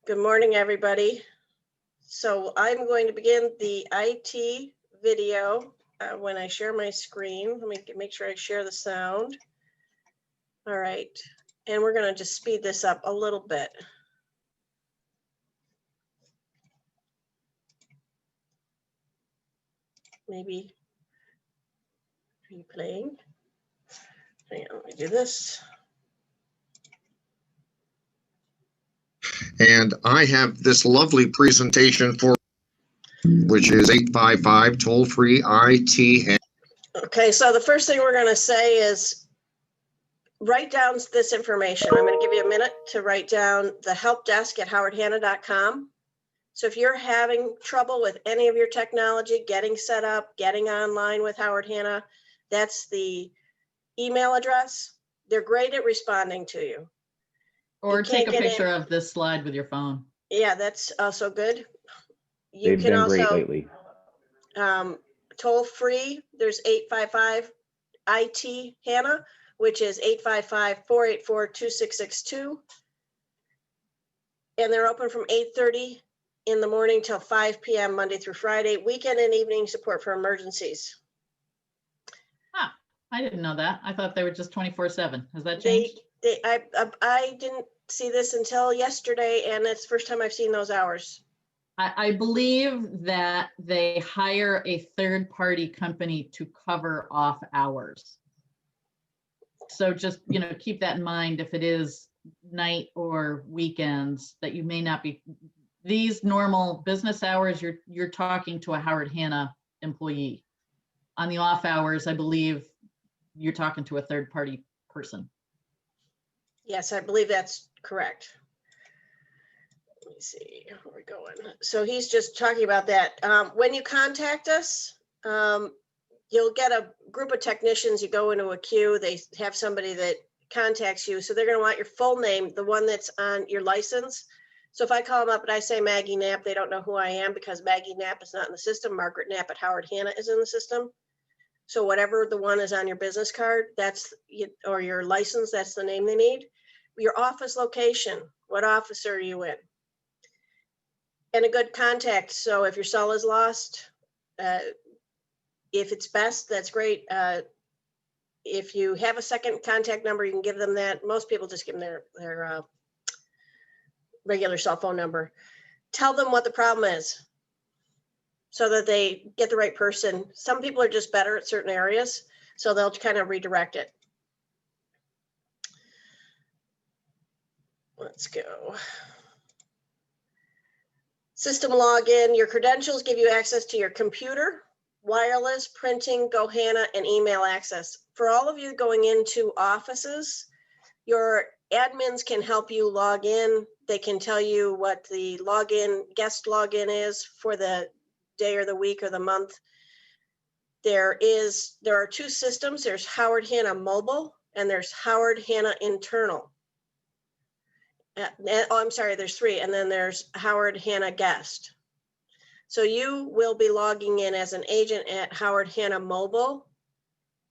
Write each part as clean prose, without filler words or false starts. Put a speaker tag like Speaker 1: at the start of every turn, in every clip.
Speaker 1: Good morning, everybody. So I'm going to begin the IT video when I share my screen. Let me make sure I share the sound. All right, and we're going to just speed this up a little bit. Maybe replaying. Hang on, let me do this.
Speaker 2: And I have this lovely presentation for, which is 855 toll-free IT.
Speaker 1: Okay, so the first thing we're going to say is write down this information. I'm going to give you a minute to write down the help desk at howardhanna.com. So if you're having trouble with any of your technology, getting set up, getting online with Howard Hanna, that's the email address. They're great at responding to you.
Speaker 3: Or take a picture of this slide with your phone.
Speaker 1: Yeah, that's also good. You
Speaker 4: They've
Speaker 1: can
Speaker 4: been
Speaker 1: also
Speaker 4: great lately.
Speaker 1: Toll free. There's 855 IT Hanna, which is 855-484-2662. And they're open from 8:30 in the morning till 5 p.m. Monday through Friday. Weekend and evening support for emergencies.
Speaker 3: Ah, I didn't know that. I thought they were just 24/7. Has that changed?
Speaker 1: I didn't see this until yesterday, and it's the first time I've seen those hours.
Speaker 3: I believe that they hire a third-party company to cover off hours. So just, keep that in mind if it is night or weekends that you may not be. These normal business hours, you're talking to a Howard Hanna employee. On the off hours, I believe you're talking to a third-party person.
Speaker 1: Yes, I believe that's correct. Let me see where we're going. So he's just talking about that. When you contact us, you'll get a group of technicians. You go into a queue. They have somebody that contacts you. So they're going to want your full name, the one that's on your license. So if I call them up and I say Maggie Knapp, they don't know who I am because Maggie Knapp is not in the system. Margaret Knapp at Howard Hanna is in the system. So whatever the one is on your business card, or your license, that's the name they need. Your office location, what office are you in? And a good contact. So if your cell is lost, if it's best, that's great. If you have a second contact number, you can give them that. Most people just give them their regular cell phone number. Tell them what the problem is so that they get the right person. Some people are just better at certain areas, so they'll kind of redirect it. Let's go. System login. Your credentials give you access to your computer, wireless, printing, GoHanna, and email access. For all of you going into offices, your admins can help you log in. They can tell you what the guest login is for the day or the week or the month. There are two systems. There's Howard Hanna Mobile and there's Howard Hanna Internal. I'm sorry, there's three. And then there's Howard Hanna Guest. So you will be logging in as an agent at Howard Hanna Mobile.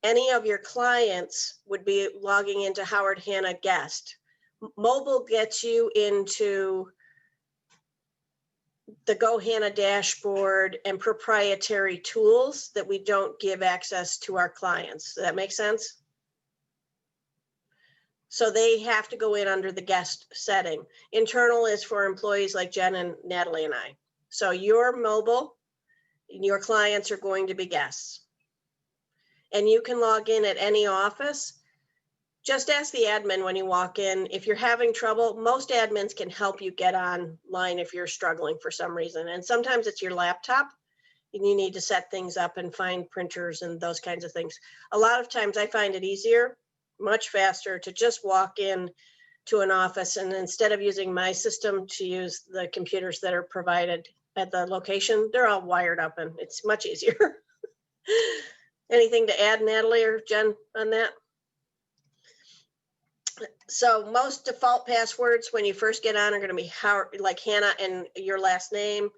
Speaker 1: Any of your clients would be logging into Howard Hanna Guest. Mobile gets you into the GoHanna dashboard and proprietary tools that we don't give access to our clients. Does that make sense? So they have to go in under the guest setting. Internal is for employees like Jen and Natalie and I. So your mobile, your clients are going to be guests. And you can log in at any office. Just ask the admin when you walk in. If you're having trouble, most admins can help you get online if you're struggling for some reason. And sometimes it's your laptop and you need to set things up and find printers and those kinds of things. A lot of times I find it easier, much faster to just walk in to an office and instead of using my system to use the computers that are provided at the location, they're all wired up and it's much easier. Anything to add, Natalie or Jen, on that? So most default passwords when you first get on are going to be Howard, like Hanna and your last name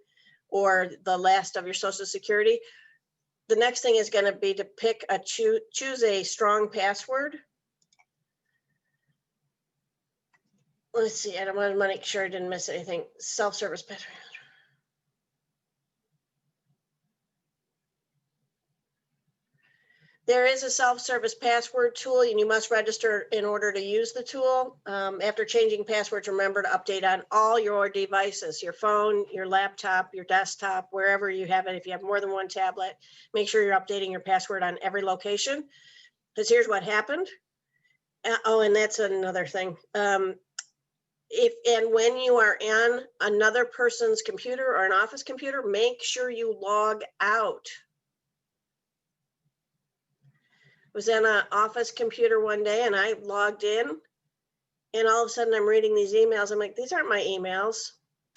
Speaker 1: or the last of your social security. The next thing is going to be to pick choose a strong password. let's see, I don't want to make sure I didn't miss anything. Self-service password. There is a self-service password tool and you must register in order to use the tool. After changing passwords, remember to update on all your devices, your phone, your laptop, your desktop, wherever you have it. If you have more than one tablet, make sure you're updating your password on every location. Because here's what happened. Oh, and that's another thing. If and when you are on another person's computer or an office computer, make sure you log out. Was on an office computer one day and I logged in and all of a sudden I'm reading these emails. I'm like, these aren't my emails.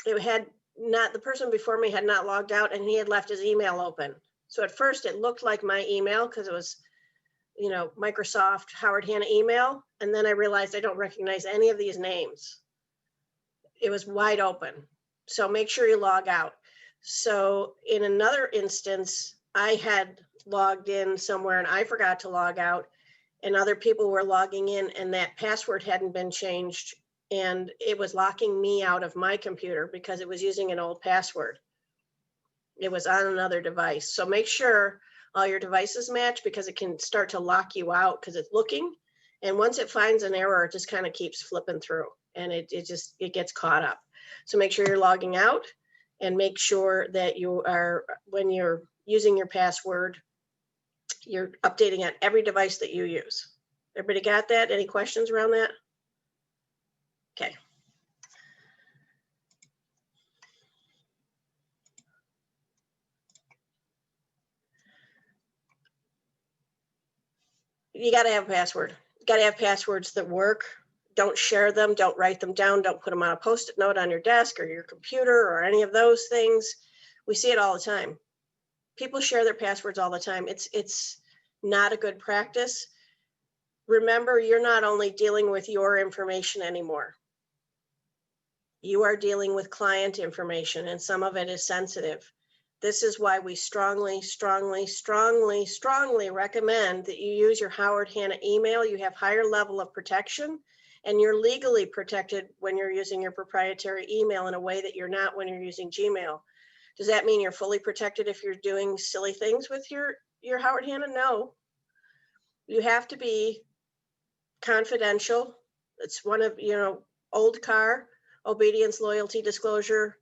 Speaker 1: It had not, the person before me had not logged out and he had left his email open. So at first it looked like my email because it was, you know, Microsoft Howard Hanna email. And then I realized I don't recognize any of these names. It was wide open. So make sure you log out. So in another instance, I had logged in somewhere and I forgot to log out and other people were logging in and that password hadn't been changed and it was locking me out of my computer because it was using an old password. It was on another device. So make sure all your devices match because it can start to lock you out because it's looking. And once it finds an error, it just kind of keeps flipping through and it gets caught up. So make sure you're logging out and make sure that you are, when you're using your password, you're updating on every device that you use. Everybody got that? Any questions around that? Okay. You got to have a password. You got to have passwords that work. Don't share them. Don't write them down. Don't put them on a Post-it note on your desk or your computer or any of those things. We see it all the time. People share their passwords all the time. It's not a good practice. Remember, you're not only dealing with your information anymore. You are dealing with client information and some of it is sensitive. This is why we strongly, strongly, strongly, strongly recommend that you use your Howard Hanna email. You have higher level of protection and you're legally protected when you're using your proprietary email in a way that you're not when you're using Gmail. Does that mean you're fully protected if you're doing silly things with your Howard Hanna? No. You have to be confidential. It's one of, you know, old car, obedience, loyalty, disclosure,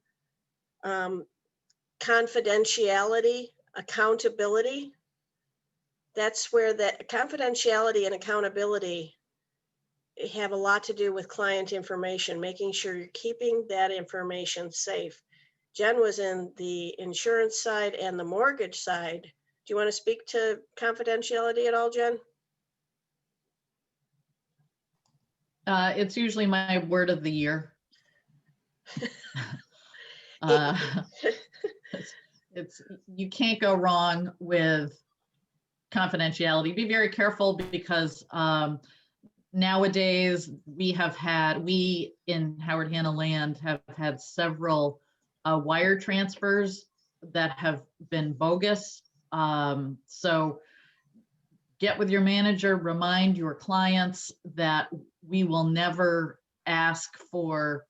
Speaker 1: confidentiality, accountability. That's where that confidentiality and accountability have a lot to do with client information, making sure you're keeping that information safe. Jen was in the insurance side and the mortgage side. Do you want to speak to confidentiality at all, Jen?
Speaker 3: It's usually my word of the year. It's you can't go wrong with confidentiality. Be very careful because nowadays we in Howard Hanna land have had several wire transfers that have been bogus. So get with your manager, remind your clients that we will never ask for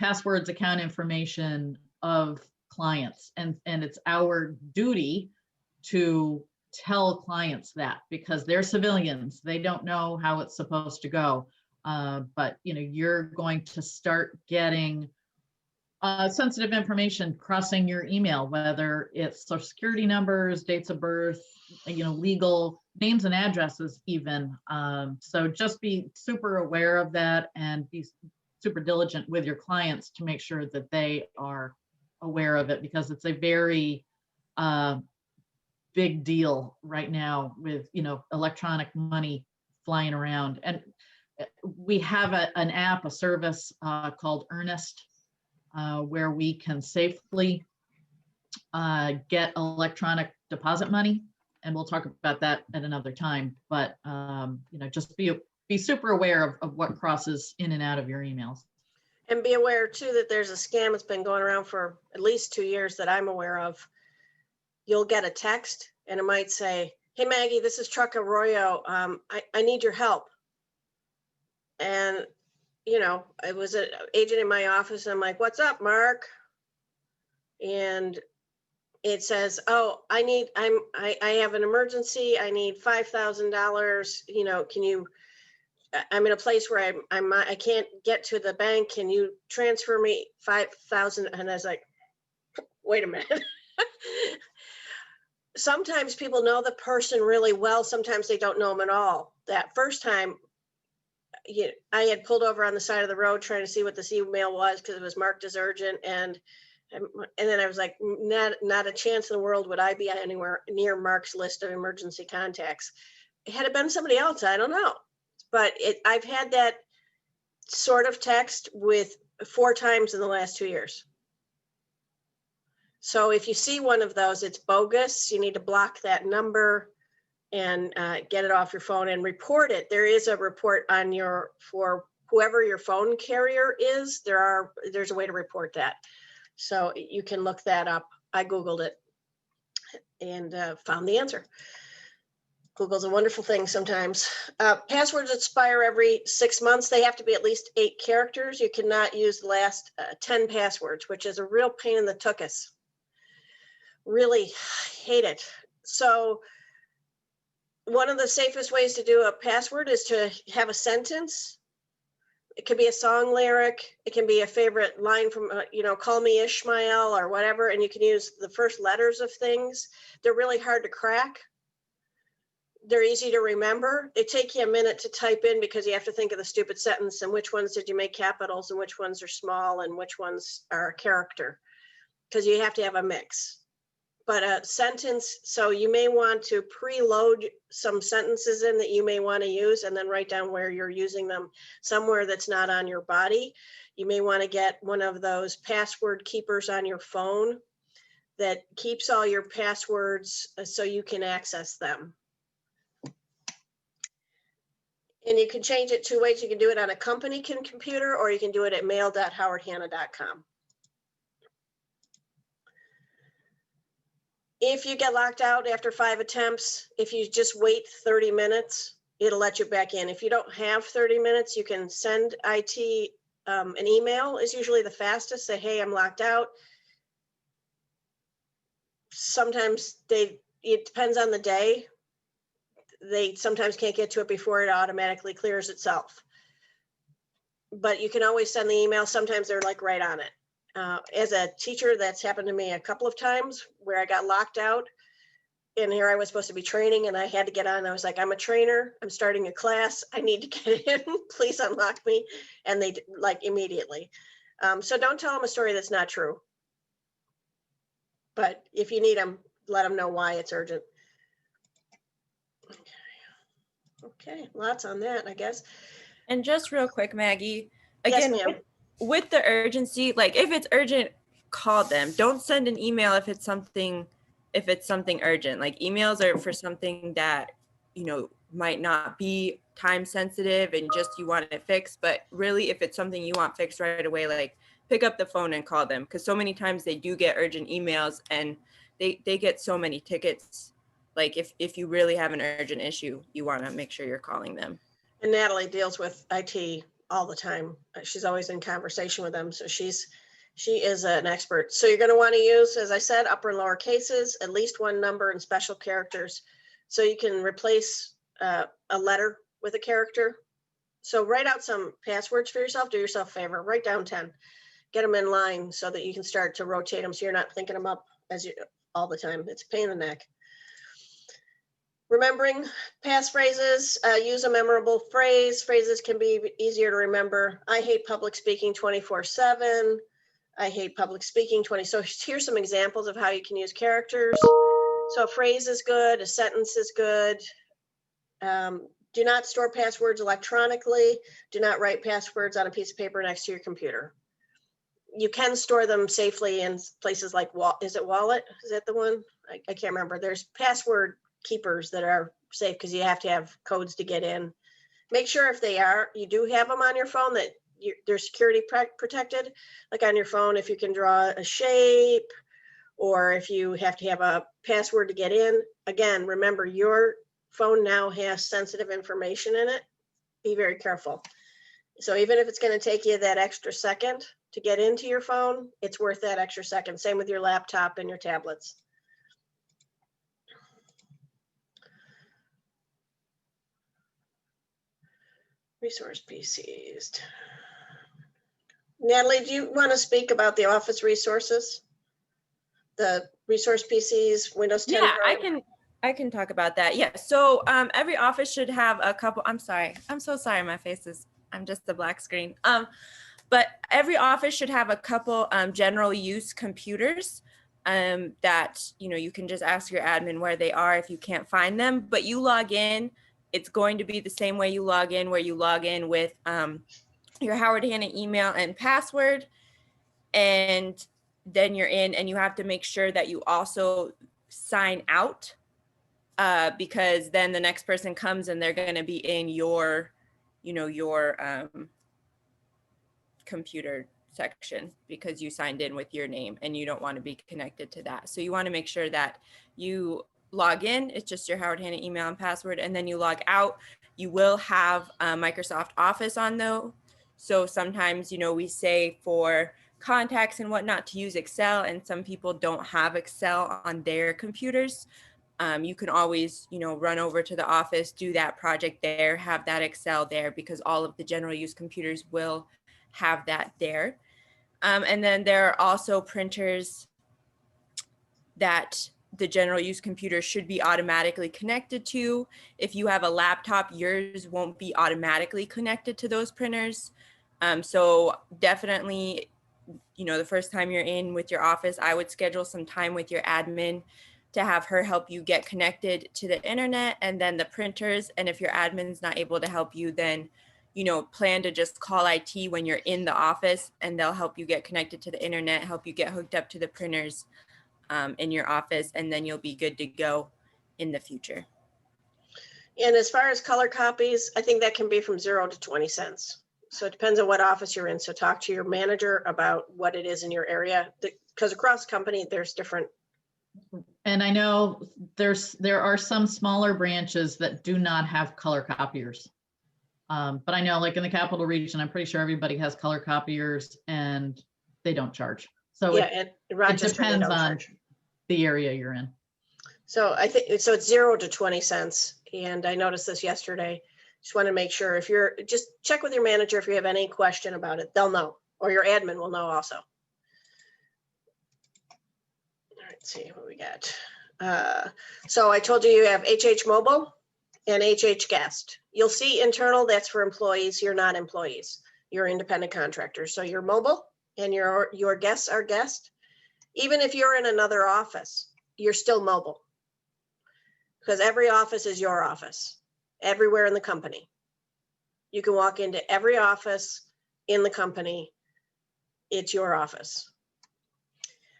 Speaker 3: passwords, account information of clients. And it's our duty to tell clients that because they're civilians. They don't know how it's supposed to go. But you know, you're going to start getting sensitive information crossing your email, whether it's social security numbers, dates of birth, you know, legal names and addresses even. So just be super aware of that and be super diligent with your clients to make sure that they are aware of it because it's a very big deal right now with, you know, electronic money flying around. And we have an app, a service called Earnest, where we can safely get electronic deposit money. And we'll talk about that at another time. But, you know, just be super aware of what crosses in and out of your emails.
Speaker 1: And be aware too that there's a scam that's been going around for at least 2 years that I'm aware of. You'll get a text and it might say, "Hey Maggie, this is Truck Arroyo. I need your help." And you know, it was an agent in my office. And I'm like, what's up, Mark? And it says, oh, I have an emergency. I need $5,000. You know, I'm in a place where I can't get to the bank. Can you transfer me 5,000? And I was like, wait a minute. Sometimes people know the person really well. Sometimes they don't know them at all. That first time, I had pulled over on the side of the road trying to see what this email was because it was marked as urgent. And then I was like, not a chance in the world would I be anywhere near Mark's list of emergency contacts. Had it been somebody else, I don't know. But I've had that sort of text with 4 times in the last 2 years. So if you see one of those, it's bogus. You need to block that number and get it off your phone and report it. There is a report on for whoever your phone carrier is. There's a way to report that. So you can look that up. I Googled it and found the answer. Google's a wonderful thing sometimes. Passwords expire every 6 months. They have to be at least 8 characters. You cannot use the last 10 passwords, which is a real pain in the tuchus. Really hate it. So one of the safest ways to do a password is to have a sentence. It could be a song lyric. It can be a favorite line from, call me Ishmael or whatever. And you can use the first letters of things. They're really hard to crack. They're easy to remember. They take you a minute to type in because you have to think of the stupid sentence and which ones did you make capitals and which ones are small and which ones are a character, because you have to have a mix. But a sentence, so you may want to preload some sentences in that you may want to use and then write down where you're using them somewhere that's not on your body. You may want to get one of those password keepers on your phone that keeps all your passwords so you can access them. And you can change it 2 ways. You can do it on a company computer or you can do it at mail.howardhanna.com. If you get locked out after 5 attempts, if you just wait 30 minutes, it'll let you back in. If you don't have 30 minutes, you can send IT an email is usually the fastest. Say, hey, I'm locked out. Sometimes it depends on the day. They sometimes can't get to it before it automatically clears itself. But you can always send the email. Sometimes they're like right on it. As a teacher, that's happened to me a couple of times where I got locked out and here I was supposed to be training and I had to get on. I was like, I'm a trainer. I'm starting a class. I need to get in. Please unlock me. And they like immediately. So don't tell them a story that's not true. But if you need them, let them know why it's urgent. Okay, lots on that, I guess.
Speaker 4: And just real quick, Maggie,
Speaker 1: Yes,
Speaker 4: again,
Speaker 1: ma'am.
Speaker 4: with the urgency, like if it's urgent, call them. Don't send an email if it's something urgent. Like emails are for something that, might not be time sensitive and just you want it fixed. But really, if it's something you want fixed right away, like pick up the phone and call them. Because so many times they do get urgent emails and they get so many tickets. Like if you really have an urgent issue, you want to make sure you're calling them.
Speaker 1: And Natalie deals with IT all the time. She's always in conversation with them. So she is an expert. So you're going to want to use, as I said, upper and lower cases, at least one number and special characters. So you can replace a letter with a character. So write out some passwords for yourself. Do yourself a favor. Write down 10. Get them in line so that you can start to rotate them so you're not thinking them up all the time. It's a pain in the neck. Remembering passphrases, use a memorable phrase. Phrases can be easier to remember. I hate public speaking 24/7. I hate public speaking 20. So here's some examples of how you can use characters. So a phrase is good, a sentence is good. Do not store passwords electronically. Do not write passwords on a piece of paper next to your computer. You can store them safely in places like, is it Wallet? Is that the one? I can't remember. There's password keepers that are safe because you have to have codes to get in. Make sure if you do have them on your phone that they're security protected. Like on your phone, if you can draw a shape or if you have to have a password to get in. Again, remember your phone now has sensitive information in it. Be very careful. So even if it's going to take you that extra second to get into your phone, it's worth that extra second. Same with your laptop and your tablets. Resource PCs. Natalie, do you want to speak about the office resources? The resource PCs, Windows 10
Speaker 4: Yeah,
Speaker 1: Pro?
Speaker 4: I can talk about that. Yeah. So every office should have a couple. I'm sorry. I'm so sorry. My face is. I'm just a black screen. But every office should have a couple general use computers that you can just ask your admin where they are if you can't find them. But you log in. It's going to be the same way you log in, where you log in with your Howard Hanna email and password, and then you're in, and you have to make sure that you also sign out because then the next person comes and they're going to be in your computer section because you signed in with your name and you don't want to be connected to that. So you want to make sure that you log in. It's just your Howard Hanna email and password, and then you log out. You will have Microsoft Office on though. So sometimes, we say for contacts and whatnot to use Excel, and some people don't have Excel on their computers. You can always, run over to the office, do that project there, have that Excel there, because all of the general use computers will have that there. And then there are also printers that the general use computer should be automatically connected to. If you have a laptop, yours won't be automatically connected to those printers. So definitely, the first time you're in with your office, I would schedule some time with your admin to have her help you get connected to the internet and then the printers. And if your admin's not able to help you, then plan to just call IT when you're in the office, and they'll help you get connected to the internet, help you get hooked up to the printers in your office, and then you'll be good to go in the future.
Speaker 1: And as far as color copies, I think that can be from 0 to 20 cents. So it depends on what office you're in. So talk to your manager about what it is in your area, because across the company, there's different.
Speaker 3: And I know there are some smaller branches that do not have color copiers. But I know like in the Capital Region, I'm pretty sure everybody has color copiers and they don't charge. So
Speaker 1: Yeah,
Speaker 3: it
Speaker 1: and Rochester, they
Speaker 3: depends
Speaker 1: don't
Speaker 3: on
Speaker 1: charge.
Speaker 3: the area you're in.
Speaker 1: So I think, so it's 0 to 20 cents. And I noticed this yesterday. Just want to make sure if you're, just check with your manager if you have any question about it. They'll know, or your admin will know also. All right, let's see what we got. So I told you you have HH Mobile and HH Guest. You'll see internal, that's for employees. You're not employees. You're independent contractors. So your mobile and your guests are guest. Even if you're in another office, you're still mobile. Because every office is your office, everywhere in the company. You can walk into every office in the company. It's your office.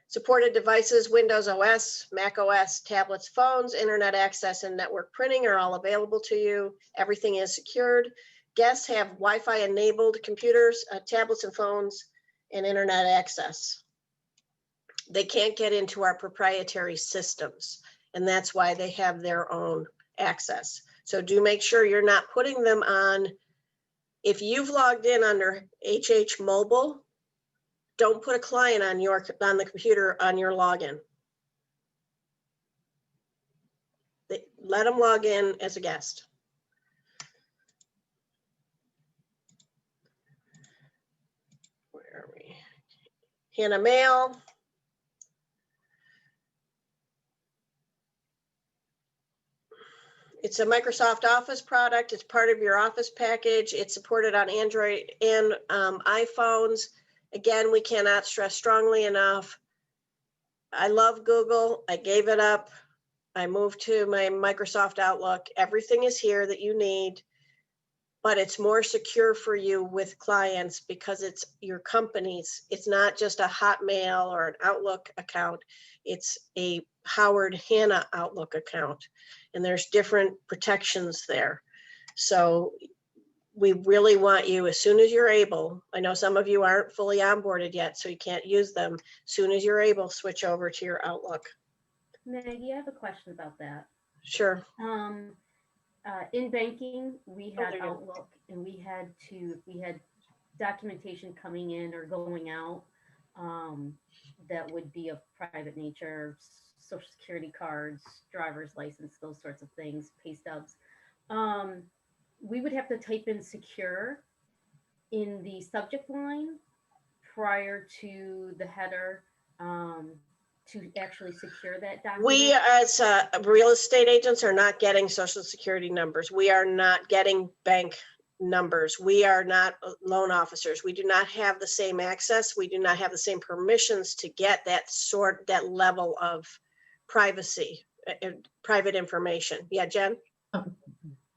Speaker 1: Supported devices, Windows OS, Mac OS, tablets, phones, internet access, and network printing are all available to you. Everything is secured. Guests have Wi-Fi enabled computers, tablets and phones, and internet access. They can't get into our proprietary systems, and that's why they have their own access. So do make sure you're not putting them on. If you've logged in under HH Mobile, don't put a client on the computer on your login. Let them log in as a guest. Where are we? Hanna Mail. It's a Microsoft Office product. It's part of your Office package. It's supported on Android and iPhones. Again, we cannot stress strongly enough. I love Google. I gave it up. I moved to my Microsoft Outlook. Everything is here that you need, but it's more secure for you with clients because it's your company's. It's not just a Hotmail or an Outlook account. It's a Howard Hanna Outlook account, and there's different protections there. So we really want you, as soon as you're able, I know some of you aren't fully onboarded yet, so you can't use them. As soon as you're able, switch over to your Outlook.
Speaker 5: Maggie, I have a question about that.
Speaker 1: Sure.
Speaker 5: In banking, we had
Speaker 1: there you go.
Speaker 5: Outlook, and we had documentation coming in or going out that would be of private nature, social security cards, driver's license, those sorts of things, pay stubs. We would have to type in secure in the subject line prior to the header to actually secure that document.
Speaker 1: We as real estate agents are not getting social security numbers. We are not getting bank numbers. We are not loan officers. We do not have the same access. We do not have the same permissions to get that level of privacy, private information. Yeah, Jen?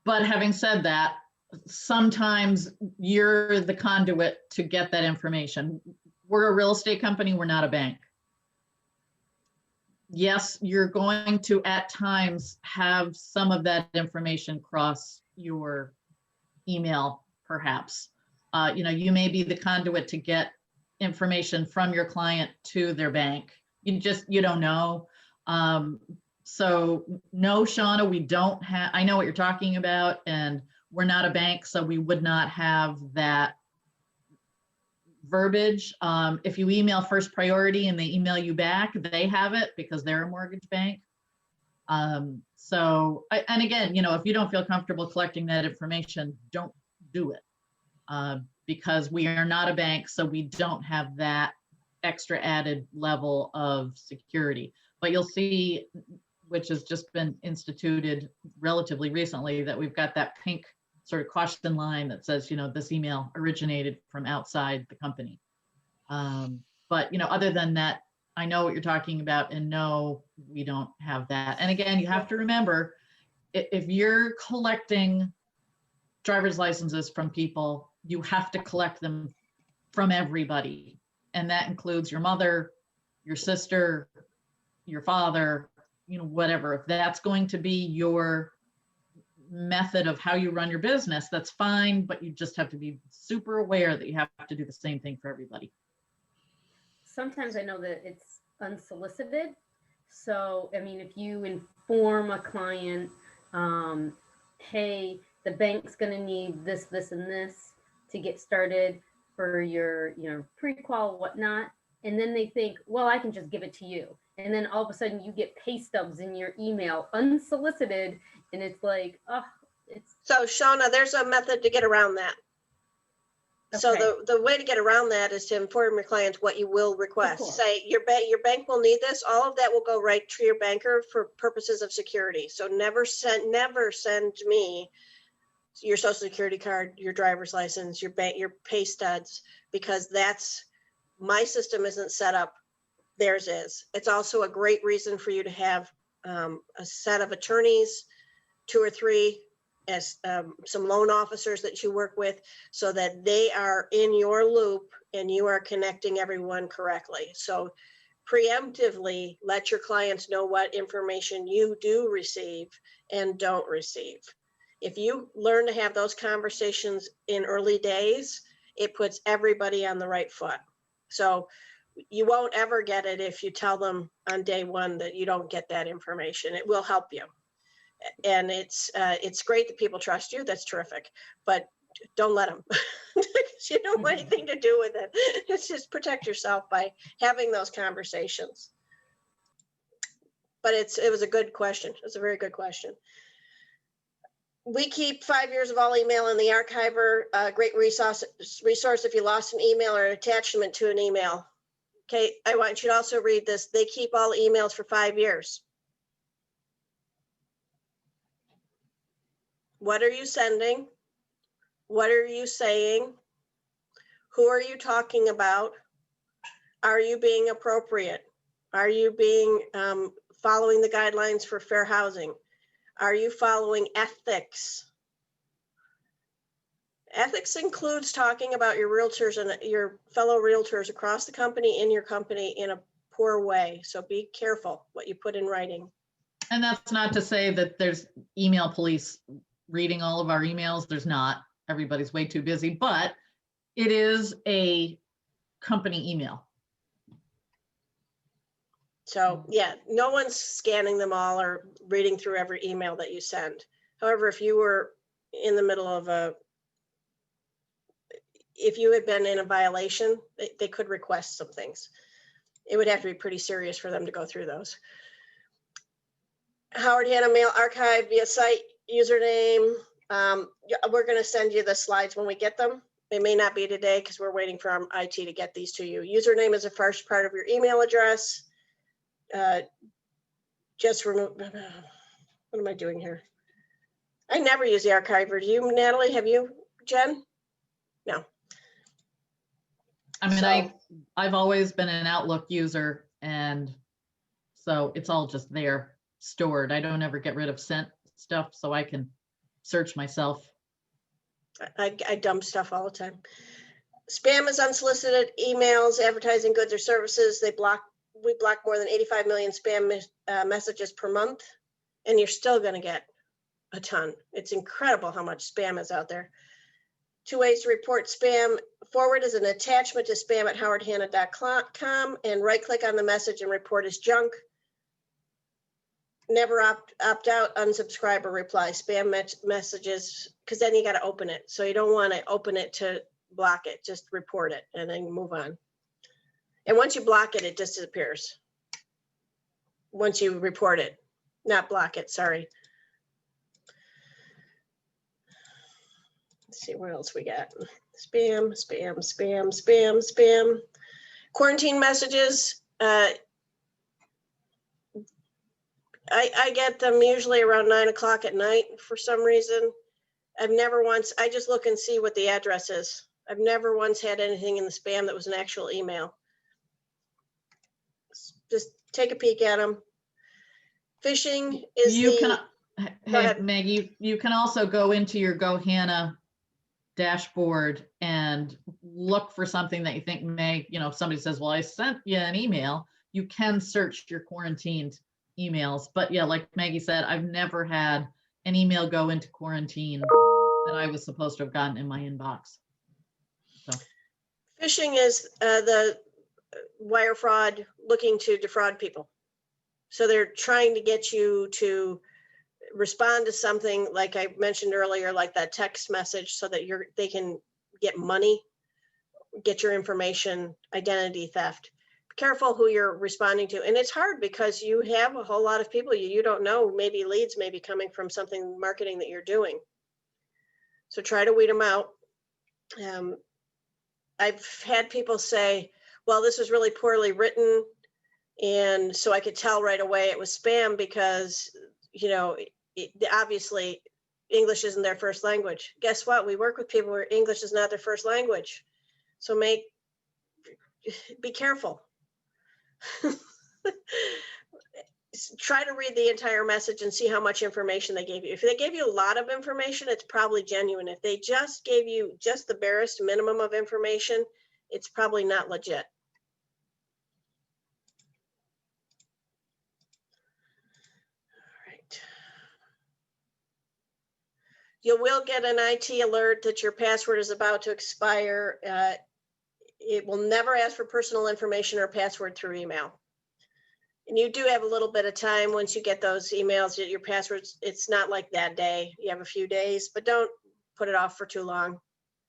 Speaker 3: But having said that, sometimes you're the conduit to get that information. We're a real estate company, we're not a bank. Yes, you're going to at times have some of that information cross your email, perhaps. You may be the conduit to get information from your client to their bank. You don't know. So no, Shauna, we don't have, I know what you're talking about, and we're not a bank, so we would not have that verbiage. If you email First Priority and they email you back, they have it because they're a mortgage bank. And again, if you don't feel comfortable collecting that information, don't do it. Because we are not a bank, so we don't have that extra added level of security. But you'll see, which has just been instituted relatively recently, that we've got that pink sort of caution line that says, this email originated from outside the company. But other than that, I know what you're talking about, and no, we don't have that. And again, you have to remember, if you're collecting driver's licenses from people, you have to collect them from everybody. And that includes your mother, your sister, your father, whatever. If that's going to be your method of how you run your business, that's fine, but you just have to be super aware that you have to do the same thing for everybody.
Speaker 5: Sometimes I know that it's unsolicited. So, if you inform a client, hey, the bank's going to need this, this, and this to get started for your, pre-qual, whatnot. And then they think, well, I can just give it to you. And then all of a sudden you get pay stubs in your email unsolicited. And it's like, oh, it's.
Speaker 1: So Shauna, there's a method to get around that. Okay. So the way to get around that is to inform your clients what you will request. Say your bank will need this. All of that will go right to your banker for purposes of security. So never send me your social security card, your driver's license, your pay stubs, because my system isn't set up. Theirs is. It's also a great reason for you to have a set of attorneys, 2 or 3, as some loan officers that you work with, so that they are in your loop and you are connecting everyone correctly. So preemptively let your clients know what information you do receive and don't receive. If you learn to have those conversations in early days, it puts everybody on the right foot. So you won't ever get it if you tell them on day one that you don't get that information. It will help you. And it's great that people trust you. That's terrific. But don't let them. You don't want anything to do with it. It's just protect yourself by having those conversations. But it was a good question. It's a very good question. We keep 5 years of all email in the archiver. Great resource if you lost an email or an attachment to an email. Okay, I want you to also read this. They keep all emails for 5 years. What are you sending? What are you saying? Who are you talking about? Are you being appropriate? Are you being following the guidelines for fair housing? Are you following ethics? Ethics includes talking about your realtors and your fellow realtors across the company, in your company, in a poor way. So be careful what you put in writing.
Speaker 3: And that's not to say that there's email police reading all of our emails. There's not. Everybody's way too busy, but it is a company email.
Speaker 1: So yeah, no one's scanning them all or reading through every email that you send. However, if you were in the middle of if you had been in a violation, they could request some things. It would have to be pretty serious for them to go through those. Howard Hanna Mail Archive via site username. We're going to send you the slides when we get them. It may not be today because we're waiting for our IT to get these to you. Username is the first part of your email address. Just remove, what am I doing here? I never use the archiver. Do you, Natalie? Have you, Jen? No.
Speaker 3: I mean,
Speaker 1: So-
Speaker 3: I've always been an Outlook user, and so it's all just there stored. I don't ever get rid of sent stuff, so I can search myself.
Speaker 1: I dump stuff all the time. Spam is unsolicited emails, advertising goods or services. We block more than 85 million spam messages per month, and you're still going to get a ton. It's incredible how much spam is out there. 2 ways to report spam. Forward is an attachment to spam@howardhanna.com, and right click on the message and report as junk. Never opt out, unsubscribe, or reply spam messages, because then you got to open it. So you don't want to open it to block it. Just report it and then move on. And once you block it, it disappears. Once you report it, not block it, sorry. Let's see what else we got. Spam, spam, spam, spam, spam. Quarantine messages. I get them usually around 9 o'clock at night for some reason. I've never once, I just look and see what the address is. I've never once had anything in the spam that was an actual email. Just take a peek at them. Phishing is
Speaker 3: You
Speaker 1: the,
Speaker 3: can,
Speaker 1: Go
Speaker 3: hey,
Speaker 1: ahead.
Speaker 3: Maggie, you can also go into your GoHanna dashboard and look for something that you think may, if somebody says, well, I sent you an email, you can search your quarantined emails. But yeah, like Maggie said, I've never had an email go into quarantine that I was supposed to have gotten in my inbox. So
Speaker 1: phishing is the wire fraud looking to defraud people. So they're trying to get you to respond to something like I mentioned earlier, like that text message, so that they can get money, get your information, identity theft. Be careful who you're responding to. And it's hard because you have a whole lot of people you don't know, maybe leads may be coming from something marketing that you're doing. So try to weed them out. I've had people say, well, this was really poorly written. And so I could tell right away it was spam because, obviously English isn't their first language. Guess what? We work with people where English is not their first language. So be careful. Try to read the entire message and see how much information they gave you. If they gave you a lot of information, it's probably genuine. If they just gave you just the barest minimum of information, it's probably not legit. All right. You will get an IT alert that your password is about to expire. It will never ask for personal information or password through email. And you do have a little bit of time once you get those emails, your passwords, it's not like that day. You have a few days, but don't put it off for too long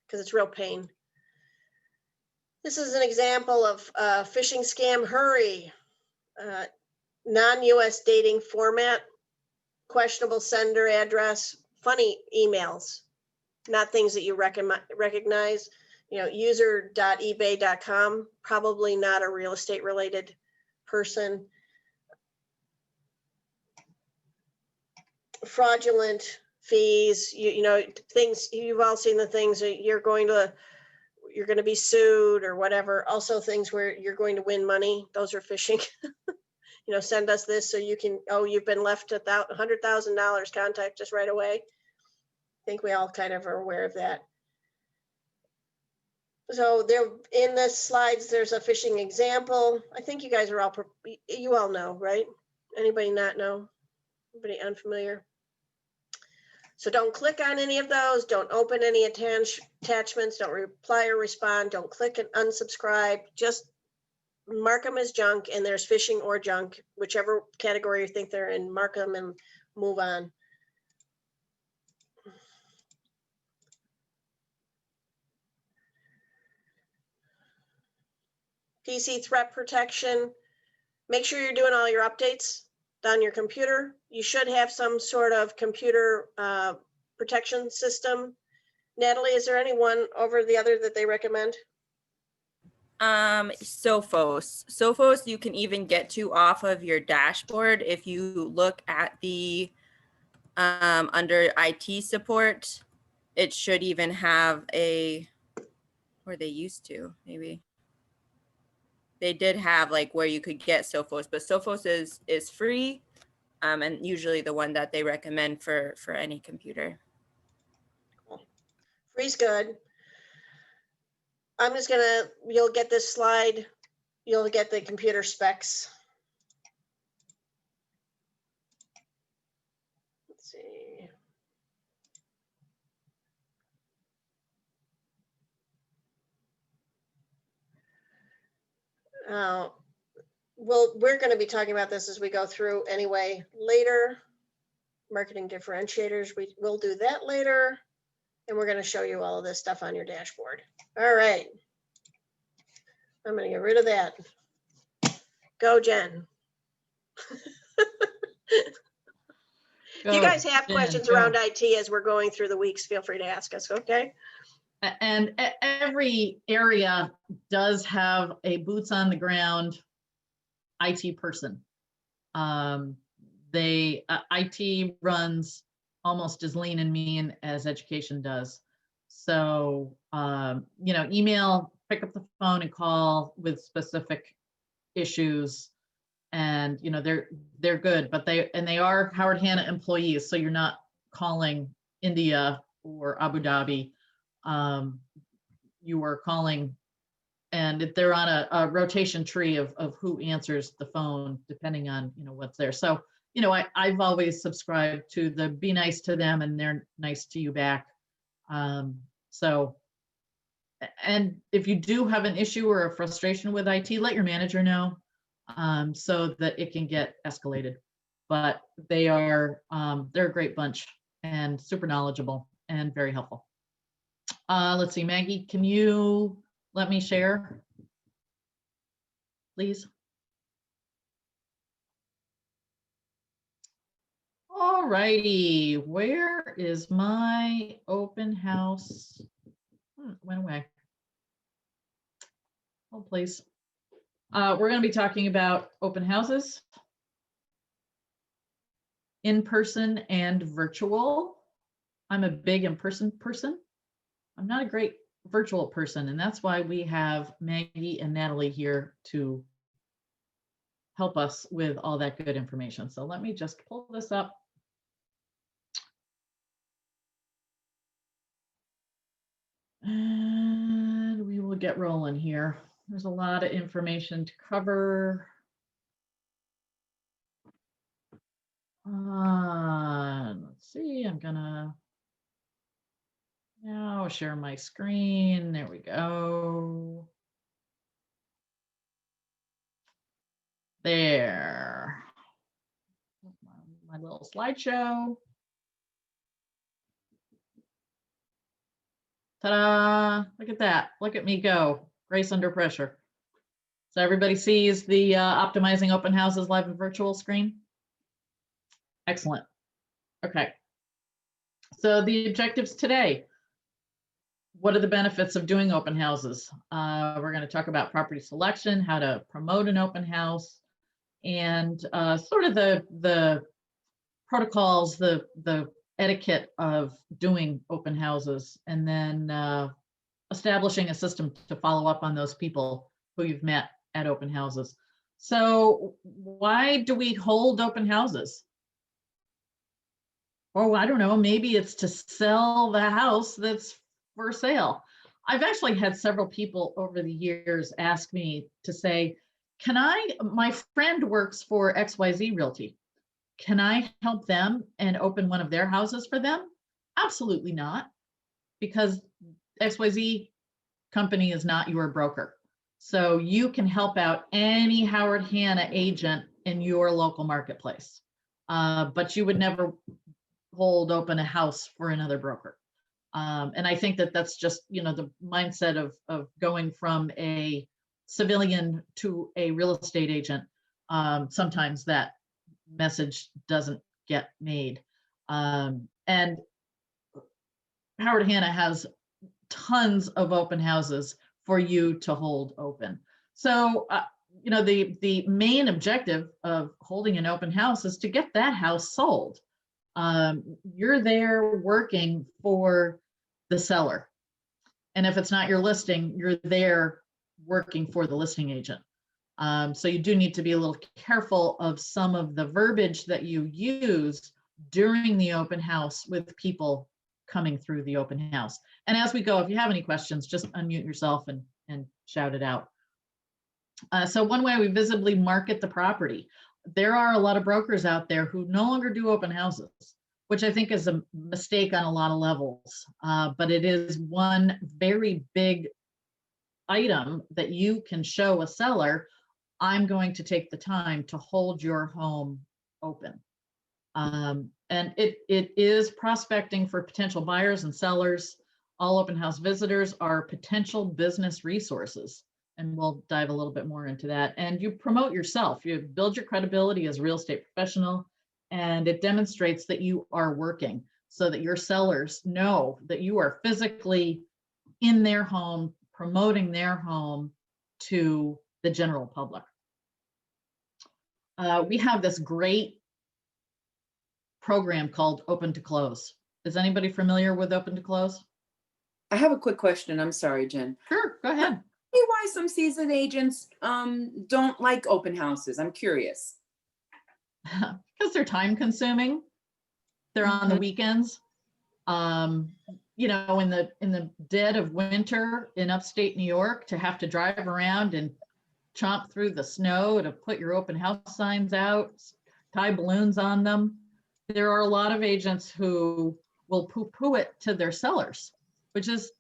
Speaker 1: because it's real pain. This is an example of phishing scam. Hurry. Non-US dating format, questionable sender address, funny emails, not things that you recognize. User.ebay.com, probably not a real estate related person. Fraudulent fees, things, you've all seen the things that you're going to be sued or whatever. Also things where you're going to win money. Those are phishing. Send us this so you can, you've been left $100,000, contact us right away. I think we all kind of are aware of that. So there in the slides, there's a phishing example. I think you guys are you all know, right? Anybody not know? Anybody unfamiliar? So don't click on any of those. Don't open any attachments. Don't reply or respond. Don't click and unsubscribe. Just mark them as junk, and there's phishing or junk, whichever category you think they're in, mark them and move on. PC threat protection. Make sure you're doing all your updates on your computer. You should have some sort of computer protection system. Natalie, is there any one over the other that they recommend?
Speaker 4: Sophos you can even get to off of your dashboard. If you look at the under IT support, it should even have a, or they used to, maybe. They did have like where you could get Sophos, but Sophos is free, and usually the one that they recommend for any computer.
Speaker 1: Free's good. I'm just gonna, you'll get this slide, you'll get the computer specs. Let's see. Well, we're going to be talking about this as we go through anyway later. Marketing differentiators, we will do that later. And we're going to show you all of this stuff on your dashboard. All right. I'm going to get rid of that. Go, Jen. If you guys have questions around IT as we're going through the weeks, feel free to ask us, okay?
Speaker 3: And every area does have a boots on the ground IT person. IT runs almost as lean and mean as education does. So, email, pick up the phone and call with specific issues. And, they're good, but they are Howard Hanna employees. So you're not calling India or Abu Dhabi. You are calling, and they're on a rotation tree of who answers the phone, depending on, what's there. So, I've always subscribed to the be nice to them and they're nice to you back. And if you do have an issue or a frustration with IT, let your manager know, so that it can get escalated. But they're a great bunch and super knowledgeable and very helpful. Let's see, Maggie, can you let me share, please? All righty, where is my open house? Went away. Oh, please. We're going to be talking about open houses, in-person and virtual. I'm a big in-person person. I'm not a great virtual person, and that's why we have Maggie and Natalie here to help us with all that good information. So let me just pull this up. And we will get rolling here. There's a lot of information to cover. Let's see, I'm gonna now share my screen. There we go. There. My little slideshow. Ta-da! Look at that. Look at me go. Grace under pressure. So everybody sees the Optimizing Open Houses live and virtual screen? Excellent. Okay. So the objectives today. What are the benefits of doing open houses? We're going to talk about property selection, how to promote an open house, and sort of the protocols, the etiquette of doing open houses, and then establishing a system to follow up on those people who you've met at open houses. So why do we hold open houses? Oh, I don't know, maybe it's to sell the house that's for sale. I've actually had several people over the years ask me to say, my friend works for XYZ Realty. Can I help them and open one of their houses for them? Absolutely not, because XYZ company is not your broker. So you can help out any Howard Hanna agent in your local marketplace, but you would never hold open a house for another broker. And I think that that's just, the mindset of going from a civilian to a real estate agent, sometimes that message doesn't get made. And Howard Hanna has tons of open houses for you to hold open. So, the main objective of holding an open house is to get that house sold. You're there working for the seller. And if it's not your listing, you're there working for the listing agent. So you do need to be a little careful of some of the verbiage that you use during the open house with people coming through the open house. And as we go, if you have any questions, just unmute yourself and shout it out. So one way we visibly market the property, there are a lot of brokers out there who no longer do open houses, which I think is a mistake on a lot of levels. But it is one very big item that you can show a seller. I'm going to take the time to hold your home open. And it is prospecting for potential buyers and sellers. All open house visitors are potential business resources. And we'll dive a little bit more into that. And you promote yourself, you build your credibility as a real estate professional, and it demonstrates that you are working so that your sellers know that you are physically in their home, promoting their home to the general public. We have this great program called Open to Close. Is anybody familiar with Open to Close?
Speaker 6: I have a quick question. I'm sorry, Jen.
Speaker 3: Sure, go ahead.
Speaker 6: Why some seasoned agents don't like open houses? I'm curious.
Speaker 3: Because they're time consuming. They're on the weekends. In the dead of winter in upstate New York, to have to drive around and chomp through the snow to put your open house signs out, tie balloons on them. There are a lot of agents who will poo-poo it to their sellers, which is,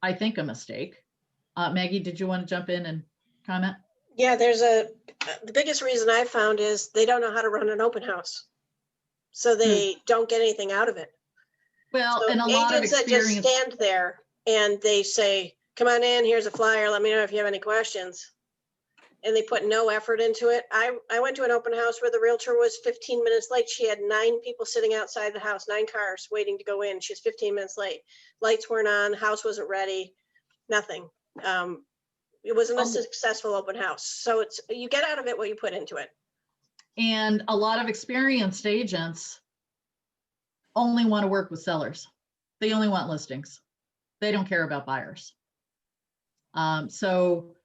Speaker 3: I think, a mistake. Maggie, did you want to jump in and comment?
Speaker 1: Yeah, the biggest reason I found is they don't know how to run an open house. So they don't get anything out of it.
Speaker 3: Well,
Speaker 1: So
Speaker 3: and a lot of
Speaker 1: agents that just
Speaker 3: experience.
Speaker 1: stand there and they say, come on in, here's a flyer, let me know if you have any questions. And they put no effort into it. I went to an open house where the realtor was 15 minutes late. She had 9 people sitting outside the house, 9 cars waiting to go in. She was 15 minutes late. Lights weren't on, house wasn't ready, nothing. It wasn't a successful open house. So you get out of it what you put into it.
Speaker 3: And a lot of experienced agents only want to work with sellers. They only want listings. They don't care about buyers. So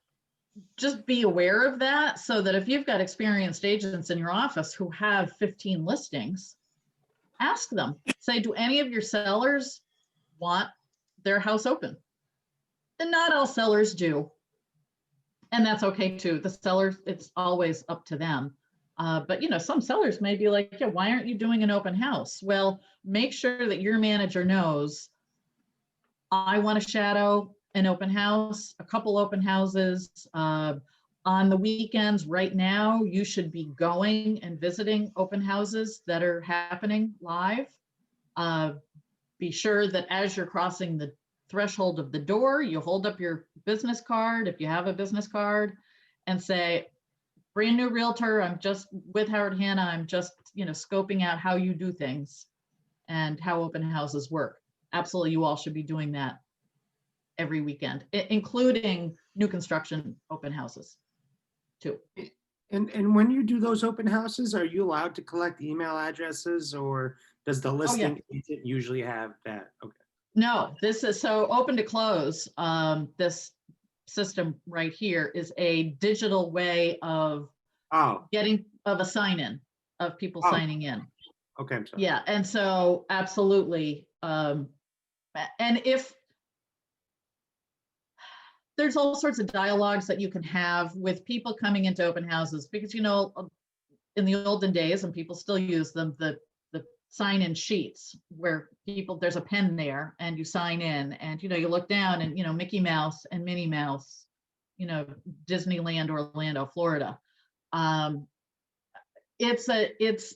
Speaker 3: just be aware of that, so that if you've got experienced agents in your office who have 15 listings, ask them, say, do any of your sellers want their house open? And not all sellers do. And that's okay too. The sellers, it's always up to them. But some sellers may be like, yeah, why aren't you doing an open house? Well, make sure that your manager knows, I want to shadow an open house, a couple open houses. On the weekends right now, you should be going and visiting open houses that are happening live. Be sure that as you're crossing the threshold of the door, you hold up your business card, if you have a business card, and say, brand new realtor, I'm just with Howard Hanna, I'm just scoping out how you do things and how open houses work. Absolutely, you all should be doing that every weekend, including new construction open houses too.
Speaker 7: And when you do those open houses, are you allowed to collect email addresses, or does the listing agent usually have that? Okay.
Speaker 3: No, this is so Open to Close. This system right here is a digital way of a sign-in, of people signing in.
Speaker 7: Okay, I'm sorry.
Speaker 3: Yeah, and so absolutely. And if there's all sorts of dialogues that you can have with people coming into open houses, because in the olden days, and people still use them, the sign-in sheets where there's a pen there and you sign in, and you look down and Mickey Mouse and Minnie Mouse, Disneyland, Orlando, Florida. It's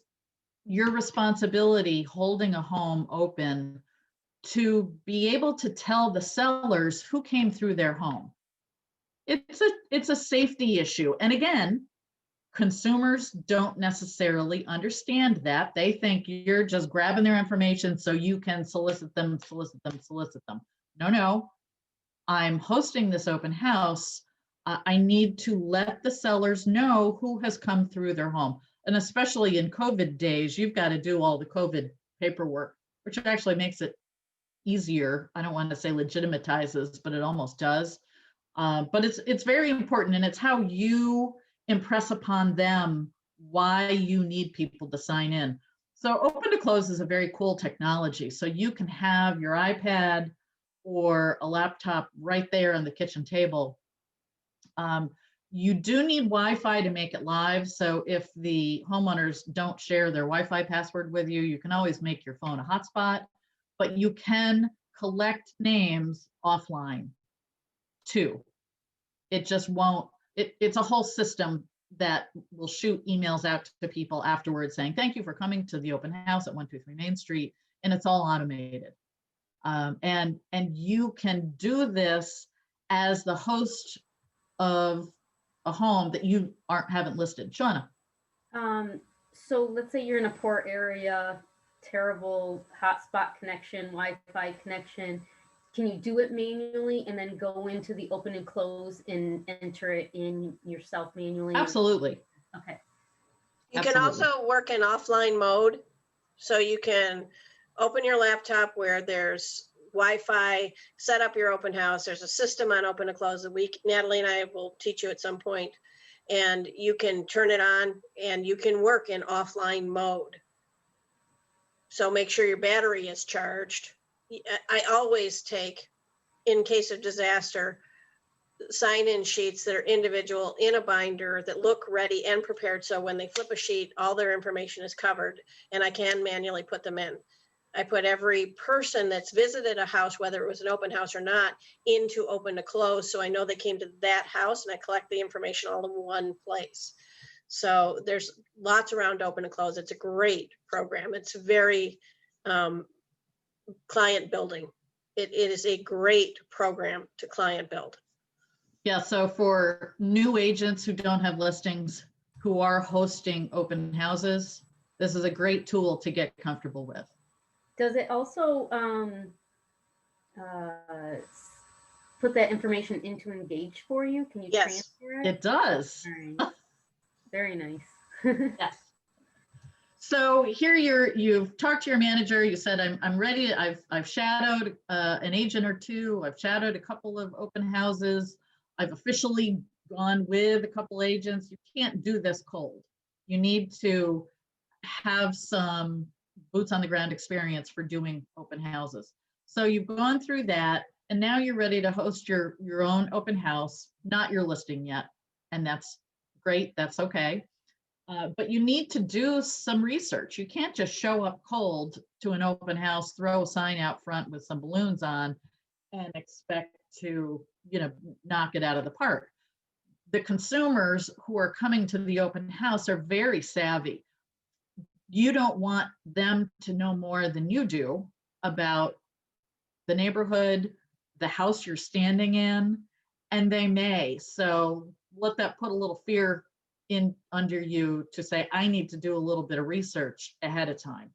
Speaker 3: your responsibility holding a home open to be able to tell the sellers who came through their home. It's a safety issue. And again, consumers don't necessarily understand that. They think you're just grabbing their information so you can solicit them. No, no. I'm hosting this open house. I need to let the sellers know who has come through their home. And especially in COVID days, you've got to do all the COVID paperwork, which actually makes it easier. I don't want to say legitimatizes, but it almost does. But it's very important, and it's how you impress upon them why you need people to sign in. So open to close is a very cool technology. So you can have your iPad or a laptop right there on the kitchen table. You do need Wi-Fi to make it live. So if the homeowners don't share their Wi-Fi password with you, you can always make your phone a hotspot, but you can collect names offline too. It just won't, it's a whole system that will shoot emails out to people afterwards saying, thank you for coming to the open house at 123 Main Street. And it's all automated. And you can do this as the host of a home that you haven't listed. Shauna.
Speaker 5: So let's say you're in a poor area, terrible hotspot connection, Wi-Fi connection. Can you do it manually and then go into the open and close and enter it in yourself manually?
Speaker 3: Absolutely.
Speaker 5: Okay.
Speaker 1: You can also work in offline mode. So you can open your laptop where there's Wi-Fi, set up your open house. There's a system on open to close that Natalie and I will teach you at some point, and you can turn it on and you can work in offline mode. So make sure your battery is charged. I always take, in case of disaster, sign-in sheets that are individual in a binder that look ready and prepared. So when they flip a sheet, all their information is covered and I can manually put them in. I put every person that's visited a house, whether it was an open house or not, into open to close. So I know they came to that house and I collect the information all in one place. So there's lots around open to close. It's a great program. It's very client building. It is a great program to client build.
Speaker 3: Yeah, so for new agents who don't have listings, who are hosting open houses, this is a great tool to get comfortable with.
Speaker 5: Does it also put that information into Engage for you? Can you transfer it?
Speaker 3: It does.
Speaker 5: All right. Very nice.
Speaker 3: Yes. So here you've talked to your manager. You said, I'm ready. I've shadowed an agent or two. I've shadowed a couple of open houses. I've officially gone with a couple agents. You can't do this cold. You need to have some boots on the ground experience for doing open houses. So you've gone through that, and now you're ready to host your own open house, not your listing yet. And that's great. That's okay. But you need to do some research. You can't just show up cold to an open house, throw a sign out front with some balloons on, and expect to, knock it out of the park. The consumers who are coming to the open house are very savvy. You don't want them to know more than you do about the neighborhood, the house you're standing in, and they may. So let that put a little fear in under you to say, I need to do a little bit of research ahead of time.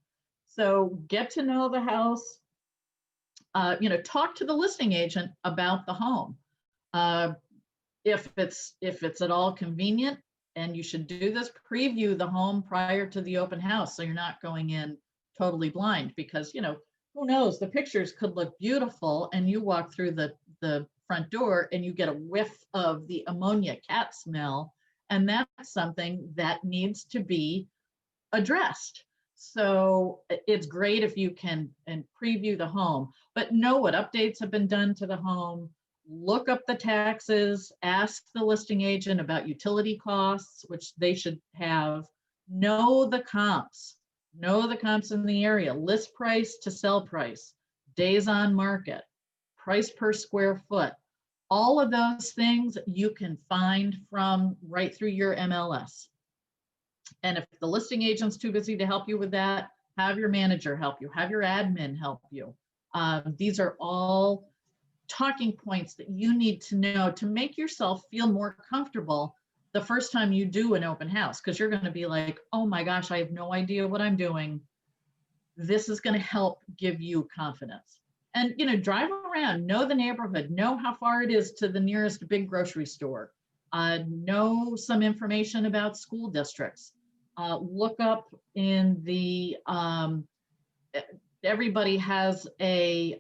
Speaker 3: So get to know the house, talk to the listing agent about the home. If it's at all convenient, and you should do this, preview the home prior to the open house so you're not going in totally blind, because who knows, the pictures could look beautiful and you walk through the front door and you get a whiff of the ammonia cat smell, and that's something that needs to be addressed. So it's great if you can preview the home, but know what updates have been done to the home. Look up the taxes, ask the listing agent about utility costs, which they should have. Know the comps in the area, list price to sell price, days on market, price per square foot. All of those things you can find from right through your MLS. And if the listing agent's too busy to help you with that, have your manager help you, have your admin help you. These are all talking points that you need to know to make yourself feel more comfortable the first time you do an open house, because you're going to be like, oh my gosh, I have no idea what I'm doing. This is going to help give you confidence. And, you know, drive around, know the neighborhood, know how far it is to the nearest big grocery store, know some information about school districts, look up in the, everybody has a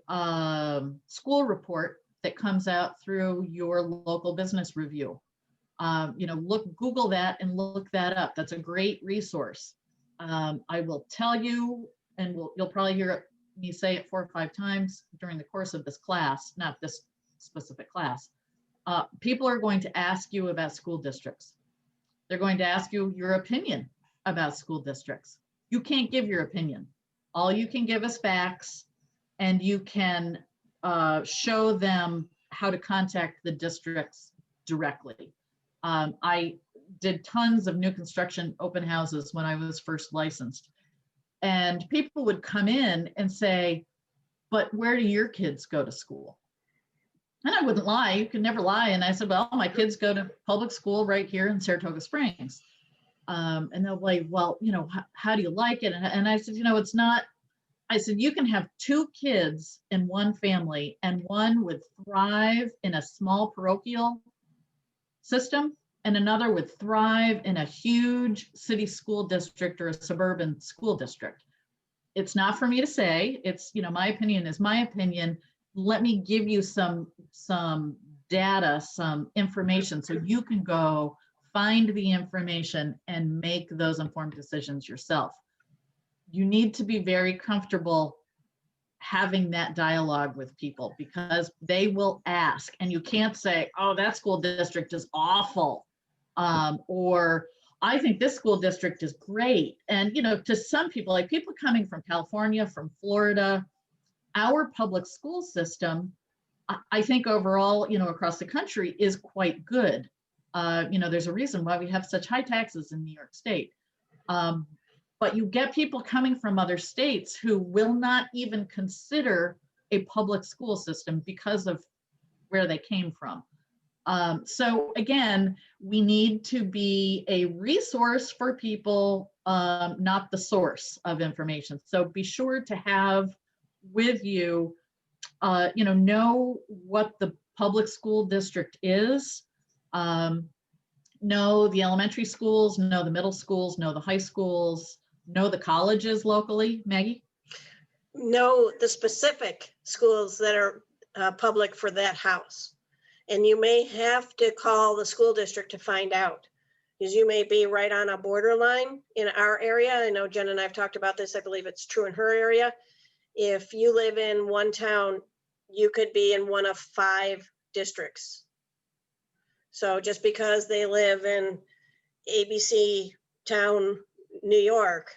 Speaker 3: school report that comes out through your local business review. You know, Google that and look that up. That's a great resource. I will tell you, and you'll probably hear me say it 4 or 5 times during the course of this class, not this specific class. People are going to ask you about school districts. They're going to ask you your opinion about school districts. You can't give your opinion. All you can give is facts, and you can show them how to contact the districts directly. I did tons of new construction open houses when I was first licensed. And people would come in and say, but where do your kids go to school? And I wouldn't lie. You can never lie. And I said, well, my kids go to public school right here in Saratoga Springs. And they'll be like, well, you know, how do you like it? And I said, you know, it's not, I said, you can have 2 kids in one family, and one would thrive in a small parochial system, and another would thrive in a huge city school district or a suburban school district. It's not for me to say. It's, you know, my opinion is my opinion. Let me give you some data, some information, so you can go find the information and make those informed decisions yourself. You need to be very comfortable having that dialogue with people, because they will ask, and you can't say, oh, that school district is awful. Or I think this school district is great. And, you know, to some people, like people coming from California, from Florida, our public school system, I think overall, you know, across the country is quite good. You know, there's a reason why we have such high taxes in New York State. But you get people coming from other states who will not even consider a public school system because of where they came from. So again, we need to be a resource for people, not the source of information. So be sure to have with you, you know what the public school district is, know the elementary schools, know the middle schools, know the high schools, know the colleges locally. Maggie?
Speaker 1: Know the specific schools that are public for that house. And you may have to call the school district to find out, because you may be right on a borderline in our area. I know Jen and I have talked about this. I believe it's true in her area. If you live in one town, you could be in one of 5 districts. So just because they live in ABC town, New York,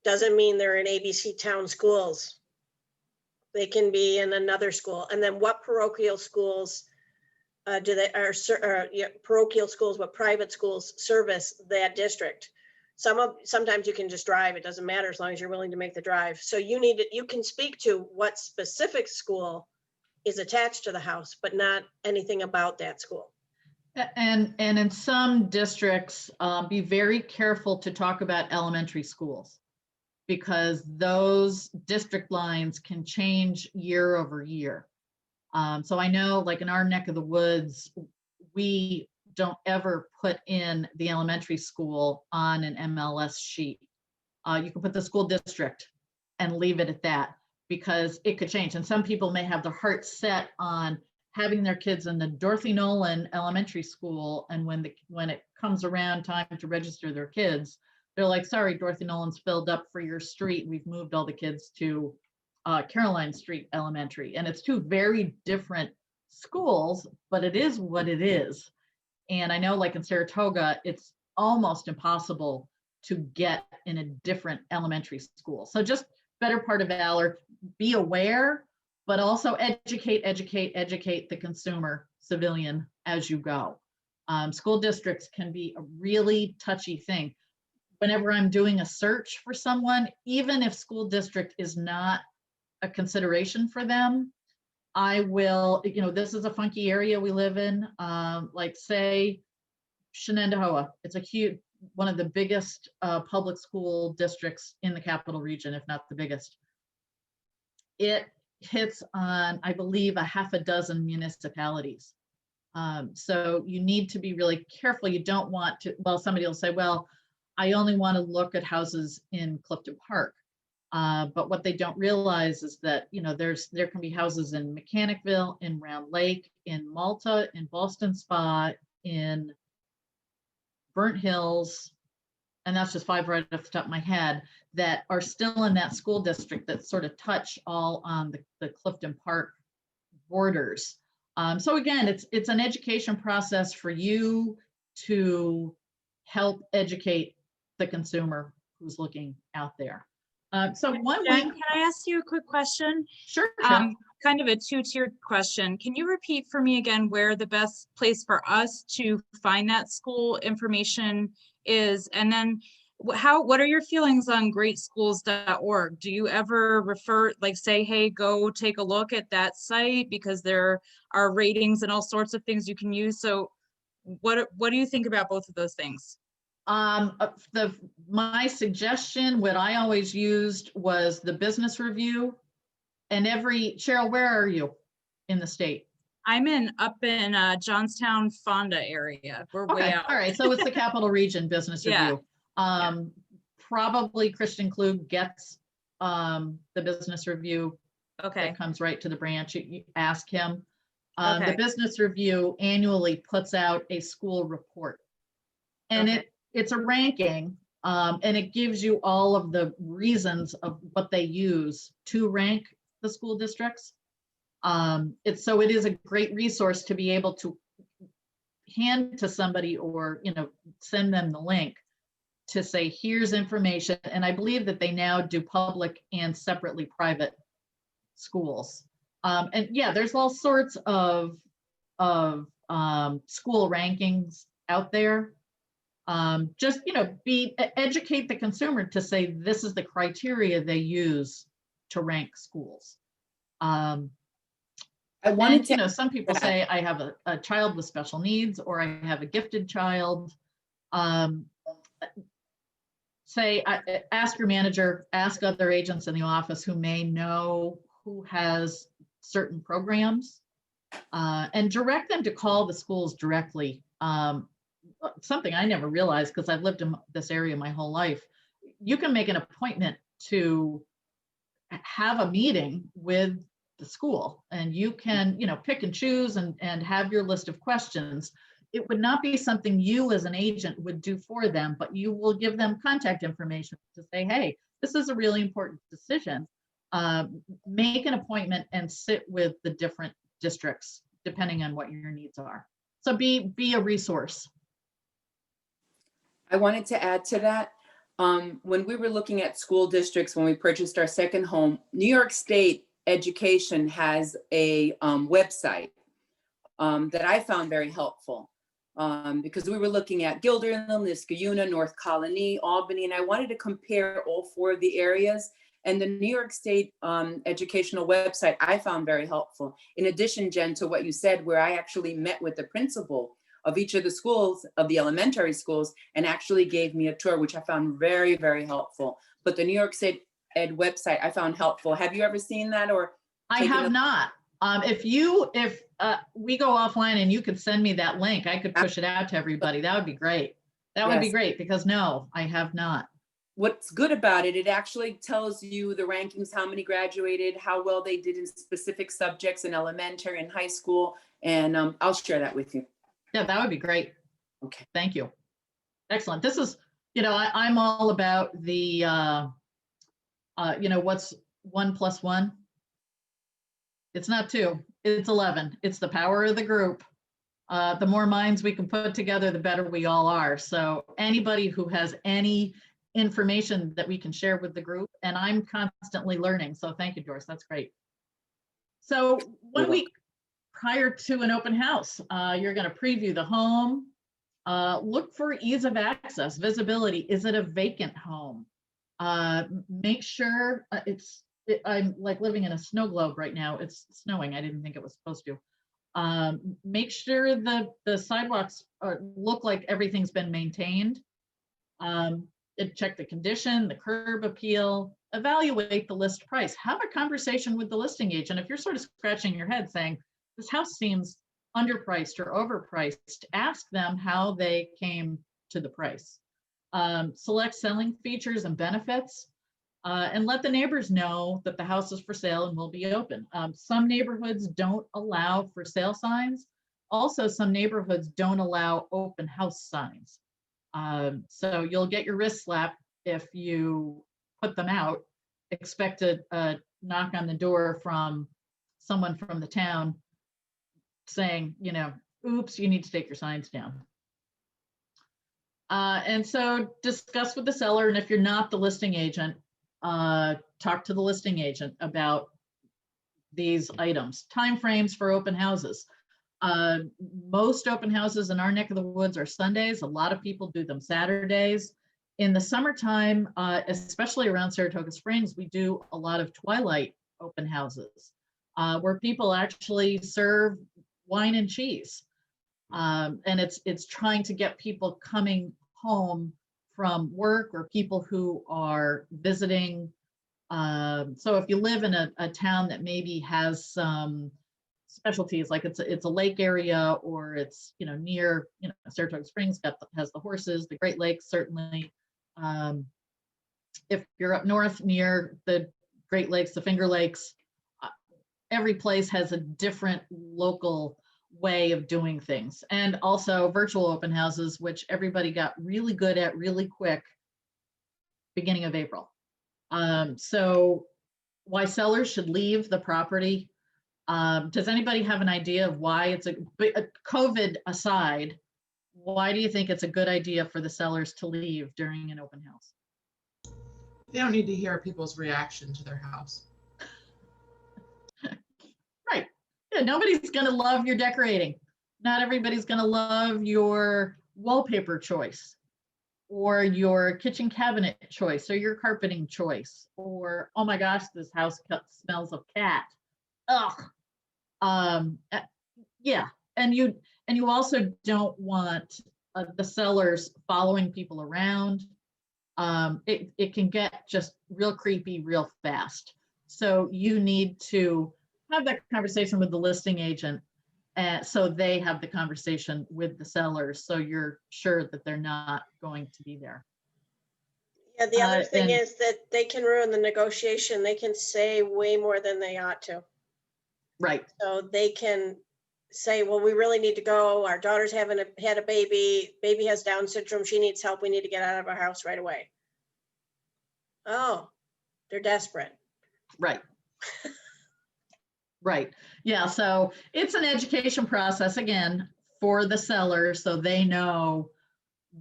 Speaker 1: doesn't mean they're in ABC town schools. They can be in another school. And then what parochial schools do they, parochial schools, what private schools service that district? Sometimes you can just drive. It doesn't matter as long as you're willing to make the drive. So you can speak to what specific school is attached to the house, but not anything about that school.
Speaker 3: And in some districts, be very careful to talk about elementary schools, because those district lines can change year over year. So I know, like in our neck of the woods, we don't ever put in the elementary school on an MLS sheet. You can put the school district and leave it at that, because it could change. And some people may have their heart set on having their kids in the Dorothy Nolan Elementary School, and when it comes around time to register their kids, they're like, sorry, Dorothy Nolan's filled up for your street. We've moved all the kids to Caroline Street Elementary. And it's 2 very different schools, but it is what it is. And I know, like in Saratoga, it's almost impossible to get in a different elementary school. So just better part of valor, be aware, but also educate the consumer, civilian, as you go. School districts can be a really touchy thing. Whenever I'm doing a search for someone, even if school district is not a consideration for them, I will, this is a funky area we live in. Like say Shenandoah, it's a huge, one of the biggest public school districts in the capital region, if not the biggest. It hits on, I believe, a half a dozen municipalities. So you need to be really careful. You don't want to, well, somebody will say, well, I only want to look at houses in Clifton Park. But what they don't realize is that, there can be houses in Mechanicville, in Round Lake, in Malta, in Boston Spa, in Burnt Hills, and that's just 5 right off the top of my head, that are still in that school district that sort of touch all on the Clifton Park borders. So again, it's an education process for you to help educate the consumer who's looking out there. So one
Speaker 8: Jen,
Speaker 3: week,
Speaker 8: can I ask you a quick question?
Speaker 3: sure.
Speaker 8: Kind of a two-tiered question. Can you repeat for me again where the best place for us to find that school information is? And then what are your feelings on greatschools.org? Do you ever refer, like say, hey, go take a look at that site because there are ratings and all sorts of things you can use. So what do you think about both of those things?
Speaker 3: My suggestion, what I always used was the business review. And Cheryl, where are you in the state?
Speaker 8: I'm up in Johnstown, Fonda area. We're way out.
Speaker 3: All right, so it's the Capital Region Business
Speaker 8: Yeah.
Speaker 3: Review. Probably Christian Klug gets the business review.
Speaker 8: Okay.
Speaker 3: That comes right to the branch. You ask him.
Speaker 8: Okay.
Speaker 3: The business review annually puts out a school report, and
Speaker 8: Okay.
Speaker 3: it's a ranking, and it gives you all of the reasons of what they use to rank the school districts. It is a great resource to be able to hand to somebody or send them the link to say, here's information. And I believe that they now do public and separately private schools. And yeah, there's all sorts of school rankings out there. Just educate the consumer to say this is the criteria they use to rank schools.
Speaker 6: I wanted to,
Speaker 3: some people say I have a child with special needs, or I have a gifted child. Ask your manager, ask other agents in the office who may know who has certain programs, and direct them to call the schools directly. Something I never realized, because I've lived in this area my whole life, you can make an appointment to have a meeting with the school, and you can pick and choose and have your list of questions. It would not be something you as an agent would do for them, but you will give them contact information to say, hey, this is a really important decision. Make an appointment and sit with the different districts depending on what your needs are. So be a resource.
Speaker 6: I wanted to add to that. When we were looking at school districts, when we purchased our second home, New York State Education has a website that I found very helpful, because we were looking at Guilderland, Niskayuna, North Colony, Albany, and I wanted to compare all 4 of the areas. And the New York State educational website I found very helpful. In addition, Jen, to what you said, where I actually met with the principal of each of the schools, of the elementary schools, and actually gave me a tour, which I found very, very helpful. But the New York State Ed website I found helpful. Have you ever seen that? Or
Speaker 3: I have not. If we go offline and you could send me that link, I could push it out to everybody. That would be great. That would be great, because no, I have not.
Speaker 6: What's good about it, it actually tells you the rankings, how many graduated, how well they did in specific subjects in elementary and high school. And I'll share that with you.
Speaker 3: Yeah, that would be great.
Speaker 6: Okay.
Speaker 3: Thank you. Excellent. This is, I'm all about the, what's 1 + 1? It's not 2, it's 11. It's the power of the group. The more minds we can put together, the better we all are. So anybody who has any information that we can share with the group, and I'm constantly learning. So thank you, Doris. That's great. So 1 week prior to an open house, you're going to preview the home. Look for ease of access, visibility. Is it a vacant home? Make sure it's I'm like living in a snow globe right now. It's snowing. I didn't think it was supposed to. Make sure the sidewalks look like everything's been maintained. Check the condition, the curb appeal, evaluate the list price. Have a conversation with the listing agent. If you're sort of scratching your head saying, this house seems underpriced or overpriced, ask them how they came to the price. Select selling features and benefits, and let the neighbors know that the house is for sale and will be open. Some neighborhoods don't allow for sale signs. Also, some neighborhoods don't allow open house signs. So you'll get your wrist slapped if you put them out. Expect a knock on the door from someone from the town saying, oops, you need to take your signs down. And so discuss with the seller, and if you're not the listing agent, talk to the listing agent about these items. Timeframes for open houses. Most open houses in our neck of the woods are Sundays. A lot of people do them Saturdays. In the summertime, especially around Saratoga Springs, we do a lot of twilight open houses where people actually serve wine and cheese. And it's trying to get people coming home from work or people who are visiting. So if you live in a town that maybe has some specialties, like it's a lake area, or it's near Saratoga Springs has the horses, the Great Lakes certainly. If you're up north near the Great Lakes, the Finger Lakes, every place has a different local way of doing things. And also virtual open houses, which everybody got really good at really quick beginning of April. So why sellers should leave the property. Does anybody have an idea of why it's COVID aside, why do you think it's a good idea for the sellers to leave during an open house?
Speaker 9: They don't need to hear people's reaction to their house.
Speaker 3: Right. Yeah, nobody's going to love your decorating. Not everybody's going to love your wallpaper choice or your kitchen cabinet choice or your carpeting choice, or, oh my gosh, this house smells of cat. Ugh. Yeah. And you also don't want the sellers following people around. It can get just real creepy real fast. So you need to have that conversation with the listing agent, so they have the conversation with the sellers, so you're sure that they're not going to be there.
Speaker 1: Yeah, the other thing is that they can ruin the negotiation. They can say way more than they ought to.
Speaker 3: Right.
Speaker 1: So they can say, well, we really need to go. Our daughter's had a baby. Baby has Down syndrome. She needs help. We need to get out of our house right away. Oh, they're desperate.
Speaker 3: Right. Right. Yeah. So it's an education process again for the seller, so they know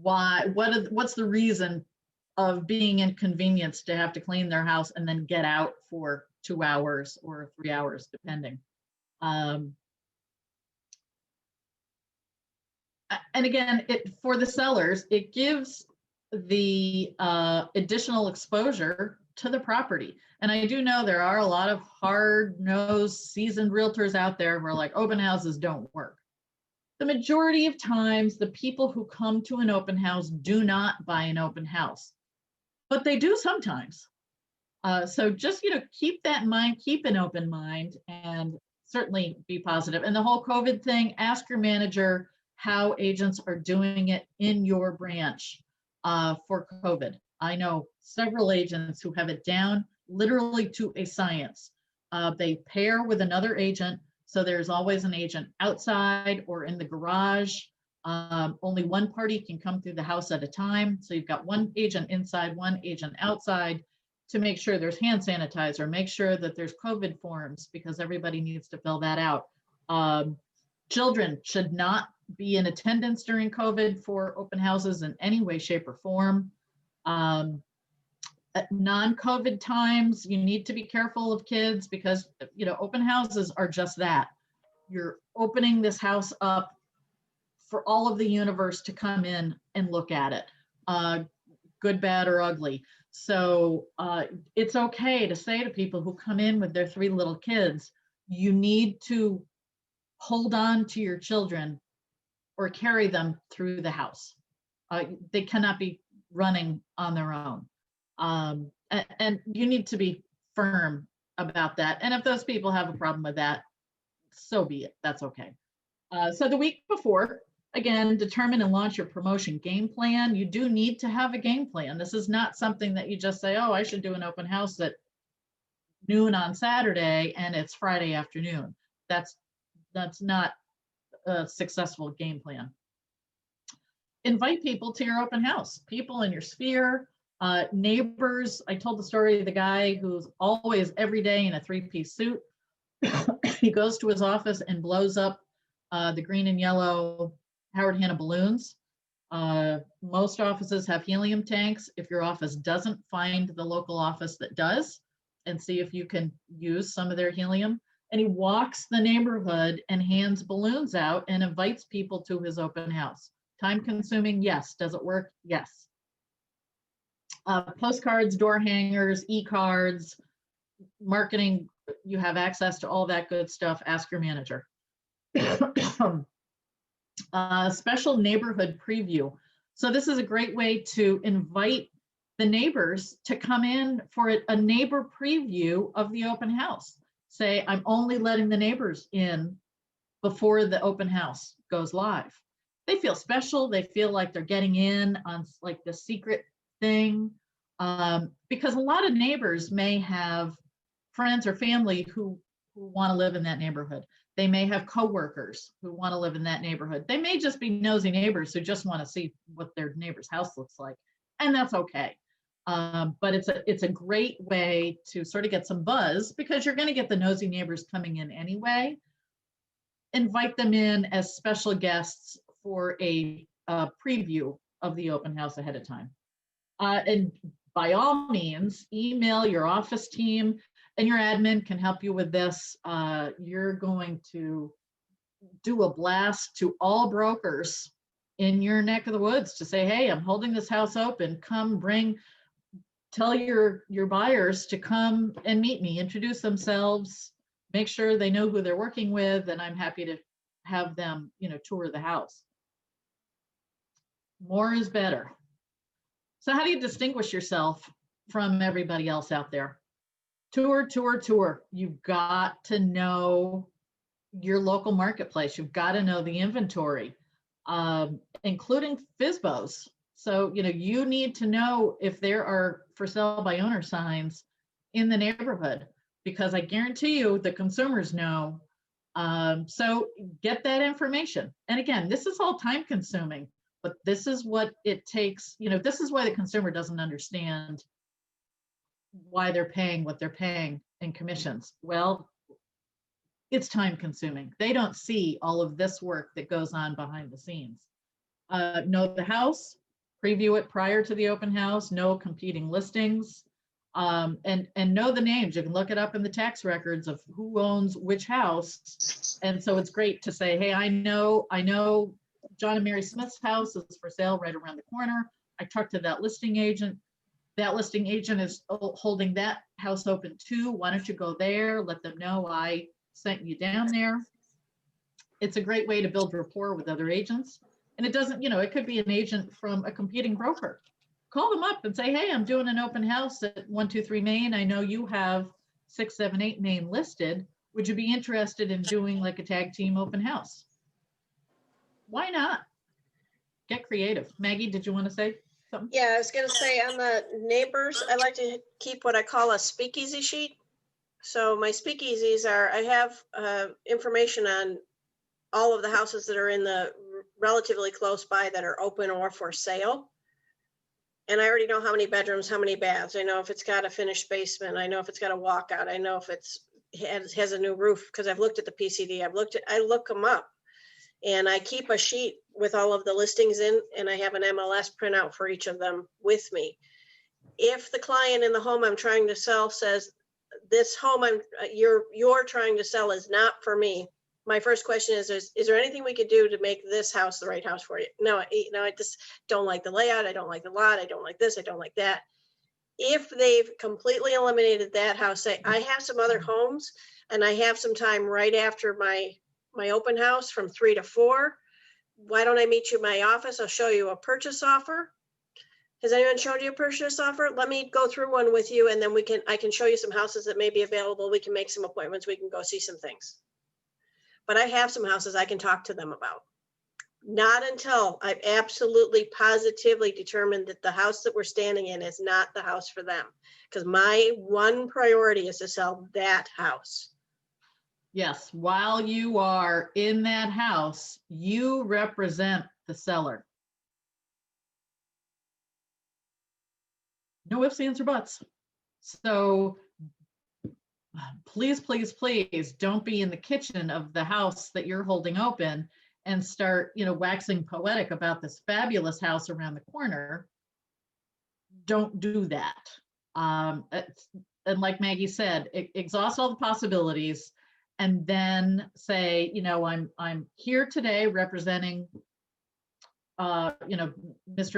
Speaker 3: what's the reason of being inconvenienced to have to clean their house and then get out for 2 hours or 3 hours, depending. And again, for the sellers, it gives the additional exposure to the property. And I do know there are a lot of hard-nosed, seasoned realtors out there who are like, open houses don't work. The majority of times, the people who come to an open house do not buy an open house, but they do sometimes. So just, keep that in mind, keep an open mind, and certainly be positive. And the whole COVID thing, ask your manager how agents are doing it in your branch for COVID. I know several agents who have it down literally to a science. They pair with another agent, so there's always an agent outside or in the garage. Only one party can come through the house at a time. So you've got one agent inside, one agent outside, to make sure there's hand sanitizer, make sure that there's COVID forms, because everybody needs to fill that out. Children should not be in attendance during COVID for open houses in any way, shape, or form. At non-COVID times, you need to be careful of kids, because open houses are just that. You're opening this house up for all of the universe to come in and look at it. good, bad, or ugly. So it's okay to say to people who come in with their 3 little kids, you need to hold on to your children or carry them through the house. They cannot be running on their own. And you need to be firm about that. And if those people have a problem with that, so be it. That's okay. So the week before, again, determine and launch your promotion game plan. You do need to have a game plan. This is not something that you just say, oh, I should do an open house at noon on Saturday and it's Friday afternoon. That's not a successful game plan. Invite people to your open house, people in your sphere, neighbors. I told the story of the guy who's always every day in a 3-piece suit. He goes to his office and blows up the green and yellow Howard Hanna balloons. Most offices have helium tanks. If your office doesn't, find the local office that does and see if you can use some of their helium. And he walks the neighborhood and hands balloons out and invites people to his open house. Time consuming, yes. Does it work? Yes. Postcards, door hangers, e-cards, marketing, you have access to all that good stuff. Ask your manager. Special neighborhood preview. So this is a great way to invite the neighbors to come in for a neighbor preview of the open house. Say, I'm only letting the neighbors in before the open house goes live. They feel special. They feel like they're getting in on like the secret thing. Because a lot of neighbors may have friends or family who want to live in that neighborhood. They may have coworkers who want to live in that neighborhood. They may just be nosy neighbors who just want to see what their neighbor's house looks like, and that's okay. But it's a great way to sort of get some buzz because you're going to get the nosy neighbors coming in anyway. Invite them in as special guests for a preview of the open house ahead of time. And by all means, email your office team, and your admin can help you with this. You're going to do a blast to all brokers in your neck of the woods to say, hey, I'm holding this house open. Come tell your buyers to come and meet me, introduce themselves, make sure they know who they're working with, and I'm happy to have them, tour the house. More is better. So how do you distinguish yourself from everybody else out there? Tour, tour, tour. You've got to know your local marketplace. You've got to know the inventory, including FSBOs. So, you need to know if there are for sale by owner signs in the neighborhood, because I guarantee you the consumers know. So get that information. And again, this is all time consuming, but this is what it takes. This is why the consumer doesn't understand why they're paying what they're paying in commissions. Well, it's time consuming. They don't see all of this work that goes on behind the scenes. Know the house, preview it prior to the open house, know competing listings, and know the names. You can look it up in the tax records of who owns which house. And so it's great to say, hey, I know John and Mary Smith's house is for sale right around the corner. I talked to that listing agent. That listing agent is holding that house open too. Why don't you go there? Let them know I sent you down there. It's a great way to build rapport with other agents. And it doesn't, it could be an agent from a competing broker. Call them up and say, hey, I'm doing an open house at 123 Main. I know you have 678 Main listed. Would you be interested in doing like a tag team open house? Why not? Get creative. Maggie, did you want to say something?
Speaker 1: Yeah, I was going to say on the neighbors, I like to keep what I call a speakeasy sheet. So my speakeasies I have information on all of the houses that are in the relatively close by that are open or for sale. And I already know how many bedrooms, how many baths. I know if it's got a finished basement. I know if it's got a walkout. I know if has a new roof because I've looked at the PCD. I look them up. And I keep a sheet with all of the listings in, and I have an MLS printout for each of them with me. If the client in the home I'm trying to sell says, this home you're trying to sell is not for me, my first question is there anything we could do to make this house the right house for you? No, I just don't like the layout. I don't like the lot. I don't like this. I don't like that. If they've completely eliminated that house, say, I have some other homes and I have some time right after my open house from 3 to 4. Why don't I meet you in my office? I'll show you a purchase offer. Has anyone showed you a purchase offer? Let me go through one with you and then I can show you some houses that may be available. We can make some appointments. We can go see some things. But I have some houses I can talk to them about. Not until I've absolutely positively determined that the house that we're standing in is not the house for them. Because my one priority is to sell that house.
Speaker 3: Yes, while you are in that house, you represent the seller. No ifs, ands, or buts. So please, please, please don't be in the kitchen of the house that you're holding open and start, waxing poetic about this fabulous house around the corner. Don't do that. And like Maggie said, exhaust all the possibilities and then say, I'm here today representing, Mr.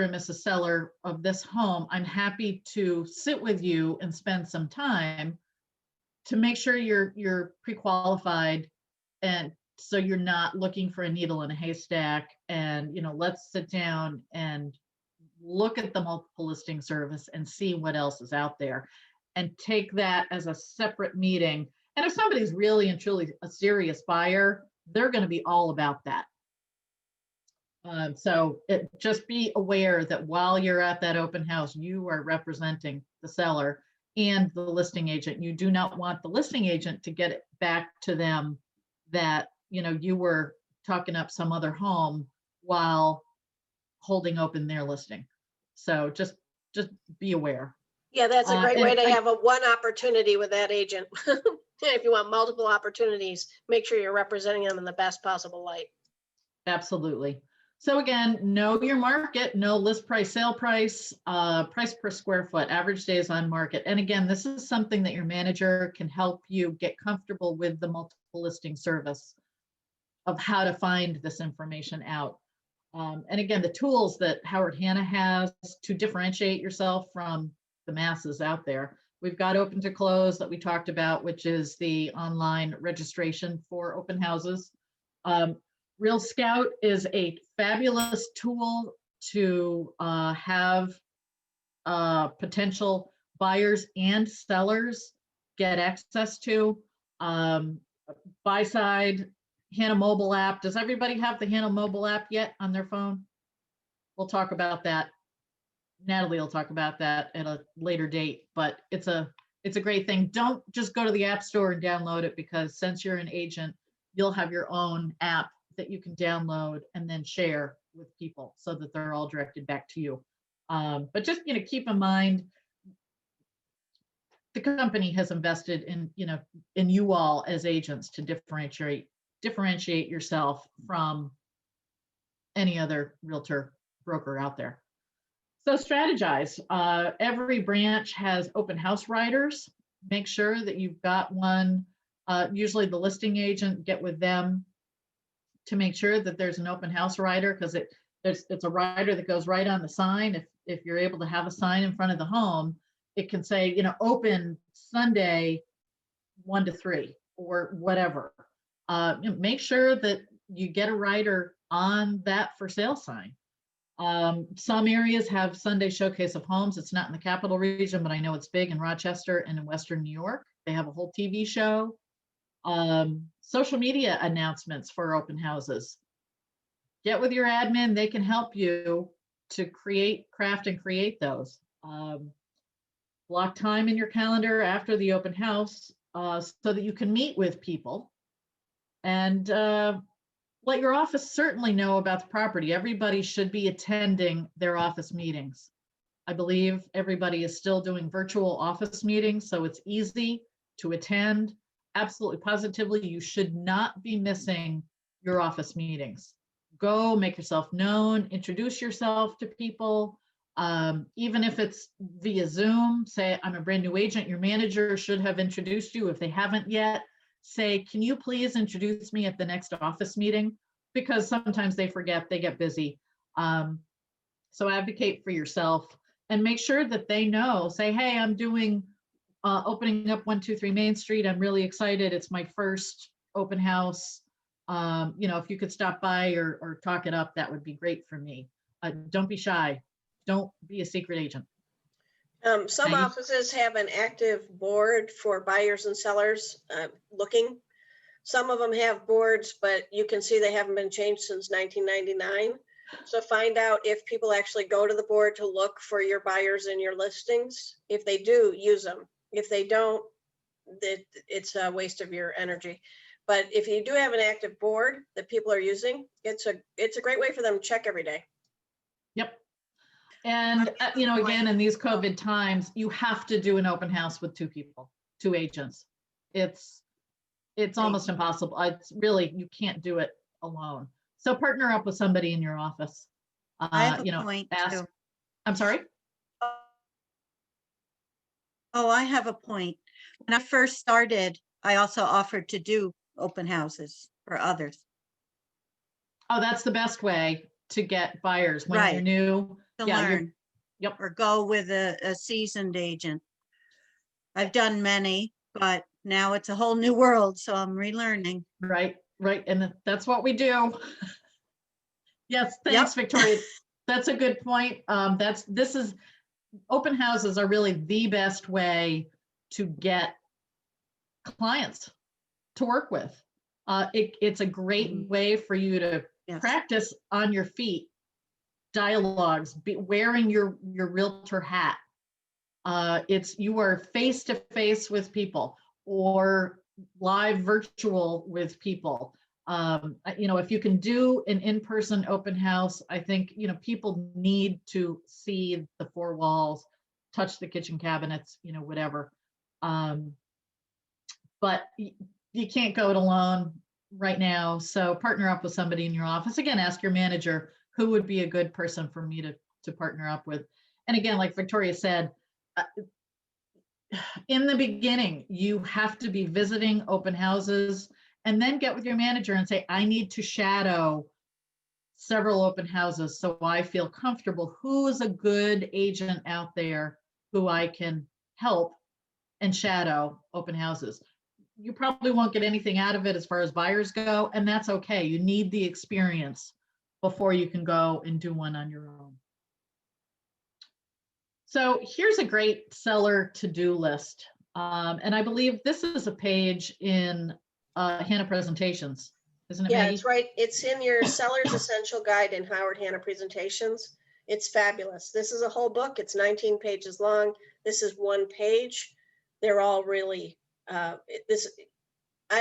Speaker 3: and Mrs. Seller of this home. I'm happy to sit with you and spend some time to make sure you're pre-qualified, and so you're not looking for a needle in a haystack. And let's sit down and look at the multiple listing service and see what else is out there, and take that as a separate meeting. And if somebody's really and truly a serious buyer, they're going to be all about that. So just be aware that while you're at that open house, you are representing the seller and the listing agent. You do not want the listing agent to get it back to them that, you were talking up some other home while holding open their listing. So just be aware.
Speaker 1: Yeah, that's a great way to
Speaker 3: and
Speaker 1: have a one opportunity with that agent. If you want multiple opportunities, make sure you're representing them in the best possible light.
Speaker 3: Absolutely. So again, know your market, know list price, sale price, price per square foot, average days on market. And again, this is something that your manager can help you get comfortable with the multiple listing service of how to find this information out. And again, the tools that Howard Hanna has to differentiate yourself from the masses out there. We've got Open to Close that we talked about, which is the online registration for open houses. Real Scout is a fabulous tool to have potential buyers and sellers get access to. Buy side, Hanna mobile app. Does everybody have the Hanna mobile app yet on their phone? We'll talk about that. Natalie will talk about that at a later date, but it's a great thing. Don't just go to the App Store and download it, because since you're an agent, you'll have your own app that you can download and then share with people so that they're all directed back to you. But just, keep in mind, the company has invested in you all as agents to differentiate yourself from any other realtor broker out there. So strategize. Every branch has open house writers. Make sure that you've got one. Usually the listing agent, get with them to make sure that there's an open house writer, because it's a writer that goes right on the sign. If you're able to have a sign in front of the home, it can say, open Sunday 1 to 3 or whatever. Make sure that you get a writer on that for sale sign. Some areas have Sunday Showcase of Homes. It's not in the capital region, but I know it's big in Rochester and in Western New York. They have a whole TV show. Social media announcements for open houses. Get with your admin. They can help you to craft and create those. Block time in your calendar after the open house so that you can meet with people, and let your office certainly know about the property. Everybody should be attending their office meetings. I believe everybody is still doing virtual office meetings, so it's easy to attend. Absolutely, positively, you should not be missing your office meetings. Go make yourself known, introduce yourself to people. Even if it's via Zoom, say, I'm a brand new agent, your manager should have introduced you if they haven't yet. say, can you please introduce me at the next office meeting? Because sometimes they forget, they get busy. So advocate for yourself and make sure that they know, say, hey, I'm doing, opening up 123 Main Street. I'm really excited. It's my first open house. If you could stop by or talk it up, that would be great for me. Don't be shy. Don't be a secret agent.
Speaker 1: Some
Speaker 3: Maggie?
Speaker 1: offices have an active board for buyers and sellers looking. Some of them have boards, but you can see they haven't been changed since 1999. So find out if people actually go to the board to look for your buyers and your listings. If they do, use them. If they don't, it's a waste of your energy. But if you do have an active board that people are using, it's a great way for them to check every day.
Speaker 3: Yep. And, again, in these COVID times, you have to do an open house with 2 people, 2 agents. It's almost impossible. It's really, you can't do it alone. So partner up with somebody in your office.
Speaker 10: I have a point
Speaker 3: ask.
Speaker 10: too.
Speaker 3: I'm sorry?
Speaker 10: Oh, I have a point. When I first started, I also offered to do open houses for others.
Speaker 3: Oh, that's the best way to get buyers when you're
Speaker 10: Right.
Speaker 3: new.
Speaker 10: To
Speaker 3: Yeah,
Speaker 10: learn.
Speaker 3: Yep.
Speaker 10: Or go with a seasoned agent. I've done many, but now it's a whole new world, so I'm relearning.
Speaker 3: Right. And that's what we do. Yes, thanks, Victoria. That's a good point. Open houses are really the best way to get clients to work with. It's a great way for you to practice on your feet, dialogues, wearing your realtor hat. You are face to face with people or live virtual with people. If you can do an in-person open house, I think, people need to see the 4 walls, touch the kitchen cabinets, whatever. But you can't go it alone right now. So partner up with somebody in your office. Again, ask your manager who would be a good person for me to partner up with. And again, like Victoria said, in the beginning, you have to be visiting open houses and then get with your manager and say, I need to shadow several open houses so I feel comfortable. Who is a good agent out there who I can help and shadow open houses? You probably won't get anything out of it as far as buyers go, and that's okay. You need the experience before you can go and do one on your own. So here's a great seller to-do list. And I believe this is a page in Hannah Presentations, isn't it,
Speaker 1: Yeah,
Speaker 3: Maggie?
Speaker 1: it's right. It's in your Seller's Essential Guide in Howard Hanna Presentations. It's fabulous. This is a whole book. It's 19 pages long. This is 1 page. They're all really, I'd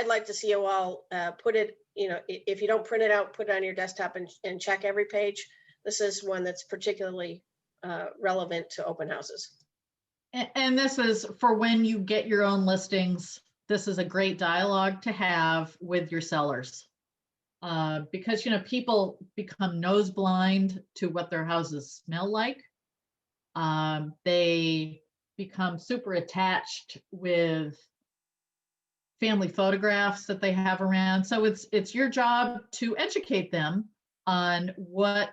Speaker 1: like to see you all put it, if you don't print it out, put it on your desktop and check every page. This is one that's particularly relevant to open houses.
Speaker 3: And this is for when you get your own listings. This is a great dialogue to have with your sellers. Because, people become nose blind to what their houses smell like. They become super attached with family photographs that they have around. So it's your job to educate them on what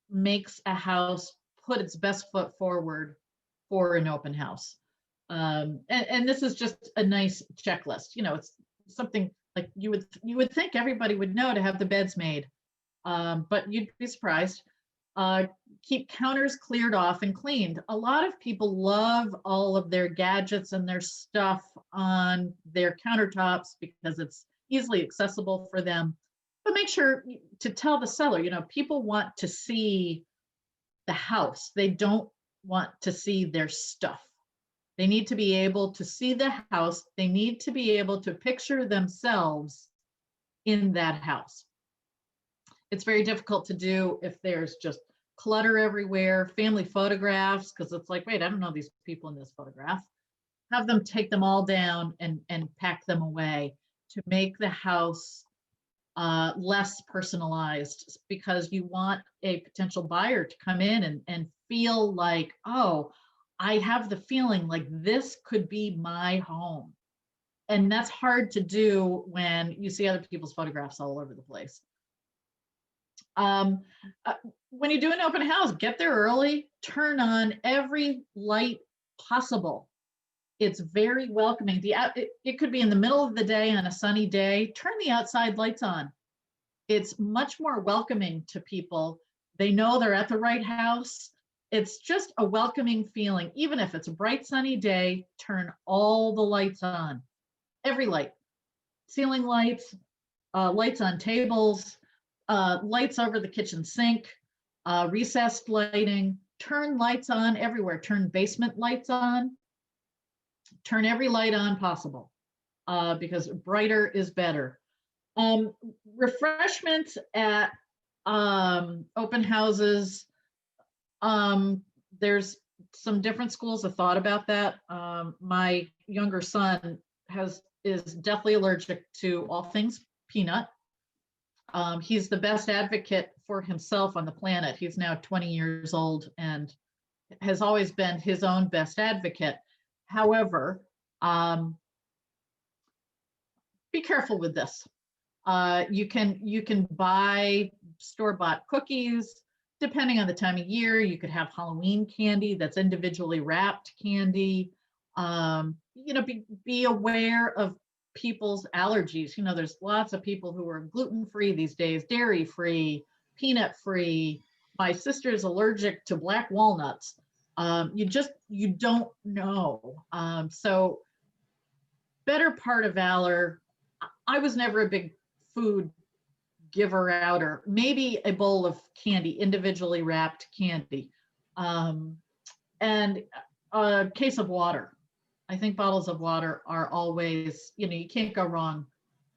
Speaker 3: makes a house put its best foot forward for an open house. And this is just a nice checklist. It's something like you would think everybody would know to have the beds made, but you'd be surprised. Keep counters cleared off and cleaned. A lot of people love all of their gadgets and their stuff on their countertops because it's easily accessible for them. But make sure to tell the seller, people want to see the house. They don't want to see their stuff. They need to be able to see the house. They need to be able to picture themselves in that house. It's very difficult to do if there's just clutter everywhere, family photographs, because it's like, wait, I don't know these people in this photograph. Have them take them all down and pack them away to make the house less personalized, because you want a potential buyer to come in and feel like, oh, I have the feeling like this could be my home. And that's hard to do when you see other people's photographs all over the place. When you do an open house, get there early, turn on every light possible. It's very welcoming. It could be in the middle of the day on a sunny day, turn the outside lights on. It's much more welcoming to people. They know they're at the right house. It's just a welcoming feeling. Even if it's a bright sunny day, turn all the lights on. Every light, ceiling lights, lights on tables, lights over the kitchen sink, recessed lighting, turn lights on everywhere. Turn basement lights on, turn every light on possible, because brighter is better. Refreshments at open houses. There's some different schools of thought about that. My younger son is deathly allergic to all things peanut. He's the best advocate for himself on the planet. He's now 20 years old and has always been his own best advocate. However, be careful with this. You can buy store-bought cookies. Depending on the time of year, you could have Halloween candy that's individually wrapped candy. Be aware of people's allergies. There's lots of people who are gluten-free these days, dairy-free, peanut-free. My sister is allergic to black walnuts. You don't know. So better part of valor. I was never a big food giver out, or maybe a bowl of candy, individually wrapped candy, and a case of water. I think bottles of water are always, you can't go wrong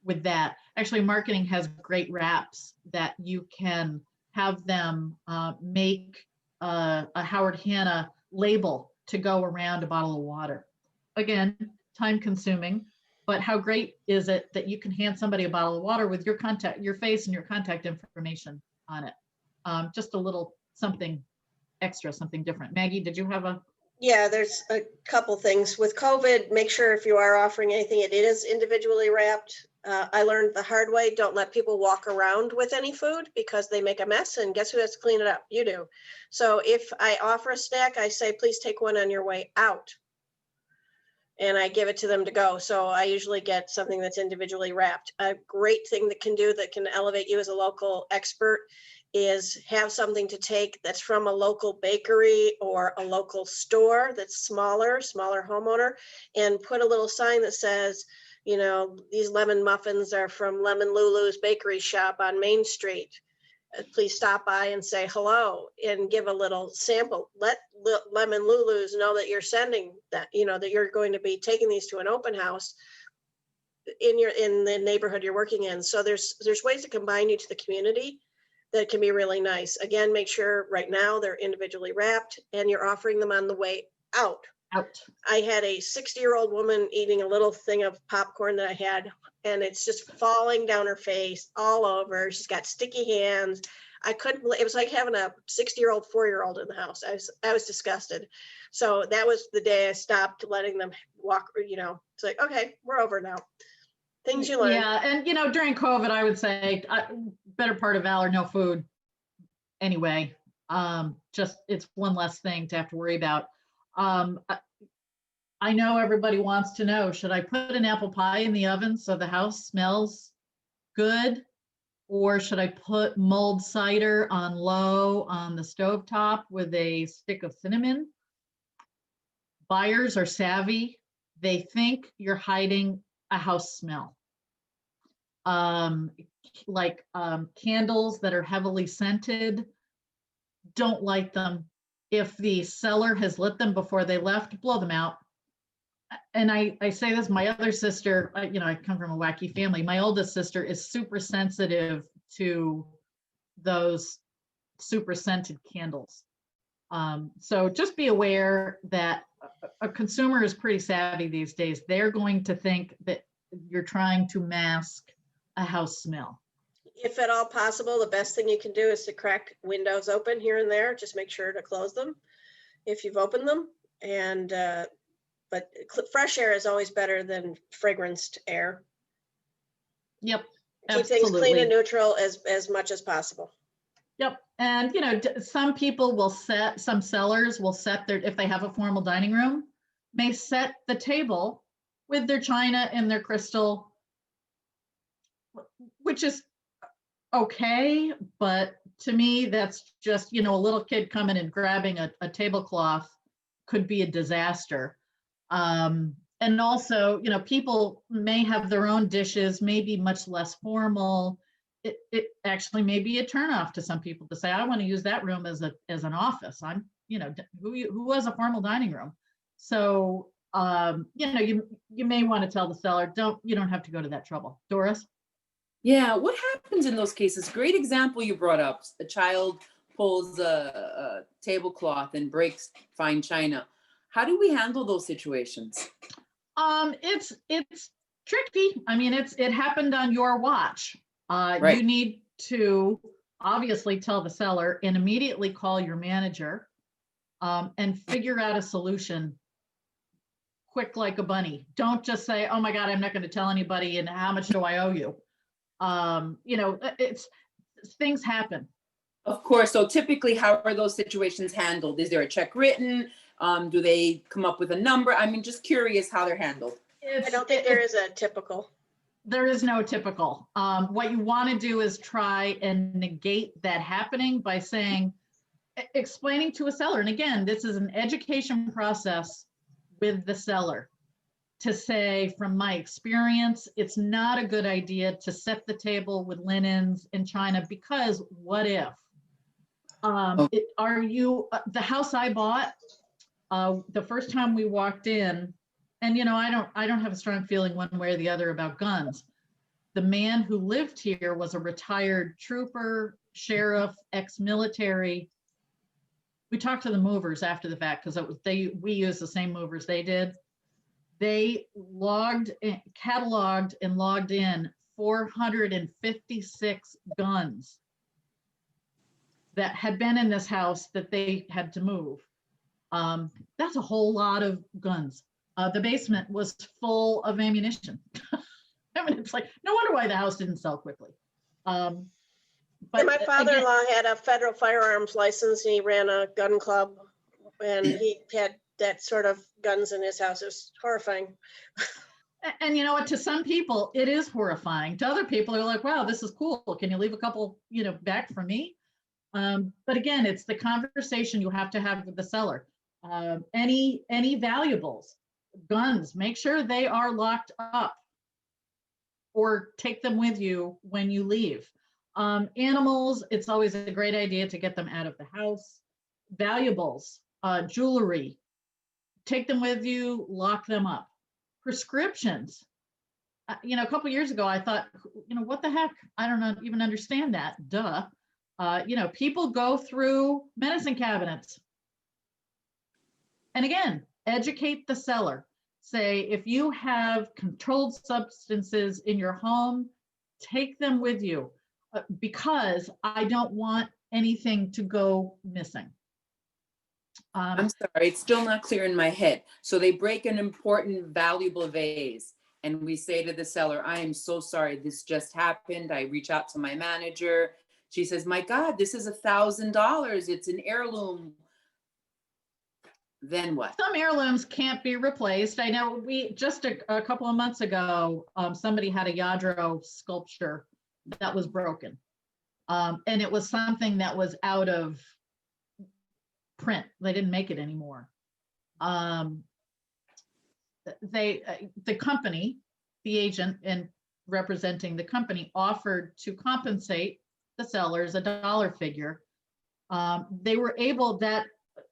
Speaker 3: with that. Actually, marketing has great wraps that you can have them make a Howard Hanna label to go around a bottle of water. Again, time consuming, but how great is it that you can hand somebody a bottle of water with your face and your contact information on it? Just a little something extra, something different. Maggie, did you have a?
Speaker 1: Yeah, there's a couple things. With COVID, make sure if you are offering anything, it is individually wrapped. I learned the hard way, don't let people walk around with any food because they make a mess, and guess who has to clean it up? You do. So if I offer a snack, I say, please take one on your way out. And I give it to them to go. So I usually get something that's individually wrapped. A great thing that can elevate you as a local expert is have something to take that's from a local bakery or a local store that's smaller homeowner, and put a little sign that says, these lemon muffins are from Lemon Lulu's bakery shop on Main Street. Please stop by and say hello and give a little sample. Let Lemon Lulu's know that you're sending that, that you're going to be taking these to an open house in the neighborhood you're working in. So there's ways to combine you to the community that can be really nice. Again, make sure right now they're individually wrapped and you're offering them on the way out. I had a 60-year-old woman eating a little thing of popcorn that I had, and it's just falling down her face all over. She's got sticky hands. It was like having a 60-year-old 4-year-old in the house. I was disgusted. So that was the day I stopped letting them walk, it's like, okay, we're over now. Things you learn.
Speaker 3: Yeah, and during COVID, I would say better part of valor, no food anyway. Just it's one less thing to have to worry about. I know everybody wants to know, should I put an apple pie in the oven so the house smells good? Or should I put mulled cider on low on the stovetop with a stick of cinnamon? Buyers are savvy. They think you're hiding a house smell. Candles that are heavily scented, don't light them. If the seller has lit them before they left, blow them out. And I say this, my other sister, I come from a wacky family. My oldest sister is super sensitive to those super scented candles. So just be aware that a consumer is pretty savvy these days. They're going to think that you're trying to mask a house smell.
Speaker 1: If at all possible, the best thing you can do is to crack windows open here and there. Just make sure to close them if you've opened them. And but fresh air is always better than fragranced air.
Speaker 3: Yep.
Speaker 1: Keep things clean
Speaker 3: Absolutely.
Speaker 1: and neutral as much as possible.
Speaker 3: Yep. And, you know, some people will some sellers will set if they have a formal dining room, may set the table with their china and their crystal, which is okay. But to me, that's just, you know, a little kid coming and grabbing a tablecloth could be a disaster. And also, you know, people may have their own dishes, maybe much less formal. It actually may be a turnoff to some people to say, I want to use that room as an office. I'm, you know, who has a formal dining room? So, you know, you may want to tell the seller, you don't have to go to that trouble. Doris?
Speaker 6: Yeah, what happens in those cases? Great example you brought up. A child pulls a tablecloth and breaks fine china. How do we handle those situations?
Speaker 3: It's tricky. I mean, it happened on your watch.
Speaker 6: Right.
Speaker 3: You need to obviously tell the seller and immediately call your manager and figure out a solution quick like a bunny. Don't just say, oh my God, I'm not going to tell anybody and how much do I owe you? You know, things happen.
Speaker 6: Of course. So typically, how are those situations handled? Is there a check written? Do they come up with a number? I mean, just curious how they're handled.
Speaker 1: I don't think there is a typical.
Speaker 3: There is no typical. What you want to do is try and negate that happening by explaining to a seller. And again, this is an education process with the seller to say, from my experience, it's not a good idea to set the table with linens and china because what if? Are you, the house I bought, the first time we walked in, and you know, I don't have a strong feeling one way or the other about guns. The man who lived here was a retired trooper, sheriff, ex-military. We talked to the movers after the fact because we used the same movers they did. They cataloged and logged in 456 guns that had been in this house that they had to move. That's a whole lot of guns. The basement was full of ammunition. I mean, it's like, no wonder why the house didn't sell quickly. But
Speaker 1: my father-in-law had a federal firearms license and he ran a gun club and he had that sort of guns in his house. It was horrifying.
Speaker 3: And you know what, to some people, it is horrifying. To other people, they're like, wow, this is cool. Can you leave a couple, you know, back for me? But again, it's the conversation you have to have with the seller. Any valuables, guns, make sure they are locked up or take them with you when you leave. Animals, it's always a great idea to get them out of the house. Valuables, jewelry, take them with you, lock them up. Prescriptions, you know, a couple years ago, I thought, you know, what the heck? I don't even understand that. Duh. You know, people go through medicine cabinets. And again, educate the seller. Say, if you have controlled substances in your home, take them with you because I don't want anything to go missing.
Speaker 6: I'm sorry, it's still not clear in my head. So they break an important, valuable vase. And we say to the seller, I am so sorry, this just happened. I reach out to my manager. She says, my God, this is $1,000. It's an heirloom. Then what?
Speaker 3: Some heirlooms can't be replaced. I know we just a couple of months ago, somebody had a Yadro sculpture that was broken. And it was something that was out of print. They didn't make it anymore. The company, the agent and representing the company offered to compensate the sellers a dollar figure. They were able, that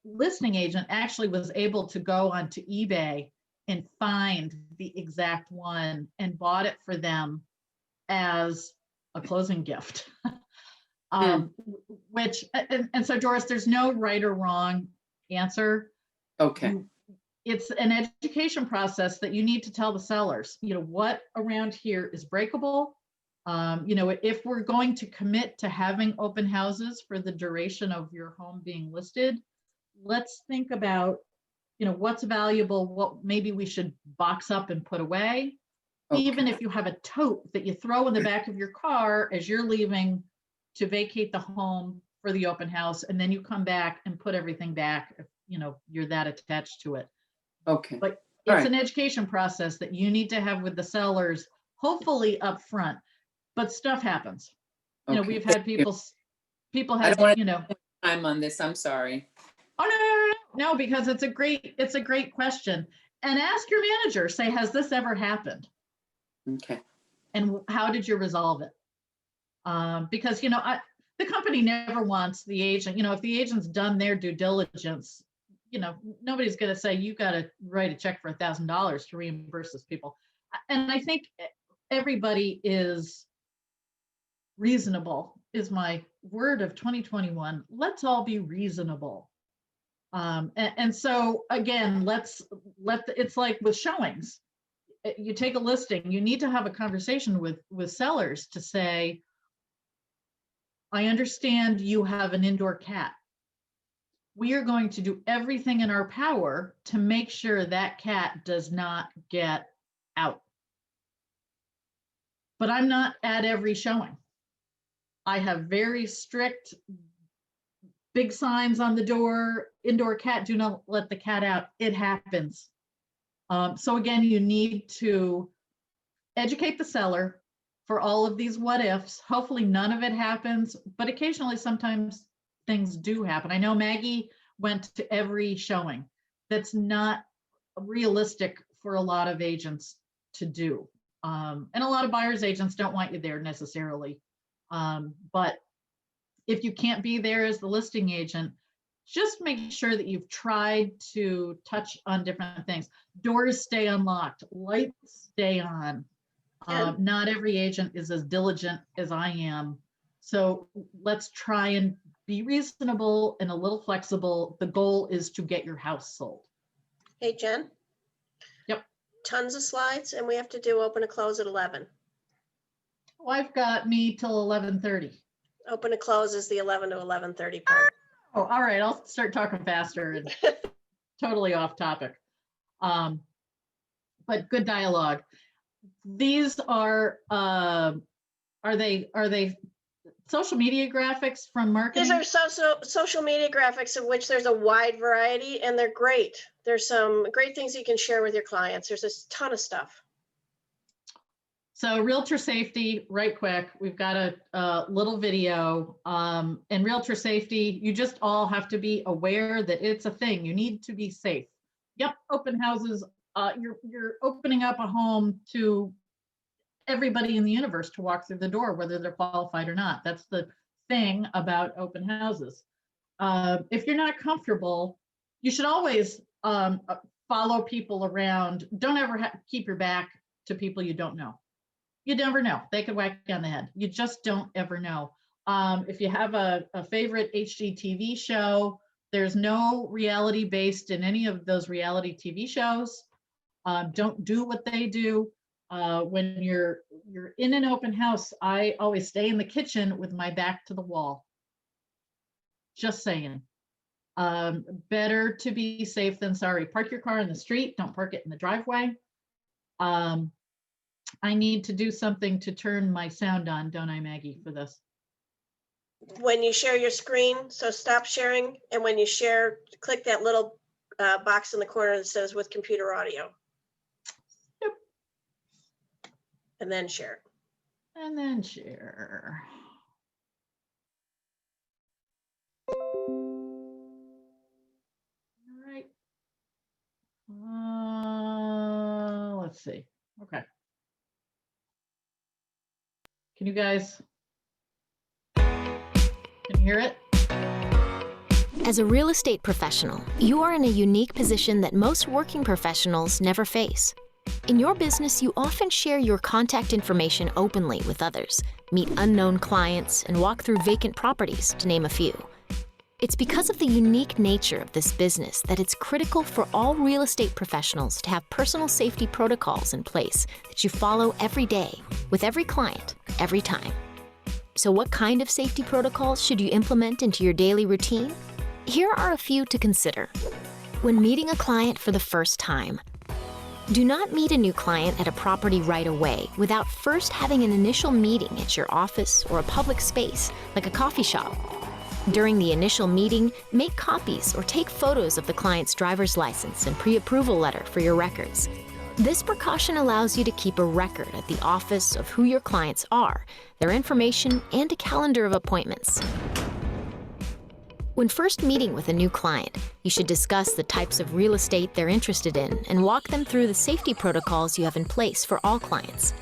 Speaker 3: listing agent actually was able to go onto eBay and find the exact one and bought it for them as a closing gift. Which, and so Doris, there's no right or wrong answer.
Speaker 6: Okay.
Speaker 3: It's an education process that you need to tell the sellers, you know, what around here is breakable. You know, if we're going to commit to having open houses for the duration of your home being listed, let's think about what's valuable, what maybe we should box up and put away.
Speaker 6: Okay.
Speaker 3: Even if you have a tote that you throw in the back of your car as you're leaving to vacate the home for the open house, and then you come back and put everything back if you're that attached to it.
Speaker 6: Okay.
Speaker 3: But
Speaker 6: All
Speaker 3: it's
Speaker 6: right.
Speaker 3: an education process that you need to have with the sellers, hopefully up front. But stuff happens.
Speaker 6: Okay.
Speaker 3: We've had people
Speaker 6: I
Speaker 3: had,
Speaker 6: don't want to time on this. I'm sorry.
Speaker 3: oh no, because it's a great question. And ask your manager, say, has this ever happened?
Speaker 6: Okay.
Speaker 3: And how did you resolve it? Because the company never wants the agent. If the agent's done their due diligence, nobody's going to say you got to write a check for $1,000 to reimburse these people. And I think everybody is reasonable. Is my word of 2021. Let's all be reasonable. And so again, it's like with showings. You take a listing, you need to have a conversation with sellers to say, I understand you have an indoor cat. We are going to do everything in our power to make sure that cat does not get out. But I'm not at every showing. I have very strict, big signs on the door, indoor cat, do not let the cat out. It happens. So again, you need to educate the seller for all of these what ifs. Hopefully none of it happens, but occasionally sometimes things do happen. I know Maggie went to every showing. That's not realistic for a lot of agents to do. And a lot of buyer's agents don't want you there necessarily. But if you can't be there as the listing agent, just make sure that you've tried to touch on different things. Doors stay unlocked, lights stay on. Not every agent is as diligent as I am. So let's try and be reasonable and a little flexible. The goal is to get your house sold.
Speaker 1: Hey, Jen?
Speaker 3: Yep.
Speaker 1: Tons of slides, and we have to do open and close at 11.
Speaker 3: Well, I've got me till 11:30.
Speaker 1: Open and close is the 11 to 11:30 part.
Speaker 3: Oh, all right. I'll start talking faster and totally off topic. But good dialogue. These are they social media graphics from marketing?
Speaker 1: These are social media graphics of which there's a wide variety, and they're great. There's some great things you can share with your clients. There's a ton of stuff.
Speaker 3: So realtor safety, right quick, we've got a little video. And realtor safety, you just all have to be aware that it's a thing. You need to be safe. Yep, open houses, you're opening up a home to everybody in the universe to walk through the door, whether they're qualified or not. That's the thing about open houses. If you're not comfortable, you should always follow people around. Don't ever keep your back to people you don't know. You never know. They could whack you on the head. You just don't ever know. If you have a favorite HGTV show, there's no reality based in any of those reality TV shows. Don't do what they do. When you're in an open house, I always stay in the kitchen with my back to the wall. Just saying. Better to be safe than sorry. Park your car in the street. Don't park it in the driveway. I need to do something to turn my sound on, don't I, Maggie, for this?
Speaker 1: When you share your screen, so stop sharing. And when you share, click that little box in the corner that says with computer audio.
Speaker 3: Yep.
Speaker 1: And then share.
Speaker 3: And then share. All right. Let's see. Okay. Can you guys, can you hear it?
Speaker 11: As a real estate professional, you are in a unique position that most working professionals never face. In your business, you often share your contact information openly with others, meet unknown clients, and walk through vacant properties, to name a few. It's because of the unique nature of this business that it's critical for all real estate professionals to have personal safety protocols in place that you follow every day, with every client, every time. So what kind of safety protocols should you implement into your daily routine? Here are a few to consider. When meeting a client for the first time, do not meet a new client at a property right away without first having an initial meeting at your office or a public space, like a coffee shop. During the initial meeting, make copies or take photos of the client's driver's license and pre-approval letter for your records. This precaution allows you to keep a record at the office of who your clients are, their information, and a calendar of appointments. When first meeting with a new client, you should discuss the types of real estate they're interested in and walk them through the safety protocols you have in place for all clients.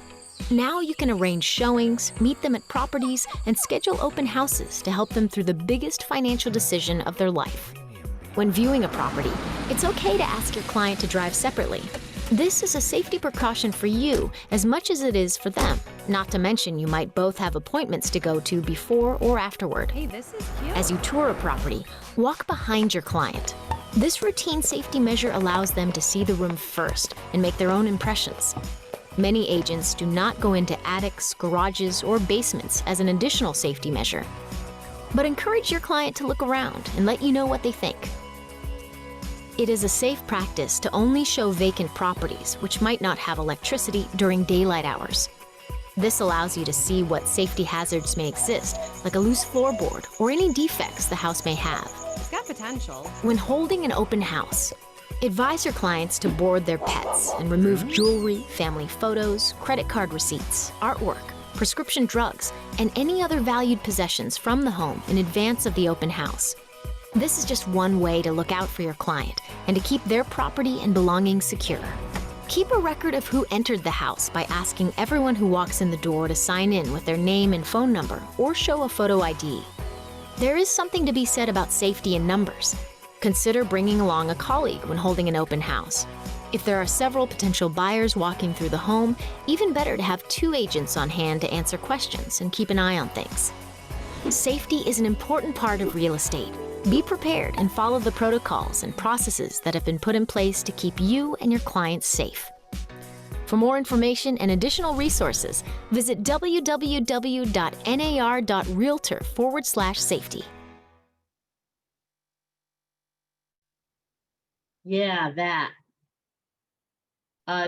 Speaker 11: Now you can arrange showings, meet them at properties, and schedule open houses to help them through the biggest financial decision of their life. When viewing a property, it's okay to ask your client to drive separately. This is a safety precaution for you as much as it is for them, not to mention you might both have appointments to go to before or afterward.
Speaker 12: Hey, this is cute.
Speaker 11: As you tour a property, walk behind your client. This routine safety measure allows them to see the room first and make their own impressions. Many agents do not go into attics, garages, or basements as an additional safety measure. But encourage your client to look around and let you know what they think. It is a safe practice to only show vacant properties which might not have electricity during daylight hours. This allows you to see what safety hazards may exist, like a loose floorboard or any defects the house may have.
Speaker 12: It's got potential.
Speaker 11: When holding an open house, advise your clients to board their pets and remove jewelry, family photos, credit card receipts, artwork, prescription drugs, and any other valued possessions from the home in advance of the open house. This is just one way to look out for your client and to keep their property and belongings secure. Keep a record of who entered the house by asking everyone who walks in the door to sign in with their name and phone number or show a photo ID. There is something to be said about safety in numbers. Consider bringing along a colleague when holding an open house. If there are several potential buyers walking through the home, even better to have 2 agents on hand to answer questions and keep an eye on things. Safety is an important part of real estate. Be prepared and follow the protocols and processes that have been put in place to keep you and your clients safe. For more information and additional resources, visit www.nar.realtor/safety.
Speaker 3: Yeah, that.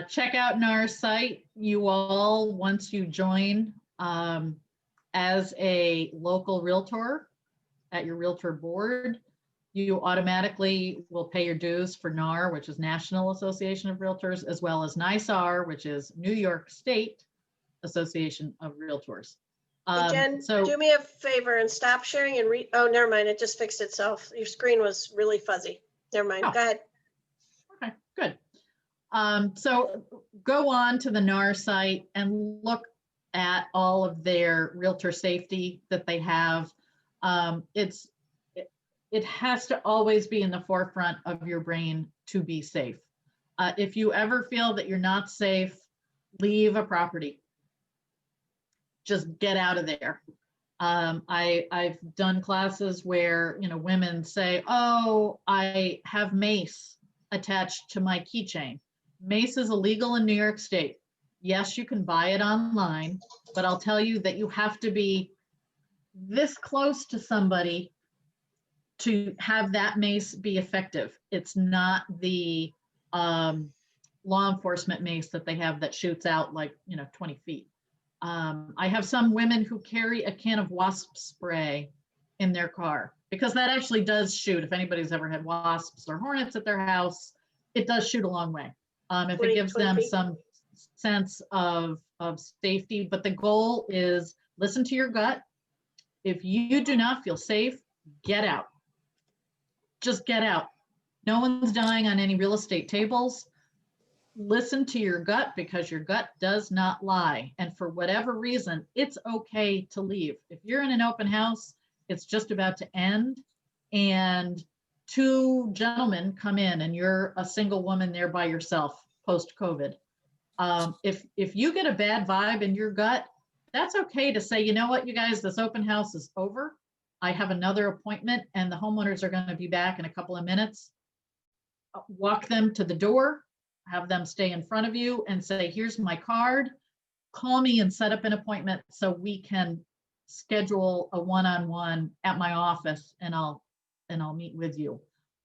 Speaker 3: Check out NAR's site. You all, once you join as a local realtor at your realtor board, you automatically will pay your dues for NAR, which is National Association of Realtors, as well as NYSAR, which is New York State Association of Realtors.
Speaker 1: Hey, Jen, do me a favor and stop sharing and read. Oh, never mind. It just fixed itself. Your screen was really fuzzy. Never mind.
Speaker 3: Oh.
Speaker 1: Go ahead.
Speaker 3: Okay, good. So go on to the NAR site and look at all of their realtor safety that they have. It has to always be in the forefront of your brain to be safe. If you ever feel that you're not safe, leave a property. Just get out of there. I've done classes where, women say, oh, I have mace attached to my keychain. Mace is illegal in New York State. Yes, you can buy it online, but I'll tell you that you have to be this close to somebody to have that mace be effective. It's not the law enforcement mace that they have that shoots out like 20 feet. I have some women who carry a can of wasp spray in their car because that actually does shoot. If anybody's ever had wasps or hornets at their house, it does shoot a long way. If it gives them some sense of safety, but the goal is listen to your gut. If you do not feel safe, get out. Just get out. No one's dying on any real estate tables. Listen to your gut because your gut does not lie. And for whatever reason, it's okay to leave. If you're in an open house, it's just about to end and 2 gentlemen come in and you're a single woman there by yourself post-COVID. If you get a bad vibe in your gut, that's okay to say, you know what, you guys, this open house is over. I have another appointment and the homeowners are going to be back in a couple of minutes. Walk them to the door, have them stay in front of you and say, here's my card. Call me and set up an appointment so we can schedule a one-on-one at my office and I'll meet with you.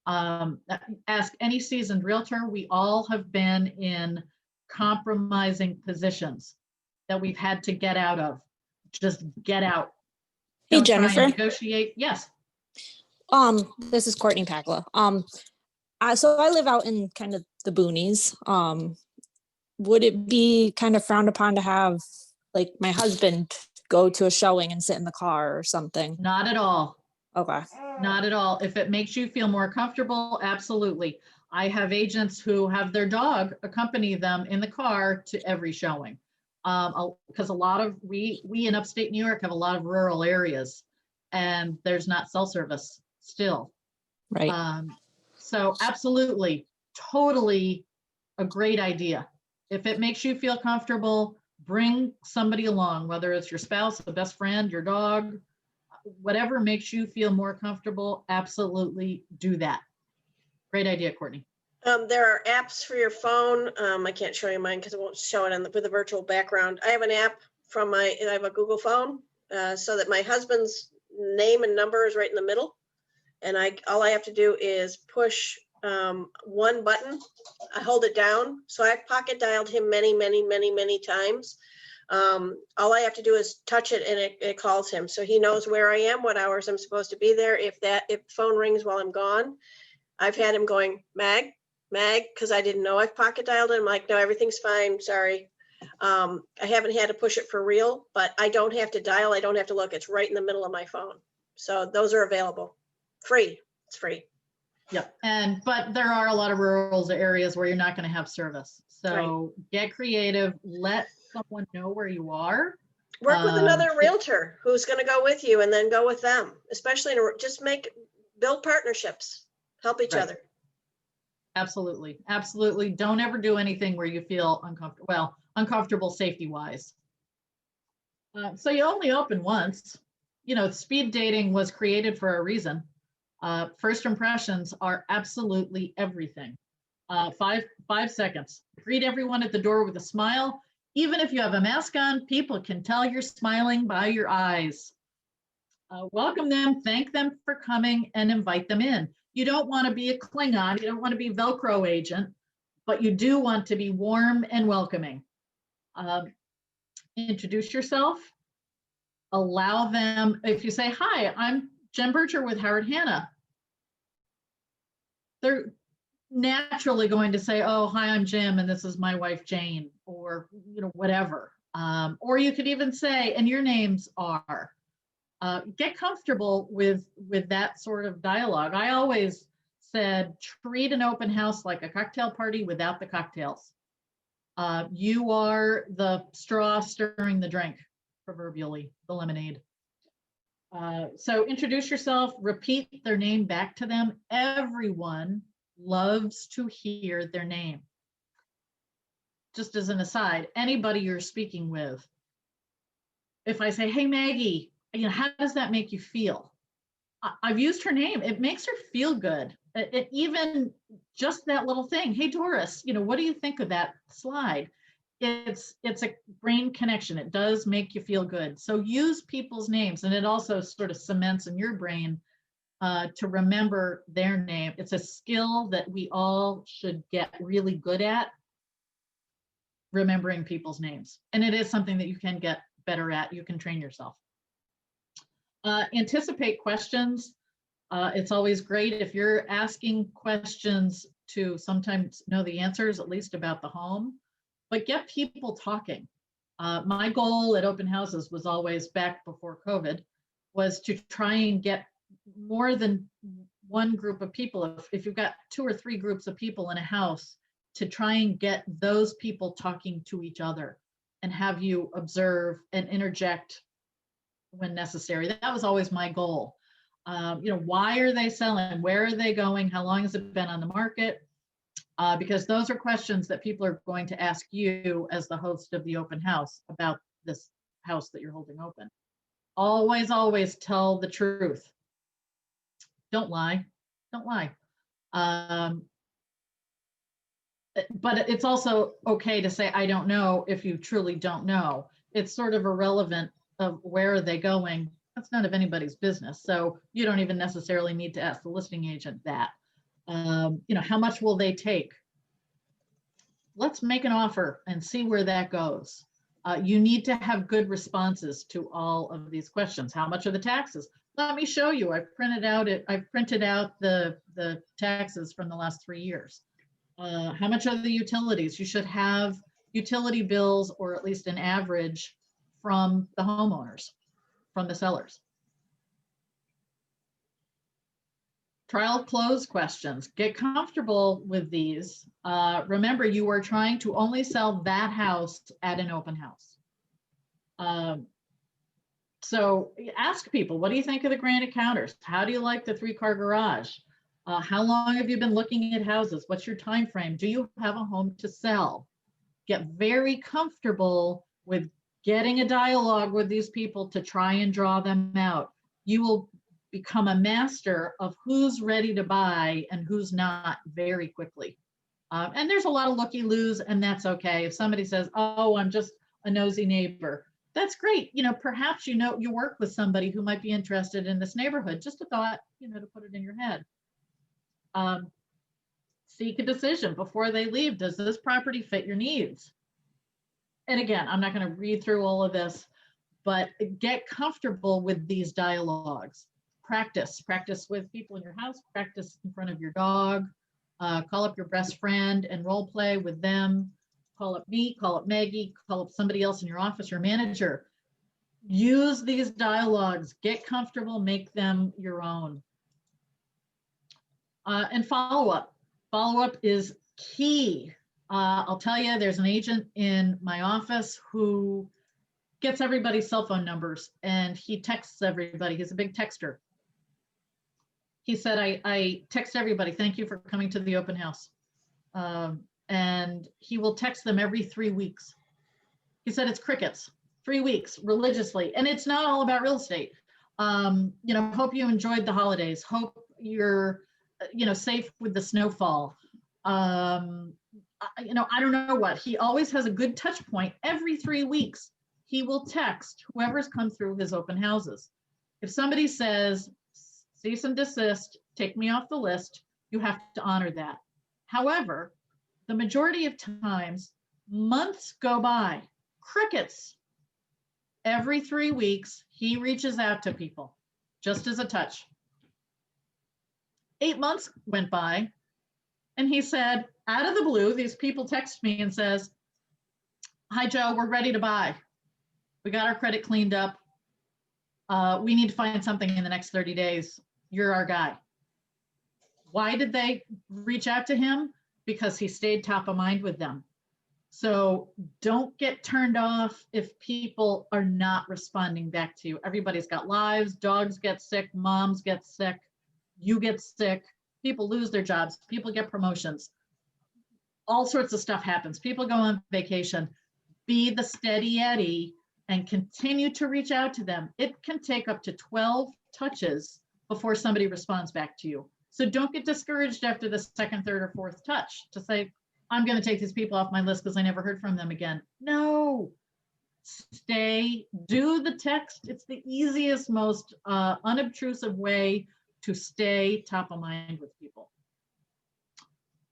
Speaker 3: Ask any seasoned realtor. We all have been in compromising positions that we've had to get out of. Just get out.
Speaker 12: Hey,
Speaker 3: Don't try and
Speaker 12: Jennifer.
Speaker 3: negotiate. Yes.
Speaker 12: This is Courtney Pagla. So I live out in kind of the boonies. Would it be kind of frowned upon to have like my husband go to a showing and sit in the car or something?
Speaker 3: Not at all.
Speaker 12: Okay.
Speaker 3: Not at all. If it makes you feel more comfortable, absolutely. I have agents who have their dog accompany them in the car to every showing. Because a lot of, we in upstate New York have a lot of rural areas and there's not cell service still.
Speaker 12: Right.
Speaker 3: So absolutely, totally a great idea. If it makes you feel comfortable, bring somebody along, whether it's your spouse, a best friend, your dog, whatever makes you feel more comfortable, absolutely do that. Great idea, Courtney.
Speaker 1: There are apps for your phone. I can't show you mine because it won't show it on with a virtual background. I have an app from I have a Google phone so that my husband's name and number is right in the middle. And all I have to do is push one button. I hold it down. So I've pocket dialed him many times. All I have to do is touch it and it calls him. So he knows where I am, what hours I'm supposed to be there. If the phone rings while I'm gone, I've had him going, Mag, because I didn't know I've pocket dialed him. I'm like, no, everything's fine. Sorry. I haven't had to push it for real, but I don't have to dial. I don't have to look. It's right in the middle of my phone. So those are available. Free. It's free.
Speaker 3: Yep. But there are a lot of rural areas where you're not going to have service. So Get creative. Let someone know where you are.
Speaker 1: Work with another realtor who's going to go with you and then go with them, especially just build partnerships, help each other.
Speaker 3: Absolutely. Absolutely. Don't ever do anything where you feel uncomfortable. Well, uncomfortable safety wise. So you only open once. You know, speed dating was created for a reason. First impressions are absolutely everything. 5 seconds. Greet everyone at the door with a smile. Even if you have a mask on, people can tell you're smiling by your eyes. Welcome them, thank them for coming, and invite them in. You don't want to be a Klingon, you don't want to be Velcro agent, but you do want to be warm and welcoming. Introduce yourself. Allow them, if you say, hi, I'm Jen Bircher with Howard Hanna, they're naturally going to say, oh, hi, I'm Jim, and this is my wife, Jane, or, you know, whatever. Or you could even say, and your names are. Get comfortable with that sort of dialogue. I always said, treat an open house like a cocktail party without the cocktails. You are the straw stirring the drink, proverbially, the lemonade. So introduce yourself, repeat their name back to them. Everyone loves to hear their name. Just as an aside, anybody you're speaking with, if I say, hey, Maggie, you know, how does that make you feel? I've used her name. It makes her feel good. Even just that little thing. Hey, Doris, you know, what do you think of that slide? It's a brain connection. It does make you feel good. So use people's names, and it also sort of cements in your brain to remember their name. It's a skill that we all should get really good at, remembering people's names. And it is something that you can get better at. You can train yourself. Anticipate questions. It's always great if you're asking questions to sometimes know the answers, at least about the home, but get people talking. My goal at open houses was always, back before COVID, was to try and get more than one group of people. If you've got 2 or 3 groups of people in a house, to try and get those people talking to each other and have you observe and interject when necessary. That was always my goal. You know, why are they selling? Where are they going? How long has it been on the market? Because those are questions that people are going to ask you as the host of the open house about this house that you're holding open. Always, always tell the truth. Don't lie. Don't lie. But it's also okay to say, I don't know, if you truly don't know. It's sort of irrelevant of where are they going. That's none of anybody's business. So you don't even necessarily need to ask the listing agent that. How much will they take? Let's make an offer and see where that goes. You need to have good responses to all of these questions. How much are the taxes? Let me show you. I've printed out the taxes from the last 3 years. How much are the utilities? You should have utility bills, or at least an average, from the homeowners, from the sellers. Trial close questions. Get comfortable with these. Remember, you are trying to only sell that house at an open house. So ask people, what do you think of the granite counters? How do you like the 3-car garage? How long have you been looking at houses? What's your time frame? Do you have a home to sell? Get very comfortable with getting a dialogue with these people to try and draw them out. You will become a master of who's ready to buy and who's not very quickly. And there's a lot of looky-loos, and that's okay. If somebody says, oh, I'm just a nosy neighbor, that's great. Perhaps you work with somebody who might be interested in this neighborhood. Just a thought, to put it in your head. Seek a decision before they leave. Does this property fit your needs? And again, I'm not going to read through all of this, but get comfortable with these dialogues. Practice with people in your house, practice in front of your dog, call up your best friend and role play with them. Call up me, call up Maggie, call up somebody else in your office, your manager. Use these dialogues, get comfortable, make them your own. And follow up. Follow up is key. I'll tell you, there's an agent in my office who gets everybody's cell phone numbers and he texts everybody. He's a big texter. He said, I text everybody, thank you for coming to the open house. And he will text them every 3 weeks. He said it's crickets, 3 weeks religiously. And it's not all about real estate. Hope you enjoyed the holidays. Hope you're, safe with the snowfall. I don't know what. He always has a good touch point. Every 3 weeks, he will text whoever's come through his open houses. If somebody says, cease and desist, take me off the list, you have to honor that. However, the majority of times, months go by, crickets. Every 3 weeks, he reaches out to people, just as a touch. 8 months went by, and he said, out of the blue, these people text me and says, hi, Joe, we're ready to buy. We got our credit cleaned up. We need to find something in the next 30 days. You're our guy. Why did they reach out to him? Because he stayed top of mind with them. So don't get turned off if people are not responding back to you. Everybody's got lives. Dogs get sick. Moms get sick. You get sick. People lose their jobs. People get promotions. All sorts of stuff happens. People go on vacation. Be the steady Eddie and continue to reach out to them. It can take up to 12 touches before somebody responds back to you. So don't get discouraged after the second, third, or fourth touch to say, I'm going to take these people off my list because I never heard from them again. No, stay, do the text. It's the easiest, most unobtrusive way to stay top of mind with people.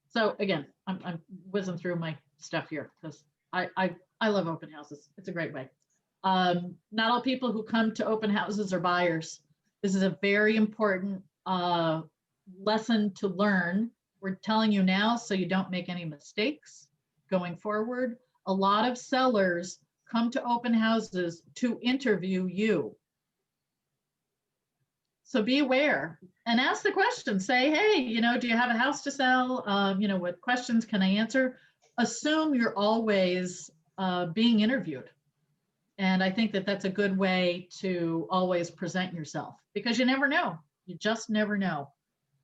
Speaker 3: So again, I'm whizzing through my stuff here because I love open houses. It's a great way. Not all people who come to open houses are buyers. This is a very important lesson to learn. We're telling you now so you don't make any mistakes going forward. A lot of sellers come to open houses to interview you. So be aware and ask the question. Say, hey, do you have a house to sell? What questions can I answer? Assume you're always being interviewed. And I think that that's a good way to always present yourself because you never know. You just never know.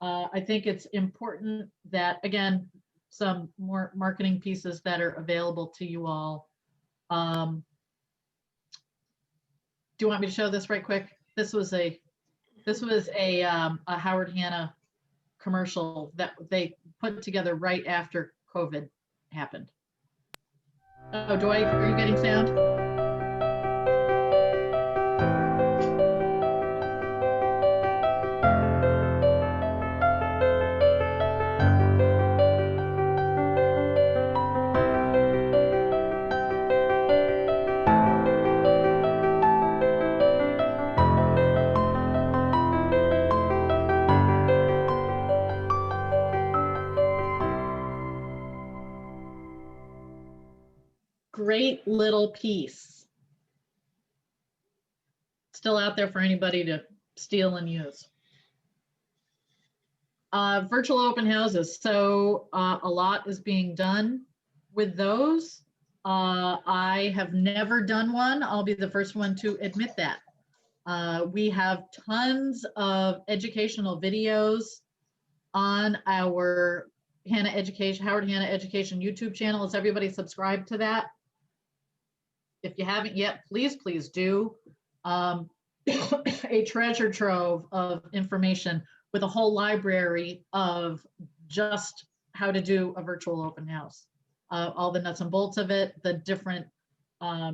Speaker 3: I think it's important that, again, some more marketing pieces that are available to you all. Do you want me to show this right quick? This was a Howard Hanna commercial that they put together right after COVID happened. Oh, are you getting sound? great little piece. Still out there for anybody to steal and use. Virtual open houses. So a lot is being done with those. I have never done one. I'll be the first one to admit that. We have tons of educational videos on our Howard Hanna Education YouTube channel. Is everybody subscribed to that? If you haven't yet, please do. A treasure trove of information with a whole library of just how to do a virtual open house. All the nuts and bolts of it, the different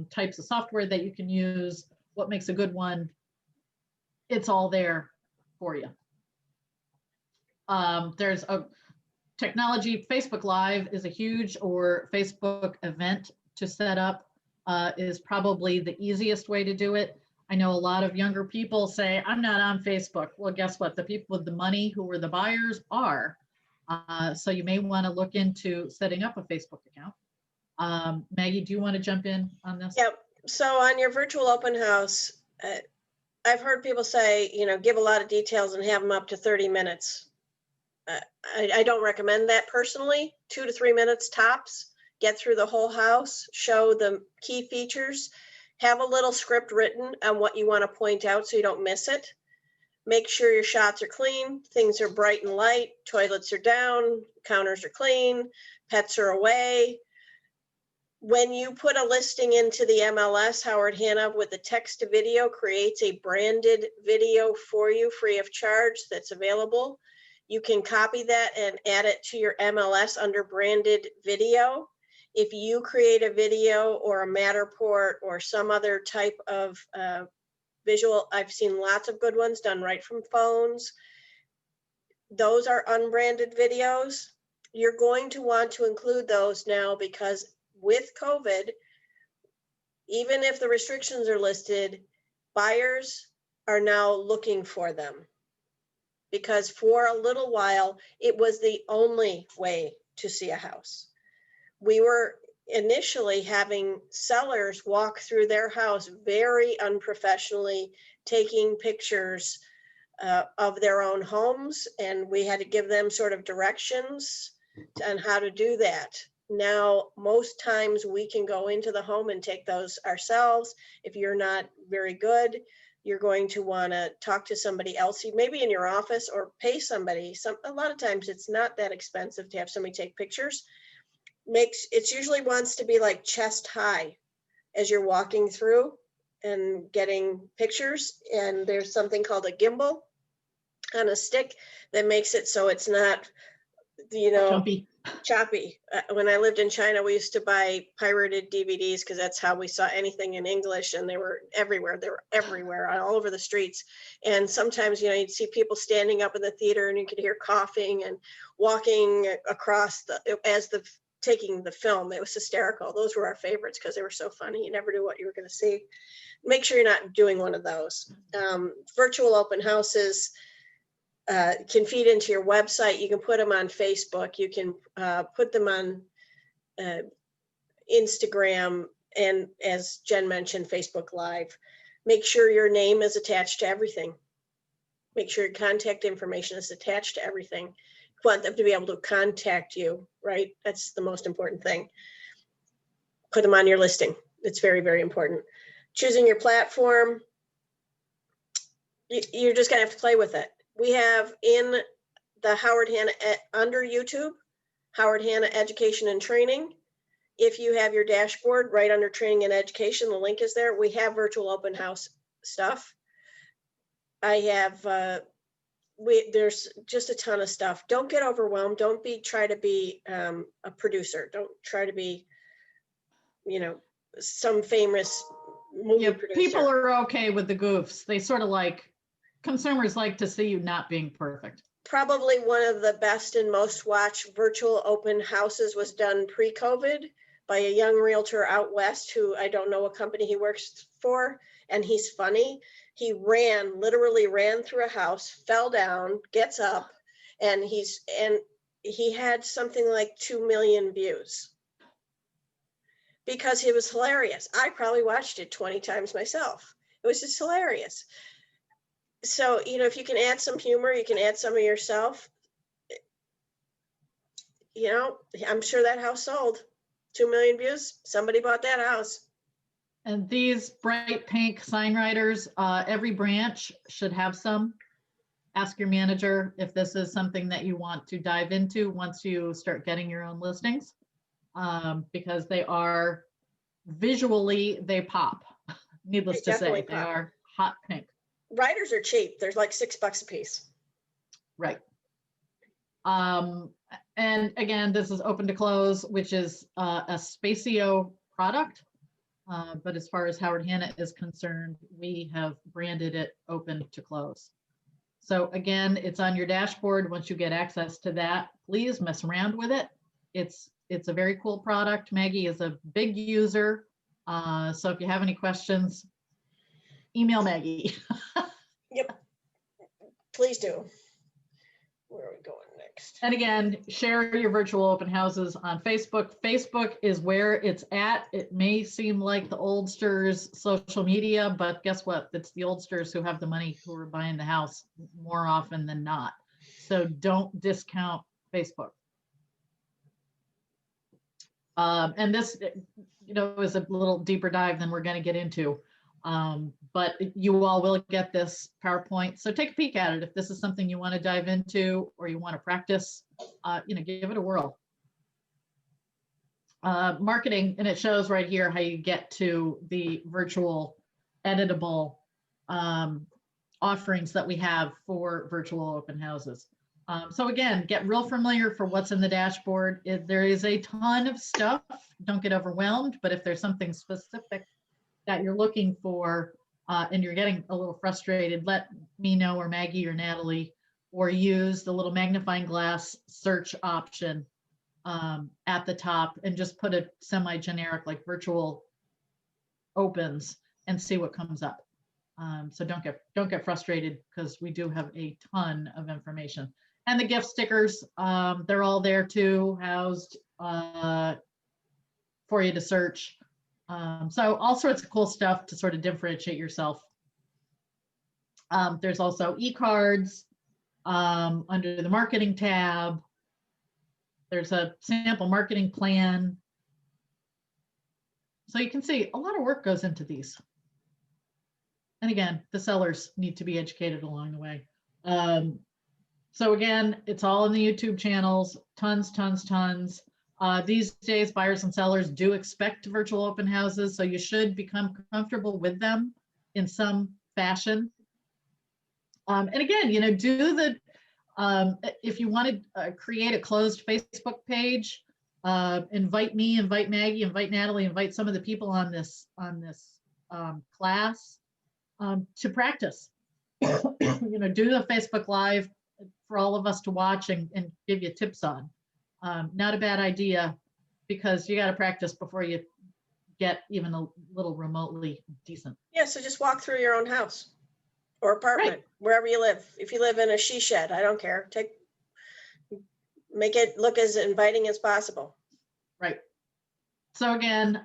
Speaker 3: types of software that you can use, what makes a good one. It's all there for you. There's a technology, Facebook Live is a huge, or Facebook event to set up is probably the easiest way to do it. I know a lot of younger people say, I'm not on Facebook. Well, guess what? The people with the money who were the buyers are. So you may want to look into setting up a Facebook account. Maggie, do you want to jump in on this?
Speaker 1: Yep. So on your virtual open house, I've heard people say, give a lot of details and have them up to 30 minutes. I don't recommend that personally. 2 to 3 minutes tops. Get through the whole house, show the key features, have a little script written on what you want to point out so you don't miss it. Make sure your shots are clean, things are bright and light, toilets are down, counters are clean, pets are away. When you put a listing into the MLS, Howard Hanna with the text to video creates a branded video for you free of charge that's available. You can copy that and add it to your MLS under branded video. If you create a video or a Matterport or some other type of visual, I've seen lots of good ones done right from phones. Those are unbranded videos. You're going to want to include those now because with COVID, even if the restrictions are listed, buyers are now looking for them because for a little while, it was the only way to see a house. We were initially having sellers walk through their house very unprofessionally, taking pictures of their own homes, and we had to give them sort of directions on how to do that. Now, most times we can go into the home and take those ourselves. If you're not very good, you're going to want to talk to somebody else, maybe in your office, or pay somebody. A lot of times it's not that expensive to have somebody take pictures. It usually wants to be like chest high as you're walking through and getting pictures. And there's something called a gimbal on a stick that makes it so it's not, choppy. When I lived in China, we used to buy pirated DVDs because that's how we saw anything in English, and they were everywhere. They were everywhere, all over the streets. And sometimes, you'd see people standing up in the theater, and you could hear coughing and walking across taking the film. It was hysterical. Those were our favorites because they were so funny. You never knew what you were going to see. Make sure you're not doing one of those. Virtual open houses can feed into your website. You can put them on Facebook. You can put them on Instagram, and as Jen mentioned, Facebook Live. Make sure your name is attached to everything. Make sure your contact information is attached to everything. You want them to be able to contact you, right? That's the most important thing. Put them on your listing. It's very, very important. Choosing your platform, you're just gonna have to play with it. We have in the Howard Hanna, under YouTube, Howard Hanna Education and Training. If you have your dashboard right under Training and Education, the link is there. We have virtual open house stuff. I have, there's just a ton of stuff. Don't get overwhelmed. Don't try to be a producer. Don't try to be, some famous movie producer.
Speaker 3: People are okay with the goofs. They sort of consumers like to see you not being perfect.
Speaker 1: Probably one of the best and most watched virtual open houses was done pre-COVID by a young realtor out west who I don't know what company he works for, and he's funny. He literally ran through a house, fell down, gets up, and he had something like 2 million views. because it was hilarious. I probably watched it 20 times myself. It was just hilarious. So, you know, if you can add some humor, you can add some of yourself. You know, I'm sure that house sold 2 million views. Somebody bought that house.
Speaker 3: And these bright pink sign writers, every branch should have some. Ask your manager if this is something that you want to dive into once you start getting your own listings, because they are visually, they pop. Needless
Speaker 1: They
Speaker 3: to say,
Speaker 1: definitely
Speaker 3: they
Speaker 1: pop.
Speaker 3: are hot pink.
Speaker 1: Writers are cheap. They're like $6 a piece.
Speaker 3: Right. And again, this is open to close, which is a Spacio product. But as far as Howard Hanna is concerned, we have branded it open to close. So again, it's on your dashboard. Once you get access to that, please mess around with it. It's a very cool product. Maggie is a big user. So if you have any questions, email Maggie.
Speaker 1: Yep. Please do. Where are we going next?
Speaker 3: And again, share your virtual open houses on Facebook. Facebook is where it's at. It may seem like the oldsters social media, but guess what? It's the oldsters who have the money who are buying the house more often than not. So don't discount Facebook. And this, you know, is a little deeper dive than we're going to get into. But you all will get this PowerPoint. So take a peek at it. If this is something you want to dive into or you want to practice, you know, give it a whirl. Marketing, and it shows right here how you get to the virtual editable offerings that we have for virtual open houses. So again, get real familiar for what's in the dashboard. There is a ton of stuff. Don't get overwhelmed, but if there's something specific that you're looking for and you're getting a little frustrated, let me know, or Maggie or Natalie, or use the little magnifying glass search option at the top and just put a semi-generic like virtual opens and see what comes up. So don't get frustrated, because we do have a ton of information. And the gift stickers, they're all there too, housed for you to search. So all sorts of cool stuff to sort of differentiate yourself. There's also e-cards under the marketing tab. There's a sample marketing plan. So you can see a lot of work goes into these. And again, the sellers need to be educated along the way. So again, it's all in the YouTube channels, tons. These days, buyers and sellers do expect virtual open houses, so you should become comfortable with them in some fashion. And again, you know, do the, if you want to create a closed Facebook page, invite me, invite Maggie, invite Natalie, invite some of the people on this class to practice. You know, do the Facebook Live for all of us to watch and give you tips on. Not a bad idea, because you got to practice before you get even a little remotely decent.
Speaker 1: Yeah, so just walk through your own house or apartment, wherever you live. If you live in a she shed, I don't care. Make it look as inviting as possible.
Speaker 3: Right. So again,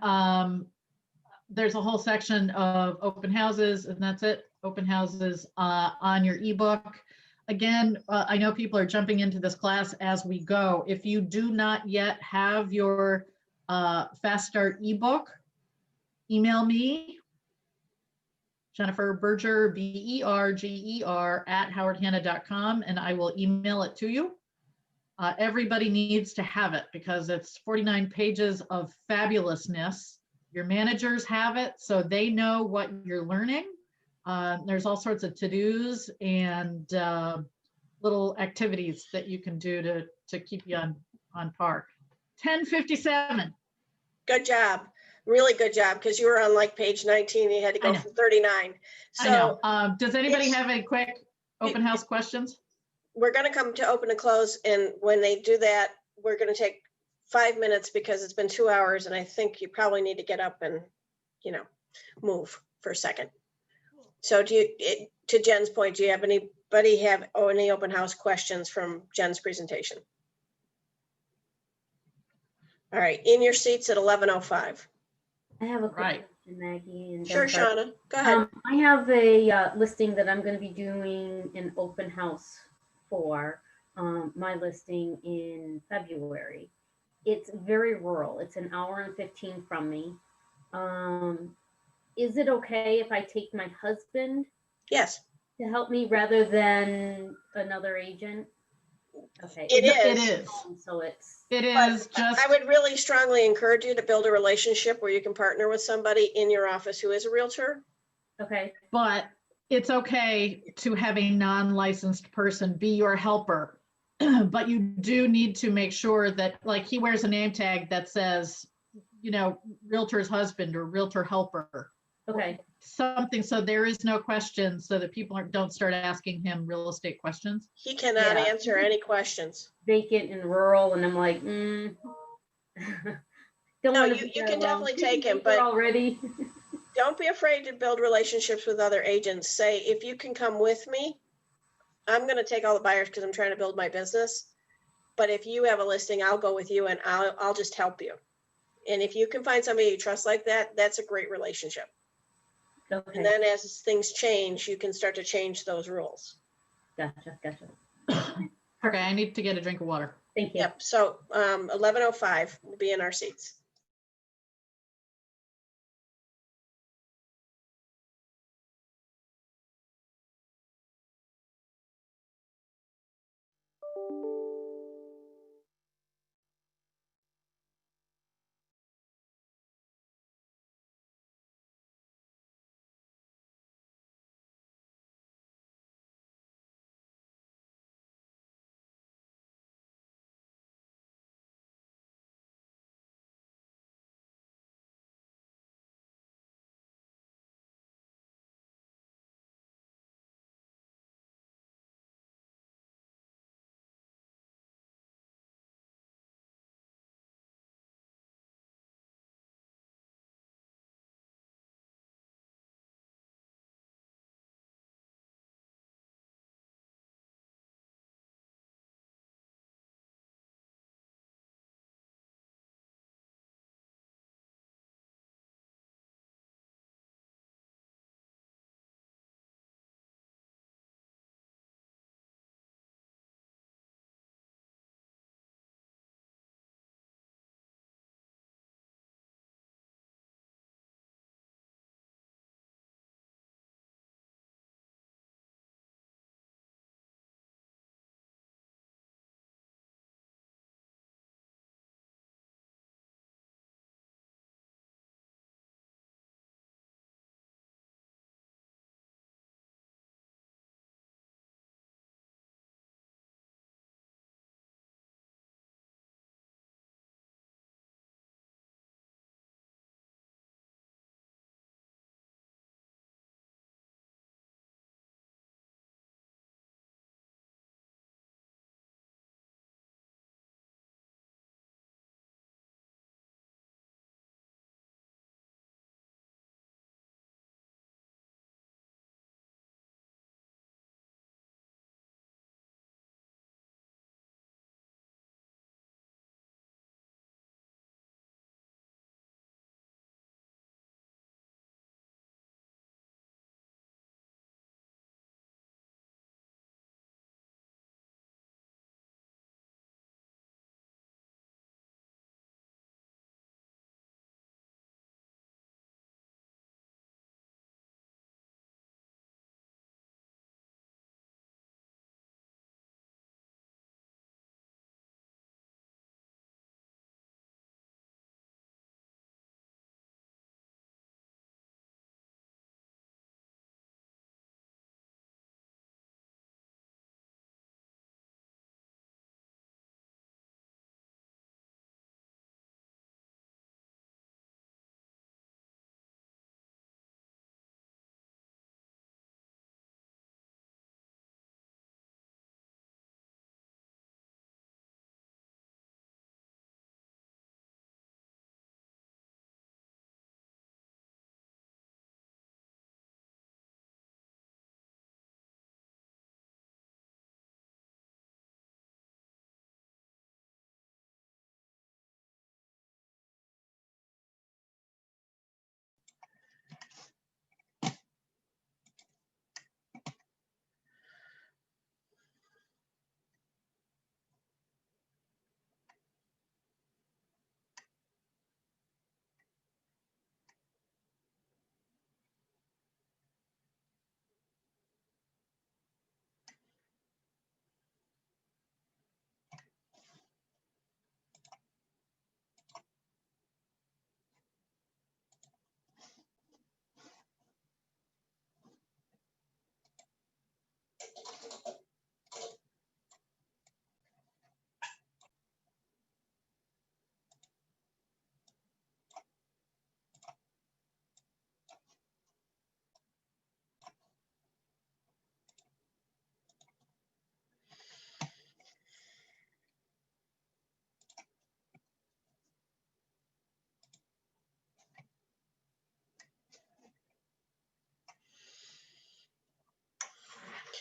Speaker 3: there's a whole section of open houses, and that's it. Open houses on your ebook. Again, I know people are jumping into this class as we go. If you do not yet have your Fast Start ebook, email me, Jennifer Berger, BERGER @howardhanna.com, and I will email it to you. Everybody needs to have it, because it's 49 pages of fabulousness. Your managers have it, so they know what you're learning. There's all sorts of to-dos and little activities that you can do to keep you on par. 1057.
Speaker 1: Good job. Really good job, because you were on like page 19. You had to go from 39. So
Speaker 3: I know. Does anybody have any quick open house questions?
Speaker 1: We're going to come to open and close. And when they do that, we're going to take 5 minutes, because it's been 2 hours. And I think you probably need to get up and, you know, move for a second. So to Jen's point, do you have anybody have any open house questions from Jen's presentation? All right, in your seats at 11:05.
Speaker 5: I have a quick
Speaker 3: Right.
Speaker 5: question, Maggie. And
Speaker 1: Sure,
Speaker 5: Jennifer.
Speaker 1: Shauna, go ahead.
Speaker 5: I have a listing that I'm going to be doing an open house for, my listing in February. It's very rural. It's an hour and 15 from me. Is it okay if I take my husband
Speaker 1: Yes,
Speaker 5: to help me rather than another agent? Okay.
Speaker 1: it
Speaker 3: It
Speaker 1: is.
Speaker 3: is.
Speaker 5: So it's,
Speaker 3: It
Speaker 1: But
Speaker 3: is just.
Speaker 1: I would really strongly encourage you to build a relationship where you can partner with somebody in your office who is a realtor.
Speaker 5: okay.
Speaker 3: But it's okay to have a non-licensed person be your helper. But you do need to make sure that, like, he wears a name tag that says, you know, realtor's husband or realtor helper,
Speaker 5: Okay.
Speaker 3: something, so there is no question, so that people don't start asking him real estate questions.
Speaker 1: He cannot
Speaker 5: Yeah.
Speaker 1: answer any questions.
Speaker 5: Vacant and rural, and I'm like, don't
Speaker 1: No,
Speaker 5: want to
Speaker 1: you
Speaker 5: be
Speaker 1: can
Speaker 5: there alone.
Speaker 1: definitely take him,
Speaker 5: Paper
Speaker 1: but
Speaker 5: already.
Speaker 1: don't be afraid to build relationships with other agents. Say, if you can come with me, I'm going to take all the buyers because I'm trying to build my business. But if you have a listing, I'll go with you and I'll just help you. And if you can find somebody you trust like that, that's a great relationship.
Speaker 5: Okay.
Speaker 1: And then as things change, you can start to change those rules.
Speaker 5: Gotcha.
Speaker 3: Okay, I need to get a drink of water.
Speaker 5: Thank you.
Speaker 1: Yep. So 11:05, we'll be in our seats.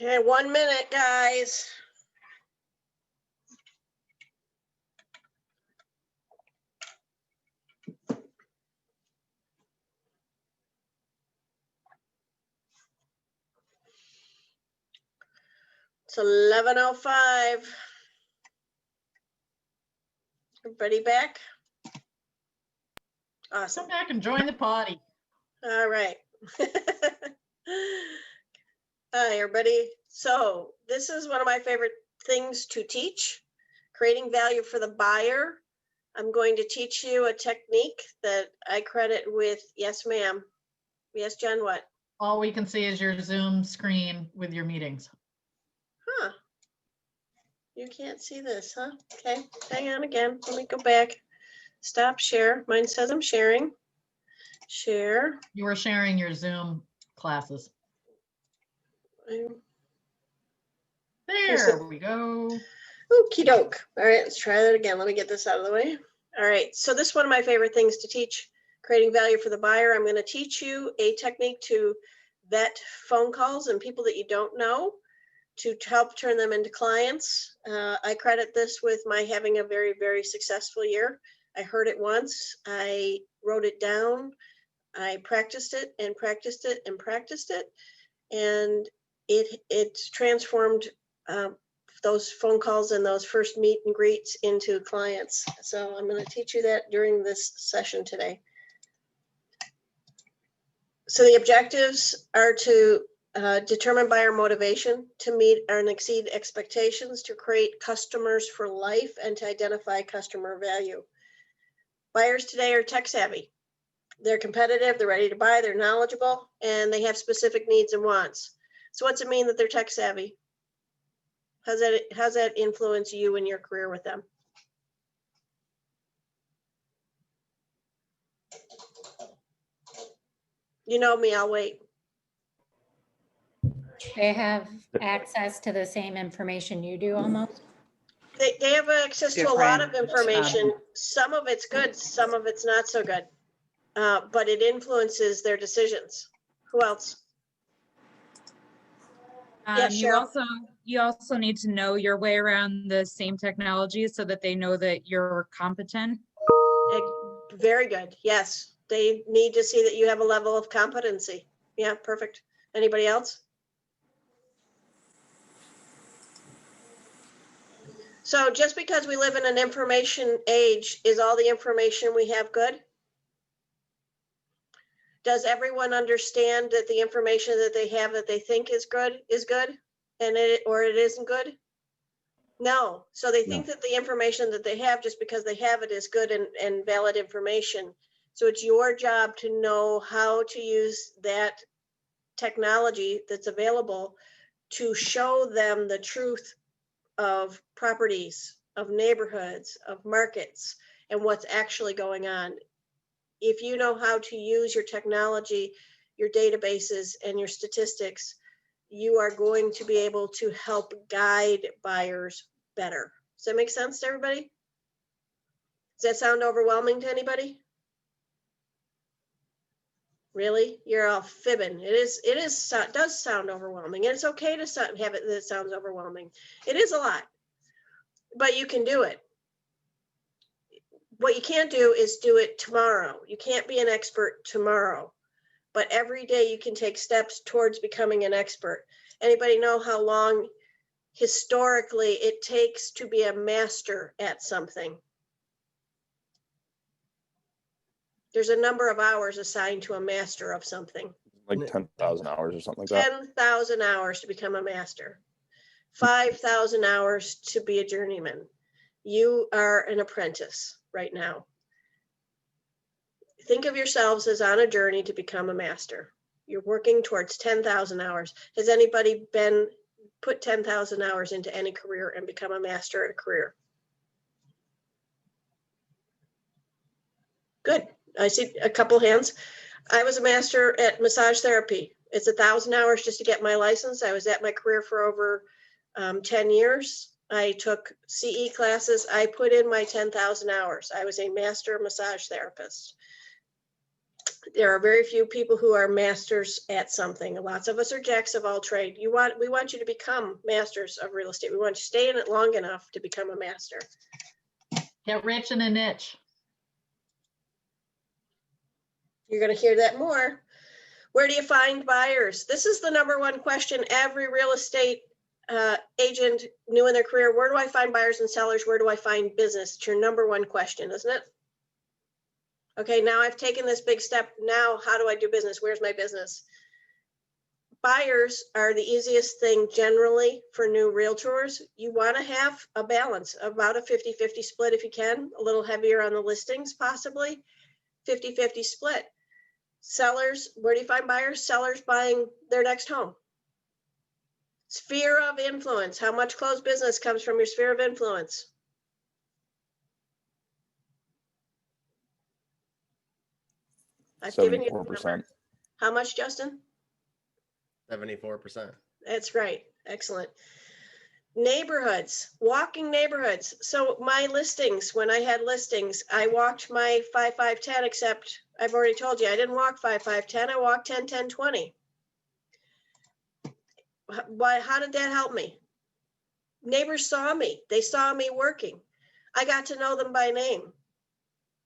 Speaker 1: Okay, 1 minute, guys. It's 11:05. Everybody back? Awesome.
Speaker 3: Come back and join the party.
Speaker 1: All right. Hi, everybody. So this is one of my favorite things to teach, creating value for the buyer. I'm going to teach you a technique that I credit with, yes, ma'am. Yes, Jen, what?
Speaker 3: All we can see is your Zoom screen with your meetings.
Speaker 1: Huh. You can't see this, huh? Okay, hang on again. Let me go back. Stop share. Mine says I'm sharing. Share.
Speaker 3: You were sharing your Zoom classes. There we go.
Speaker 1: Okie doke. All right, let's try that again. Let me get this out of the way. All right, so this is one of my favorite things to teach, creating value for the buyer. I'm going to teach you a technique to vet phone calls and people that you don't know to help turn them into clients. I credit this with my having a very, very successful year. I heard it once, I wrote it down, I practiced it and practiced it and practiced it, and it's transformed those phone calls and those first meet and greets into clients. So I'm going to teach you that during this session today. So the objectives are to determine buyer motivation, to meet and exceed expectations, to create customers for life, and to identify customer value. Buyers today are tech savvy. They're competitive, they're ready to buy, they're knowledgeable, and they have specific needs and wants. So what's it mean that they're tech savvy? How's that influence you in your career with them? You know me, I'll wait.
Speaker 13: They have access to the same information you do almost?
Speaker 1: They have access to a lot of information. Some of it's good, some of it's not so good. But it influences their decisions. Who else? Yeah,
Speaker 8: you also need to know your way around the same technology so that they know that you're competent.
Speaker 1: Very good. Yes. They need to see that you have a level of competency. Yeah, perfect. Anybody else? So just because we live in an information age, is all the information we have good? Does everyone understand that the information that they have that they think is good and it isn't good? No. So they think that the information that they have, just because they have it, is good and valid information. So it's your job to know how to use that technology that's available to show them the truth of properties, of neighborhoods, of markets, and what's actually going on. If you know how to use your technology, your databases, and your statistics, you are going to be able to help guide buyers better. Does that make sense to everybody? Does that sound overwhelming to anybody? Really? You're all fibbing. It does sound overwhelming, and it's okay to have it that sounds overwhelming. It is a lot, but you can do it. What you can't do is do it tomorrow. You can't be an expert tomorrow, but every day you can take steps towards becoming an expert. Anybody know how long historically it takes to be a master at something? There's a number of hours assigned to a master of something.
Speaker 14: Like 10,000 hours or something like that.
Speaker 1: 10,000 hours to become a master. 5,000 hours to be a journeyman. You are an apprentice right now. Think of yourselves as on a journey to become a master. You're working towards 10,000 hours. Has anybody put 10,000 hours into any career and become a master at a career? Good. I see a couple hands. I was a master at massage therapy. It's 1,000 hours just to get my license. I was at my career for over 10 years. I took CE classes. I put in my 10,000 hours. I was a master massage therapist. There are very few people who are masters at something. Lots of us are jacks of all trade. We want you to become masters of real estate. We want you to stay in it long enough to become a master.
Speaker 3: Get rich in a niche.
Speaker 1: You're going to hear that more. Where do you find buyers? This is the number one question every real estate agent new in their career. Where do I find buyers and sellers? Where do I find business? It's your number one question, isn't it? Okay, now I've taken this big step. Now, how do I do business? Where's my business? Buyers are the easiest thing generally for new realtors. You want to have a balance, about a 50-50 split if you can, a little heavier on the listings, possibly 50-50 split. Sellers, where do you find buyers? Sellers buying their next home. Sphere of influence. How much closed business comes from your sphere of influence? I've given you
Speaker 14: 74%.
Speaker 1: how much, Justin?
Speaker 15: 74%.
Speaker 1: That's right. Excellent. Neighborhoods, walking neighborhoods. So my listings, when I had listings, I walked my 5-5-10, except I've already told you I didn't walk 5-5-10. I walked 10-10-20. Why? How did that help me? Neighbors saw me. They saw me working. I got to know them by name.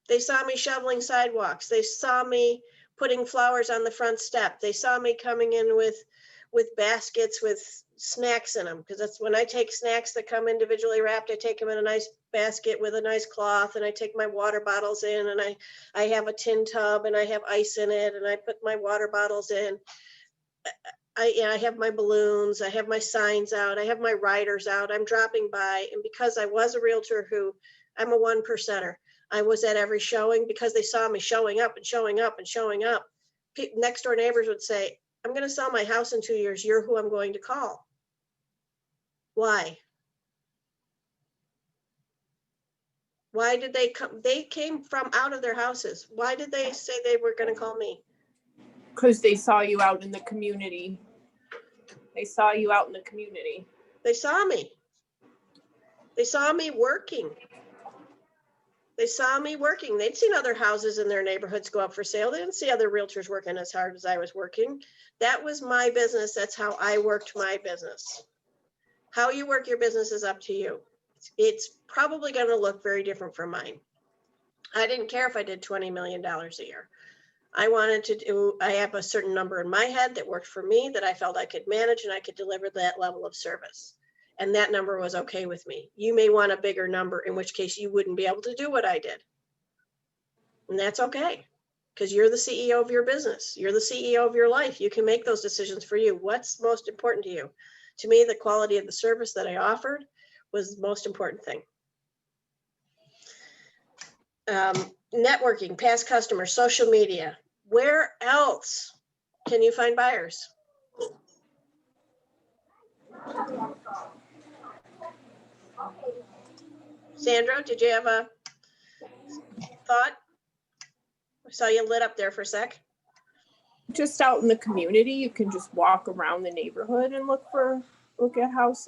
Speaker 1: They saw me shoveling sidewalks. They saw me putting flowers on the front step. They saw me coming in with baskets with snacks in them, because that's when I take snacks that come individually wrapped. I take them in a nice basket with a nice cloth, and I take my water bottles in, and I have a tin tub, and I have ice in it, and I put my water bottles in. I have my balloons, I have my signs out, I have my riders out, I'm dropping by. And because I was a realtor who, I'm a 1%er, I was at every showing because they saw me showing up and showing up and showing up. Next door neighbors would say, I'm going to sell my house in 2 years. You're who I'm going to call. Why? Why did they come? They came from out of their houses. Why did they say they were going to call me?
Speaker 16: Because they saw you out in the community. They saw you out in the community.
Speaker 1: They saw me. They saw me working. They saw me working. They'd seen other houses in their neighborhoods go up for sale. They didn't see other realtors working as hard as I was working. That was my business. That's how I worked my business. How you work your business is up to you. It's probably going to look very different from mine. I didn't care if I did $20 million a year. I wanted to do, I have a certain number in my head that worked for me, that I felt I could manage, and I could deliver that level of service. And that number was okay with me. You may want a bigger number, in which case you wouldn't be able to do what I did. And that's okay, because you're the CEO of your business. You're the CEO of your life. You can make those decisions for you. What's most important to you? To me, the quality of the service that I offered was the most important thing. Networking, past customers, social media. Where else can you find buyers? Sandra, did you have a thought? I saw you lit up there for a sec.
Speaker 16: Just out in the community, you can just walk around the neighborhood and look at house,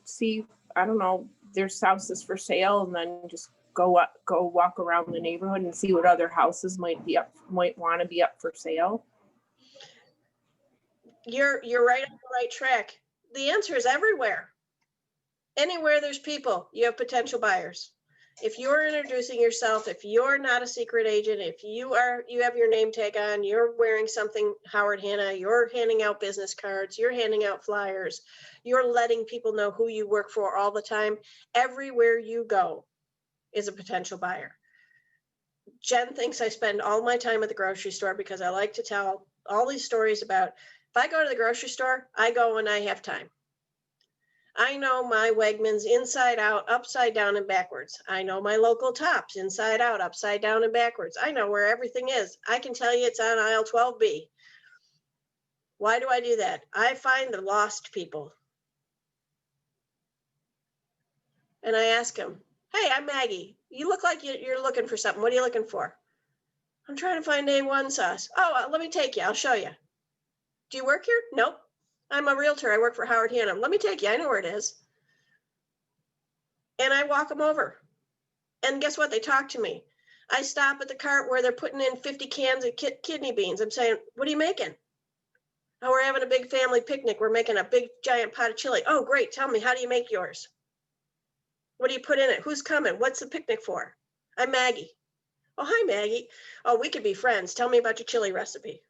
Speaker 16: see, I don't know, there's houses for sale, and then just go walk around the neighborhood and see what other houses might want to be up for sale.
Speaker 1: You're right on the right track. The answer is everywhere. Anywhere there's people, you have potential buyers. If you're introducing yourself, if you're not a secret agent, if you have your name tag on, you're wearing something Howard Hanna, you're handing out business cards, you're handing out flyers, you're letting people know who you work for all the time, everywhere you go is a potential buyer. Jen thinks I spend all my time at the grocery store because I like to tell all these stories about, if I go to the grocery store, I go when I have time. I know my Wegmans inside out, upside down, and backwards. I know my local Tops inside out, upside down, and backwards. I know where everything is. I can tell you it's on aisle 12B. Why do I do that? I find the lost people. And I ask them, hey, I'm Maggie. You look like you're looking for something. What are you looking for? I'm trying to find A1 sauce. Oh, let me take you. I'll show you. Do you work here? Nope. I'm a realtor. I work for Howard Hanna. Let me take you. I know where it is. And I walk them over. And guess what? They talk to me. I stop at the cart where they're putting in 50 cans of kidney beans. I'm saying, what are you making? Oh, we're having a big family picnic. We're making a big giant pot of chili. Oh, great. Tell me, how do you make yours? What do you put in it? Who's coming? What's the picnic for? I'm Maggie. Oh, hi, Maggie. Oh, we could be friends. Tell me about your chili recipe.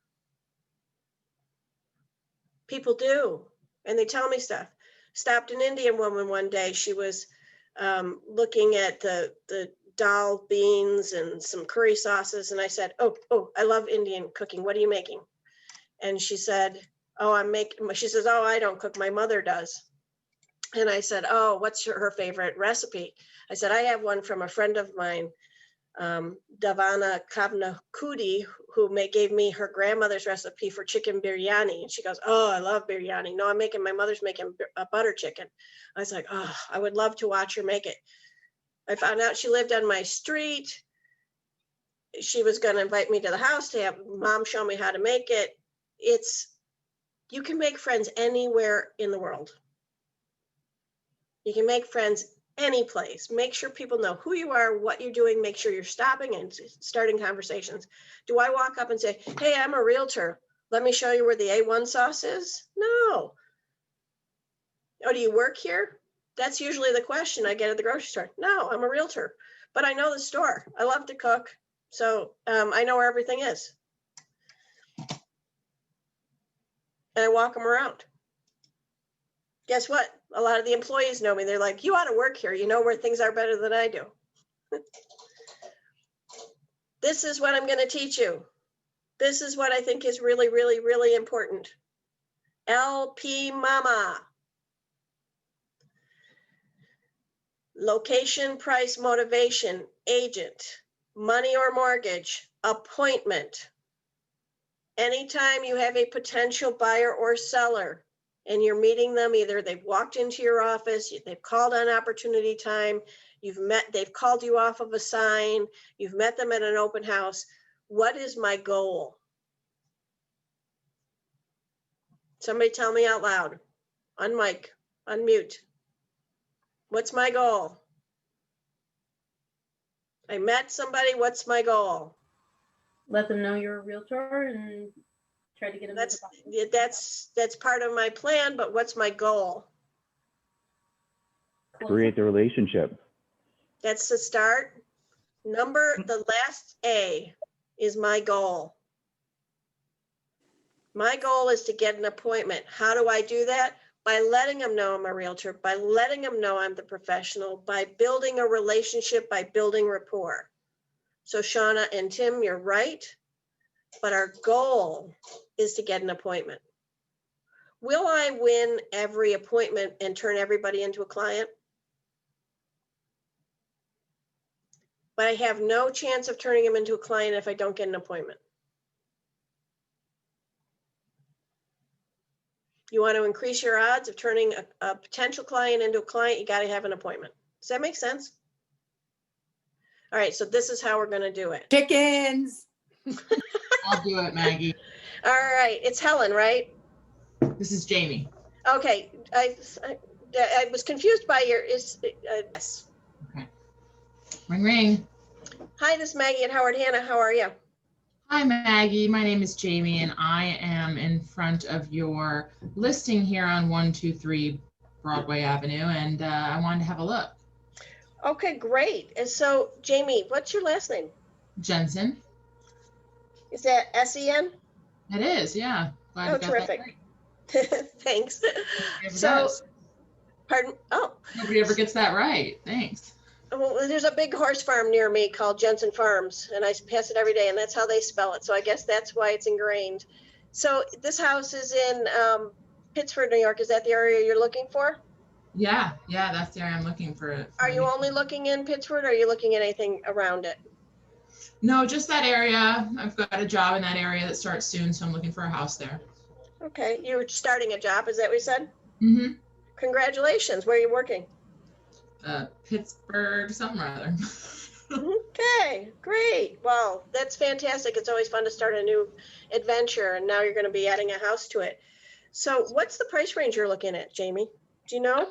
Speaker 1: People do, and they tell me stuff. Stopped an Indian woman one day. She was looking at the dal beans and some curry sauces. And I said, oh, I love Indian cooking. What are you making? And she said, she says, oh, I don't cook. My mother does. And I said, oh, what's her favorite recipe? I said, I have one from a friend of mine, Davana Kavnakudi, who gave me her grandmother's recipe for chicken biryani. And she goes, oh, I love biryani. No, my mother's making a butter chicken. I was like, oh, I would love to watch her make it. I found out she lived on my street. She was going to invite me to the house to have mom show me how to make it. You can make friends anywhere in the world. You can make friends any place. Make sure people know who you are, what you're doing. Make sure you're stopping and starting conversations. Do I walk up and say, hey, I'm a realtor. Let me show you where the A1 sauce is? No. Oh, do you work here? That's usually the question I get at the grocery store. No, I'm a realtor, but I know the store. I love to cook. So I know where everything is. And I walk them around. Guess what? A lot of the employees know me. They're like, you ought to work here. You know where things are better than I do. This is what I'm going to teach you. This is what I think is really, really, really important. LP Mama. Location, price, motivation, agent, money or mortgage, appointment. Anytime you have a potential buyer or seller, and you're meeting them, either they've walked into your office, they've called on opportunity time, they've called you off of a sign, you've met them at an open house. What is my goal? Somebody tell me out loud, on mic, unmute. What's my goal? I met somebody, what's my goal?
Speaker 5: Let them know you're a realtor and try to get them.
Speaker 1: That's part of my plan, but what's my goal?
Speaker 15: Create the relationship.
Speaker 1: That's the start. The last A is my goal. My goal is to get an appointment. How do I do that? By letting them know I'm a realtor, by letting them know I'm the professional, by building a relationship, by building rapport. So Shauna and Tim, you're right, but our goal is to get an appointment. Will I win every appointment and turn everybody into a client? But I have no chance of turning them into a client if I don't get an appointment. You want to increase your odds of turning a potential client into a client, you got to have an appointment. Does that make sense? All right, so this is how we're going to do it.
Speaker 6: Chickens.
Speaker 9: I'll do it, Maggie.
Speaker 1: All right, it's Helen, right?
Speaker 9: This is Jamie.
Speaker 1: Okay, I was confused by your yes.
Speaker 9: Okay. Ring, ring.
Speaker 1: Hi, this is Maggie at Howard Hanna. How are you?
Speaker 9: Hi, Maggie. My name is Jamie, and I am in front of your listing here on 123 Broadway Avenue, and I wanted to have a look.
Speaker 1: Okay, great. And so, Jamie, what's your last name?
Speaker 9: Jensen.
Speaker 1: Is that S-E-N?
Speaker 9: It is, yeah. Glad
Speaker 1: Oh,
Speaker 9: you got
Speaker 1: terrific.
Speaker 9: that
Speaker 1: Thanks.
Speaker 9: right.
Speaker 1: So, pardon? Oh.
Speaker 9: Nobody ever gets that right. Thanks.
Speaker 1: Well, there's a big horse farm near me called Jensen Farms, and I pass it every day, and that's how they spell it. So I guess that's why it's ingrained. So this house is in Pittsford, New York. Is that the area you're looking for?
Speaker 9: Yeah, that's the area I'm looking for.
Speaker 1: Are you only looking in Pittsford, or are you looking at anything around it?
Speaker 9: No, just that area. I've got a job in that area that starts soon, so I'm looking for a house there.
Speaker 1: Okay, you're starting a job, is that what you said?
Speaker 9: Mm-hmm.
Speaker 1: Congratulations. Where are you working?
Speaker 9: Pittsburgh, something or other.
Speaker 1: Okay, great. Well, that's fantastic. It's always fun to start a new adventure, and now you're going to be adding a house to it. So what's the price range you're looking at, Jamie? Do you know?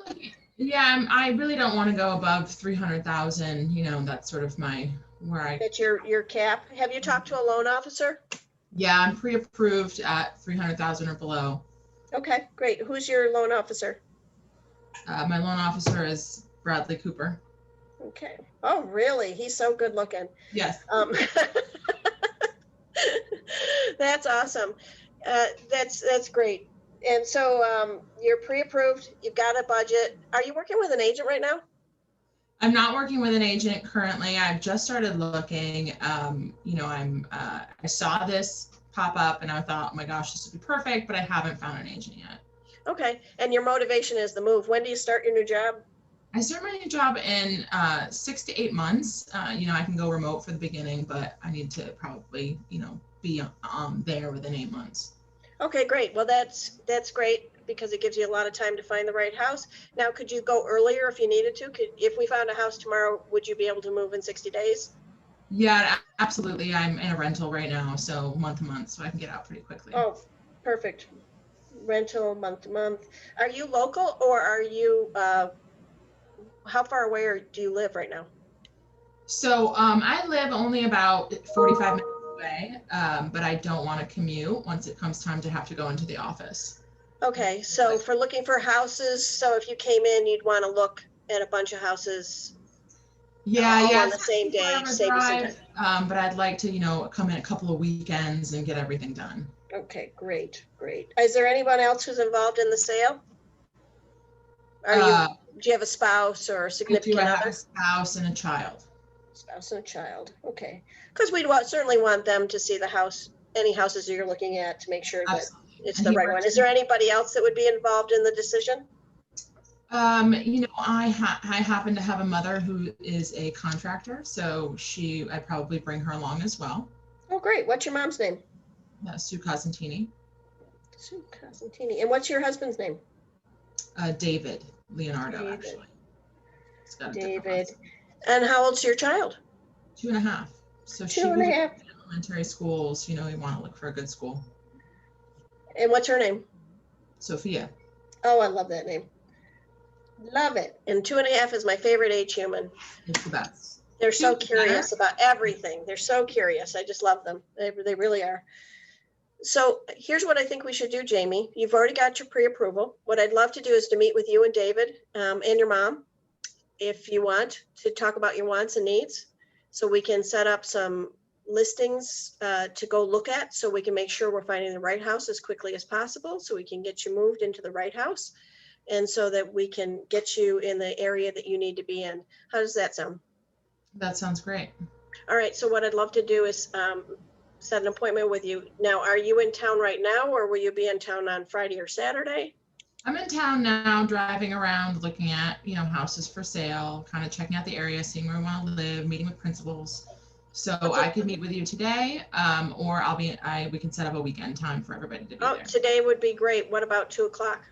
Speaker 9: Yeah, I really don't want to go above 300,000. You know, that's sort of my where I,
Speaker 1: That's your cap. Have you talked to a loan officer?
Speaker 9: yeah, I'm pre-approved at 300,000 or below.
Speaker 1: Okay, great. Who's your loan officer?
Speaker 9: My loan officer is Bradley Cooper.
Speaker 1: Okay. Oh, really? He's so good looking.
Speaker 9: Yes.
Speaker 1: That's awesome. That's great. And so you're pre-approved. You've got a budget. Are you working with an agent right now?
Speaker 9: I'm not working with an agent currently. I've just started looking. You know, I saw this pop up and I thought, oh my gosh, this would be perfect, but I haven't found an agent yet.
Speaker 1: Okay. And your motivation is the move. When do you start your new job?
Speaker 9: I start my new job in 6 to 8 months. You know, I can go remote for the beginning, but I need to probably, you know, be there within 8 months.
Speaker 1: Okay, great. Well, that's great because it gives you a lot of time to find the right house. Now, could you go earlier if you needed to? If we found a house tomorrow, would you be able to move in 60 days?
Speaker 9: Yeah, absolutely. I'm in a rental right now, so month to month, so I can get out pretty quickly.
Speaker 1: Oh, perfect. Rental month to month. Are you local or are you, how far away do you live right now?
Speaker 9: So I live only about 45 minutes away, but I don't want to commute once it comes time to have to go into the office.
Speaker 1: Okay, so for looking for houses, so if you came in, you'd want to look at a bunch of houses.
Speaker 9: Yeah,
Speaker 1: all
Speaker 9: yeah,
Speaker 1: on the same day, save you some time.
Speaker 9: but I'd like to, you know, come in a couple of weekends and get everything done.
Speaker 1: Okay, great, great. Is there anyone else who's involved in the sale? Do you have a spouse or a significant
Speaker 9: I have
Speaker 1: other?
Speaker 9: a spouse and a child.
Speaker 1: Spouse and a child, okay. Because we'd certainly want them to see the house, any houses you're looking at to make sure that it's the right one. Is there anybody else that would be involved in the decision?
Speaker 9: You know, I happen to have a mother who is a contractor, so I'd probably bring her along as well.
Speaker 1: Oh, great. What's your mom's name?
Speaker 9: Sue Cosentini.
Speaker 1: Sue Cosentini. And what's your husband's name?
Speaker 9: David Leonardo,
Speaker 1: David.
Speaker 9: actually.
Speaker 1: David. And how old's your child?
Speaker 9: 2.5. So she would be in elementary schools. You know, we want to look for a good school.
Speaker 1: And what's her name?
Speaker 9: Sophia.
Speaker 1: Oh, I love that name. Love it. And 2.5 is my favorite age human.
Speaker 9: It's the best.
Speaker 1: They're so curious about everything. They're so curious. I just love them. They really are. So here's what I think we should do, Jamie. You've already got your pre-approval. What I'd love to do is to meet with you and David and your mom, if you want, to talk about your wants and needs. So we can set up some listings to go look at, so we can make sure we're finding the right house as quickly as possible, so we can get you moved into the right house, and so that we can get you in the area that you need to be in. How does that sound?
Speaker 9: That sounds great.
Speaker 1: All right, so what I'd love to do is set an appointment with you. Now, are you in town right now, or will you be in town on Friday or Saturday?
Speaker 9: I'm in town now, driving around, looking at, you know, houses for sale, kind of checking out the area, seeing where I want to live, meeting with principals. So I could meet with you today, or we can set up a weekend time for everybody to be there.
Speaker 1: Today would be great. What about 2 o'clock?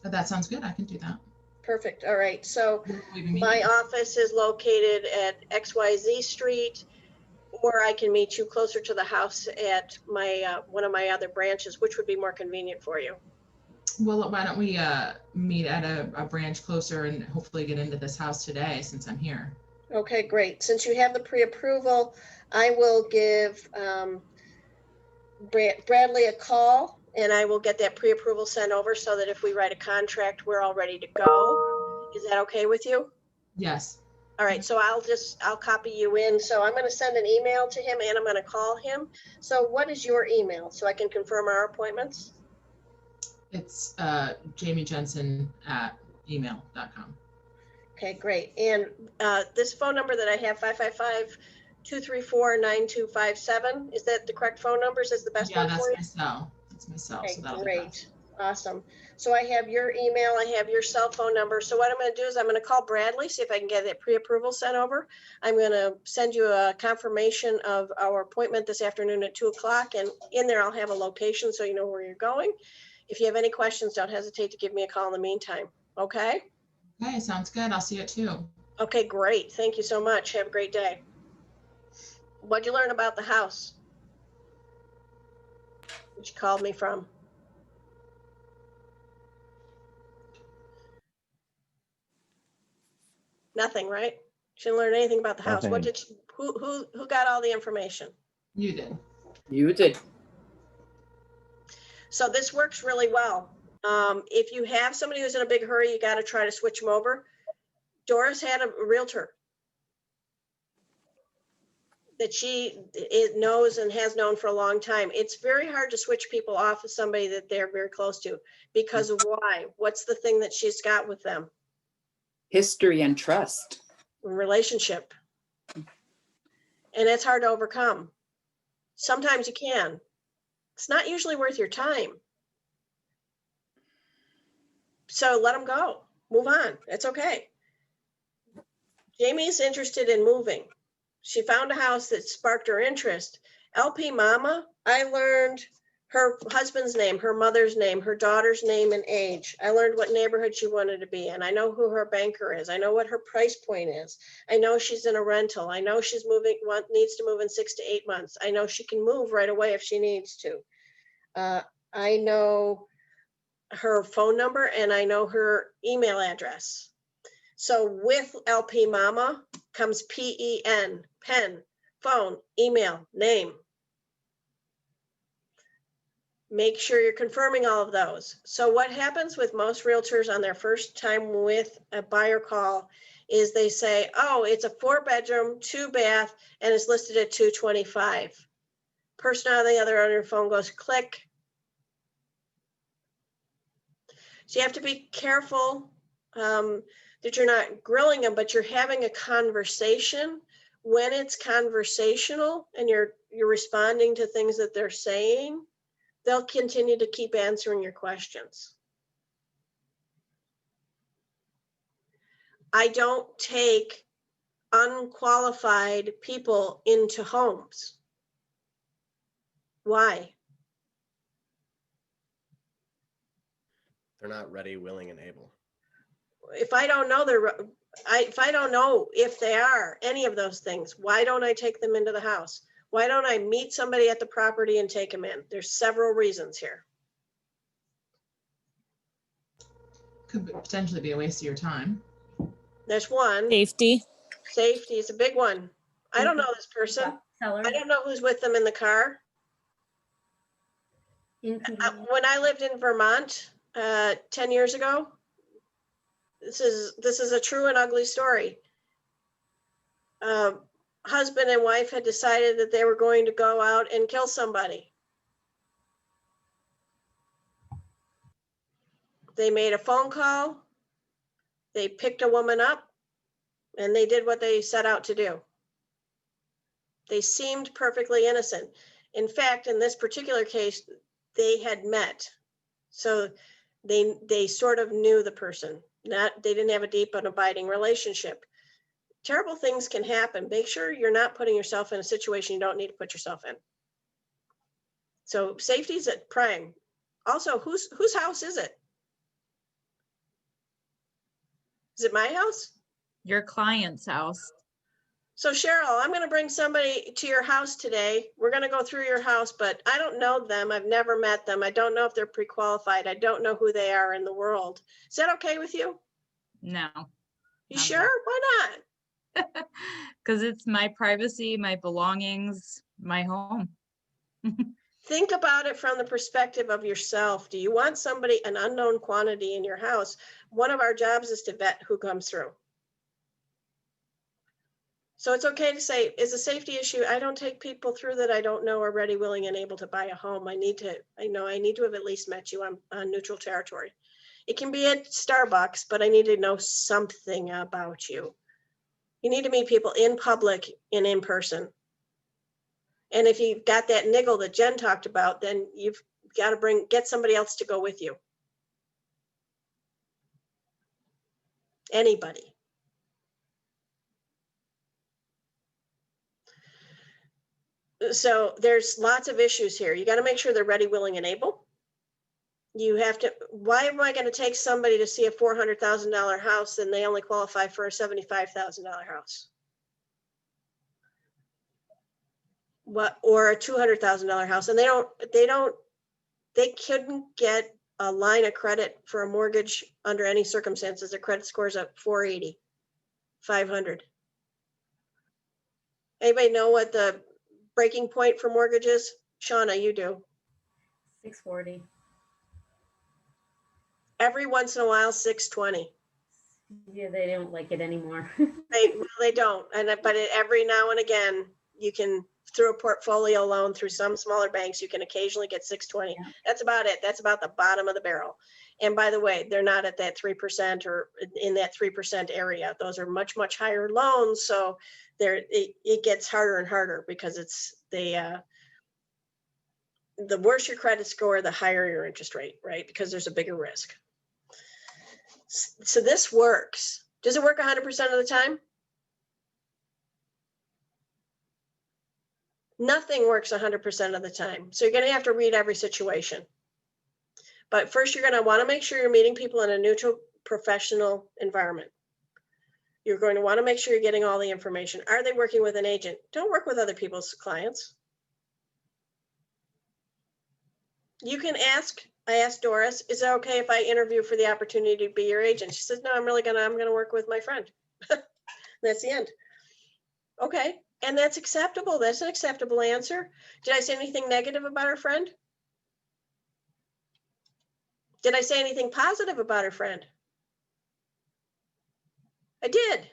Speaker 9: That sounds good. I can do that.
Speaker 1: Perfect. All right. So my office is located at XYZ Street, or I can meet you closer to the house at my one of my other branches. Which would be more convenient for you?
Speaker 9: Well, why don't we meet at a branch closer and hopefully get into this house today, since I'm here.
Speaker 1: Okay, great. Since you have the pre-approval, I will give Bradley a call, and I will get that pre-approval sent over so that if we write a contract, we're all ready to go. Is that okay with you?
Speaker 9: Yes.
Speaker 1: All right, so I'll copy you in. So I'm going to send an email to him, and I'm going to call him. So what is your email so I can confirm our appointments?
Speaker 9: It's jamiejensen@gmail.com.
Speaker 1: Okay, great. And this phone number that I have, 555-234-9257, is that the correct phone number? Is this the best one for you?
Speaker 9: Yeah, that's my cell. That's my cell.
Speaker 1: Okay,
Speaker 9: so that'll be
Speaker 1: great.
Speaker 9: best.
Speaker 1: Awesome. So I have your email, I have your cell phone number. So what I'm going to do is I'm going to call Bradley, see if I can get that pre-approval sent over. I'm going to send you a confirmation of our appointment this afternoon at 2 o'clock. And in there, I'll have a location so you know where you're going. If you have any questions, don't hesitate to give me a call in the meantime. Okay?
Speaker 9: Okay, sounds good. I'll see you at 2.
Speaker 1: Okay, great. Thank you so much. Have a great day. What'd you learn about the house that you called me from? Nothing, right? She didn't learn anything about the house. What
Speaker 14: Okay.
Speaker 1: did she, who got all the information?
Speaker 9: You did.
Speaker 6: You did.
Speaker 1: So this works really well. If you have somebody who's in a big hurry, you got to try to switch them over. Doris had a realtor that knows and has known for a long time. It's very hard to switch people off of somebody that they're very close to because of why? What's the thing that she's got with them?
Speaker 6: History and trust.
Speaker 1: Relationship. And it's hard to overcome. Sometimes you can. It's not usually worth your time. So let them go. Move on. It's okay. Jamie's interested in moving. She found a house that sparked her interest. LP Mama, I learned her husband's name, her mother's name, her daughter's name and age. I learned what neighborhood she wanted to be in. I know who her banker is. I know what her price point is. I know she's in a rental. I know she's needs to move in 6 to 8 months. I know she can move right away if she needs to. I know her phone number and I know her email address. So with LP Mama comes PEN, pen, phone, email, name. Make sure you're confirming all of those. So what happens with most realtors on their first time with a buyer call is they say, oh, it's a 4-bedroom, 2-bath, and it's listed at $225. Person on the other end of your phone goes, click. So you have to be careful that you're not grilling them, but you're having a conversation. When it's conversational and you're responding to things that they're saying, they'll continue to keep answering your questions. I don't take unqualified people into homes. Why?
Speaker 15: They're not ready, willing, and able.
Speaker 1: If I don't know if I don't know if they are any of those things, why don't I take them into the house? Why don't I meet somebody at the property and take them in? There's several reasons here.
Speaker 9: Could potentially be a waste of your time.
Speaker 1: There's one.
Speaker 12: Safety.
Speaker 1: Safety is a big one. I don't know this person. I don't know who's with them in the car. When I lived in Vermont 10 years ago, this is a true and ugly story. Husband and wife had decided that they were going to go out and kill somebody. They made a phone call. They picked a woman up and they did what they set out to do. They seemed perfectly innocent. In fact, in this particular case, they had met. So they sort of knew the person. They didn't have a deep and abiding relationship. Terrible things can happen. Make sure you're not putting yourself in a situation you don't need to put yourself in. So safety is at prime. Also, whose house is it? Is it my house?
Speaker 8: Your client's house.
Speaker 1: So Cheryl, I'm going to bring somebody to your house today. We're going to go through your house, but I don't know them. I've never met them. I don't know if they're pre-qualified. I don't know who they are in the world. Is that okay with you?
Speaker 8: No.
Speaker 1: You sure? Why not?
Speaker 8: Because it's my privacy, my belongings, my home.
Speaker 1: Think about it from the perspective of yourself. Do you want somebody, an unknown quantity in your house? One of our jobs is to vet who comes through. So it's okay to say, is a safety issue. I don't take people through that I don't know are ready, willing, and able to buy a home. I need to have at least met you on neutral territory. It can be at Starbucks, but I need to know something about you. You need to meet people in public and in person. And if you've got that niggle that Jen talked about, then you've got to get somebody else to go with you. Anybody. So there's lots of issues here. You got to make sure they're ready, willing, and able. You have to, why am I going to take somebody to see a $400,000 house and they only qualify for a $75,000 house? Or a $200,000 house, and they couldn't get a line of credit for a mortgage under any circumstances. Their credit score is at 480, 500. Anybody know what the breaking point for mortgage is? Shauna, you do.
Speaker 5: 640.
Speaker 1: Every once in a while, 620.
Speaker 5: Yeah, they don't like it anymore.
Speaker 1: They don't. But every now and again, you can, through a portfolio loan, through some smaller banks, you can occasionally get 620.
Speaker 5: Yeah.
Speaker 1: That's about it. That's about the bottom of the barrel. And by the way, they're not at that 3% or in that 3% area. Those are much, much higher loans. So it gets harder and harder because it's the worse your credit score, the higher your interest rate, right? Because there's a bigger risk. So this works. Does it work 100% of the time? Nothing works 100% of the time. So you're going to have to read every situation. But first, you're going to want to make sure you're meeting people in a neutral, professional environment. You're going to want to make sure you're getting all the information. Are they working with an agent? Don't work with other people's clients. You can ask. I asked Doris, is it okay if I interview for the opportunity to be your agent? She says, no, I'm going to work with my friend. That's the end. Okay. And that's acceptable. That's an acceptable answer. Did I say anything negative about her friend? Did I say anything positive about her friend? I did.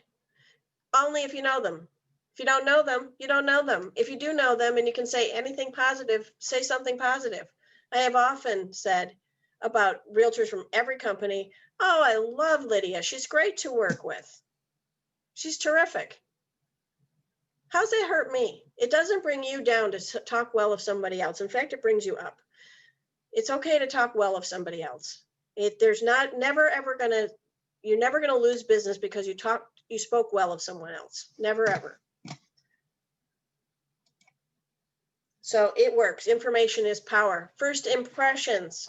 Speaker 1: Only if you know them. If you don't know them, you don't know them. If you do know them and you can say anything positive, say something positive. I have often said about realtors from every company, oh, I love Lydia. She's great to work with. She's terrific. How's that hurt me? It doesn't bring you down to talk well of somebody else. In fact, it brings you up. It's okay to talk well of somebody else. You're never gonna lose business because you spoke well of someone else. Never ever. So it works. Information is power. First impressions.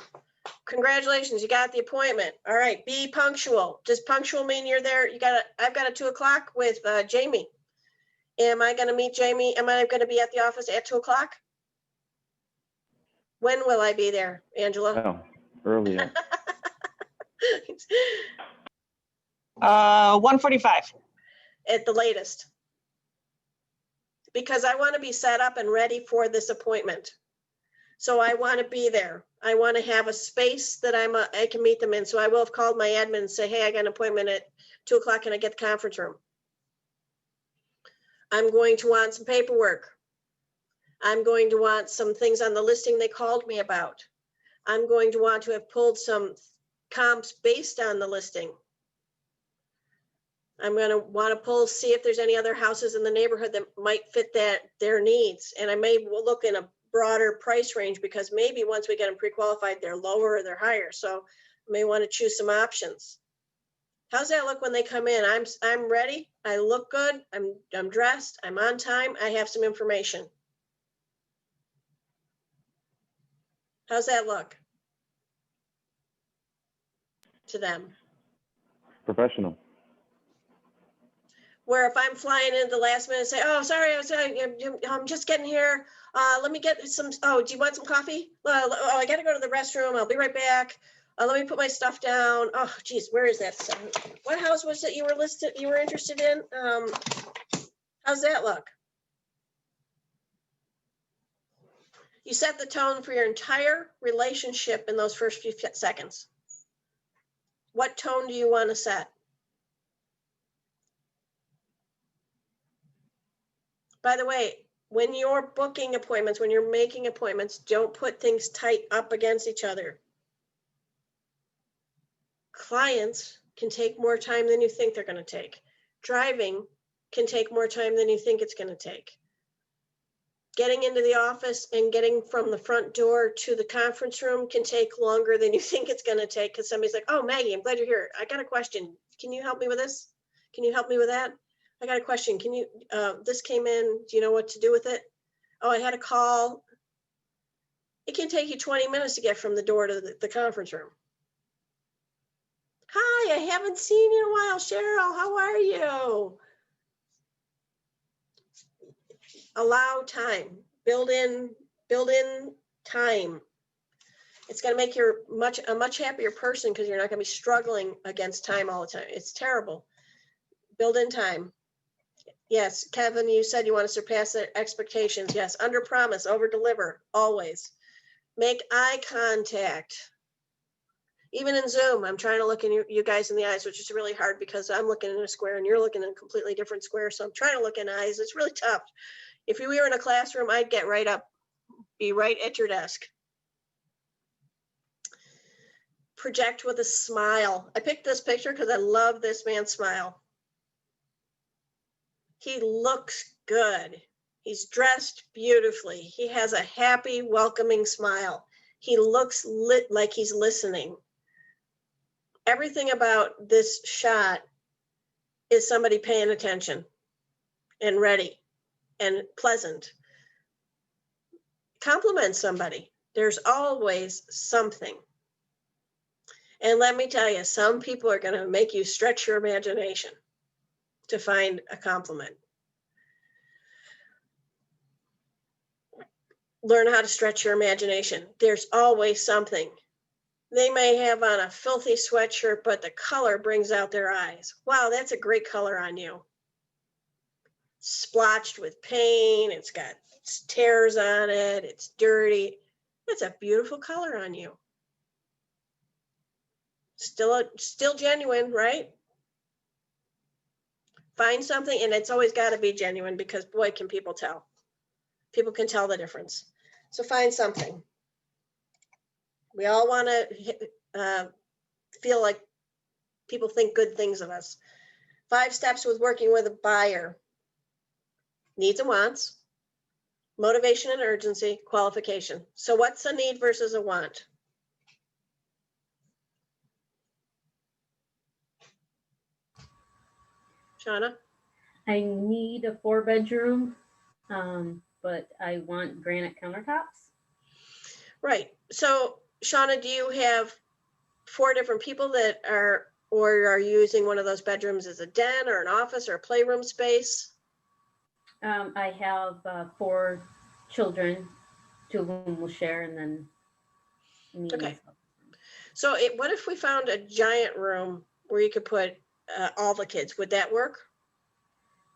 Speaker 1: Congratulations, you got the appointment. All right, be punctual. Does punctual mean you're there? I've got a 2 o'clock with Jamie. Am I gonna meet Jamie? Am I gonna be at the office at 2 o'clock? When will I be there, Angela?
Speaker 14: Oh, earlier.
Speaker 17: 1:45.
Speaker 1: At the latest. Because I want to be set up and ready for this appointment. So I want to be there. I want to have a space that I can meet them in. So I will have called my admin and say, hey, I got an appointment at 2 o'clock. Can I get the conference room? I'm going to want some paperwork. I'm going to want some things on the listing they called me about. I'm going to want to have pulled some comps based on the listing. I'm going to want to see if there's any other houses in the neighborhood that might fit their needs. And I may look in a broader price range because maybe once we get them pre-qualified, they're lower or they're higher. So I may want to choose some options. How's that look when they come in? I'm ready. I look good. I'm dressed. I'm on time. I have some information. How's that look to them?
Speaker 14: Professional.
Speaker 1: Where if I'm flying in at the last minute and say, oh, sorry, I'm just getting here. Let me get some, oh, do you want some coffee? Oh, I got to go to the restroom. I'll be right back. Let me put my stuff down. Oh, geez, where is that? What house was it you were interested in? How's that look? You set the tone for your entire relationship in those first few seconds. What tone do you want to set? By the way, when you're booking appointments, when you're making appointments, don't put things tight up against each other. Clients can take more time than you think they're going to take. Driving can take more time than you think it's going to take. Getting into the office and getting from the front door to the conference room can take longer than you think it's going to take because somebody's like, oh, Maggie, I'm glad you're here. I got a question. Can you help me with this? Can you help me with that? I got a question. Can you, this came in, do you know what to do with it? Oh, I had a call. It can take you 20 minutes to get from the door to the conference room. Hi, I haven't seen you in a while. Cheryl, how are you? Allow time, build in time. It's going to make you a much happier person because you're not going to be struggling against time all the time. It's terrible. Build in time. Yes, Kevin, you said you want to surpass their expectations. Yes, under promise, over deliver, always. Make eye contact. Even in Zoom, I'm trying to look in you guys in the eyes, which is really hard because I'm looking in a square and you're looking in a completely different square. So I'm trying to look in eyes. It's really tough. If we were in a classroom, I'd get right up, be right at your desk. Project with a smile. I picked this picture because I love this man's smile. He looks good. He's dressed beautifully. He has a happy, welcoming smile. He looks like he's listening. Everything about this shot is somebody paying attention and ready and pleasant. Compliment somebody. There's always something. And let me tell you, some people are going to make you stretch your imagination to find a compliment. Learn how to stretch your imagination. There's always something. They may have on a filthy sweatshirt, but the color brings out their eyes. Wow, that's a great color on you. Splotched with paint, it's got tears on it, it's dirty. That's a beautiful color on you. Still genuine, right? Find something, and it's always got to be genuine because boy, can people tell. People can tell the difference. So find something. We all want to feel like people think good things of us. 5 steps with working with a buyer. Needs and wants, motivation and urgency, qualification. So what's a need versus a want? Shauna?
Speaker 5: I need a 4-bedroom, but I want granite countertops.
Speaker 1: Right. So Shauna, do you have 4 different people that are, or are you using one of those bedrooms as a den or an office or a playroom space?
Speaker 5: I have 4 children, 2 of whom will share, and then me and
Speaker 1: Okay.
Speaker 5: myself.
Speaker 1: So what if we found a giant room where you could put all the kids? Would that work?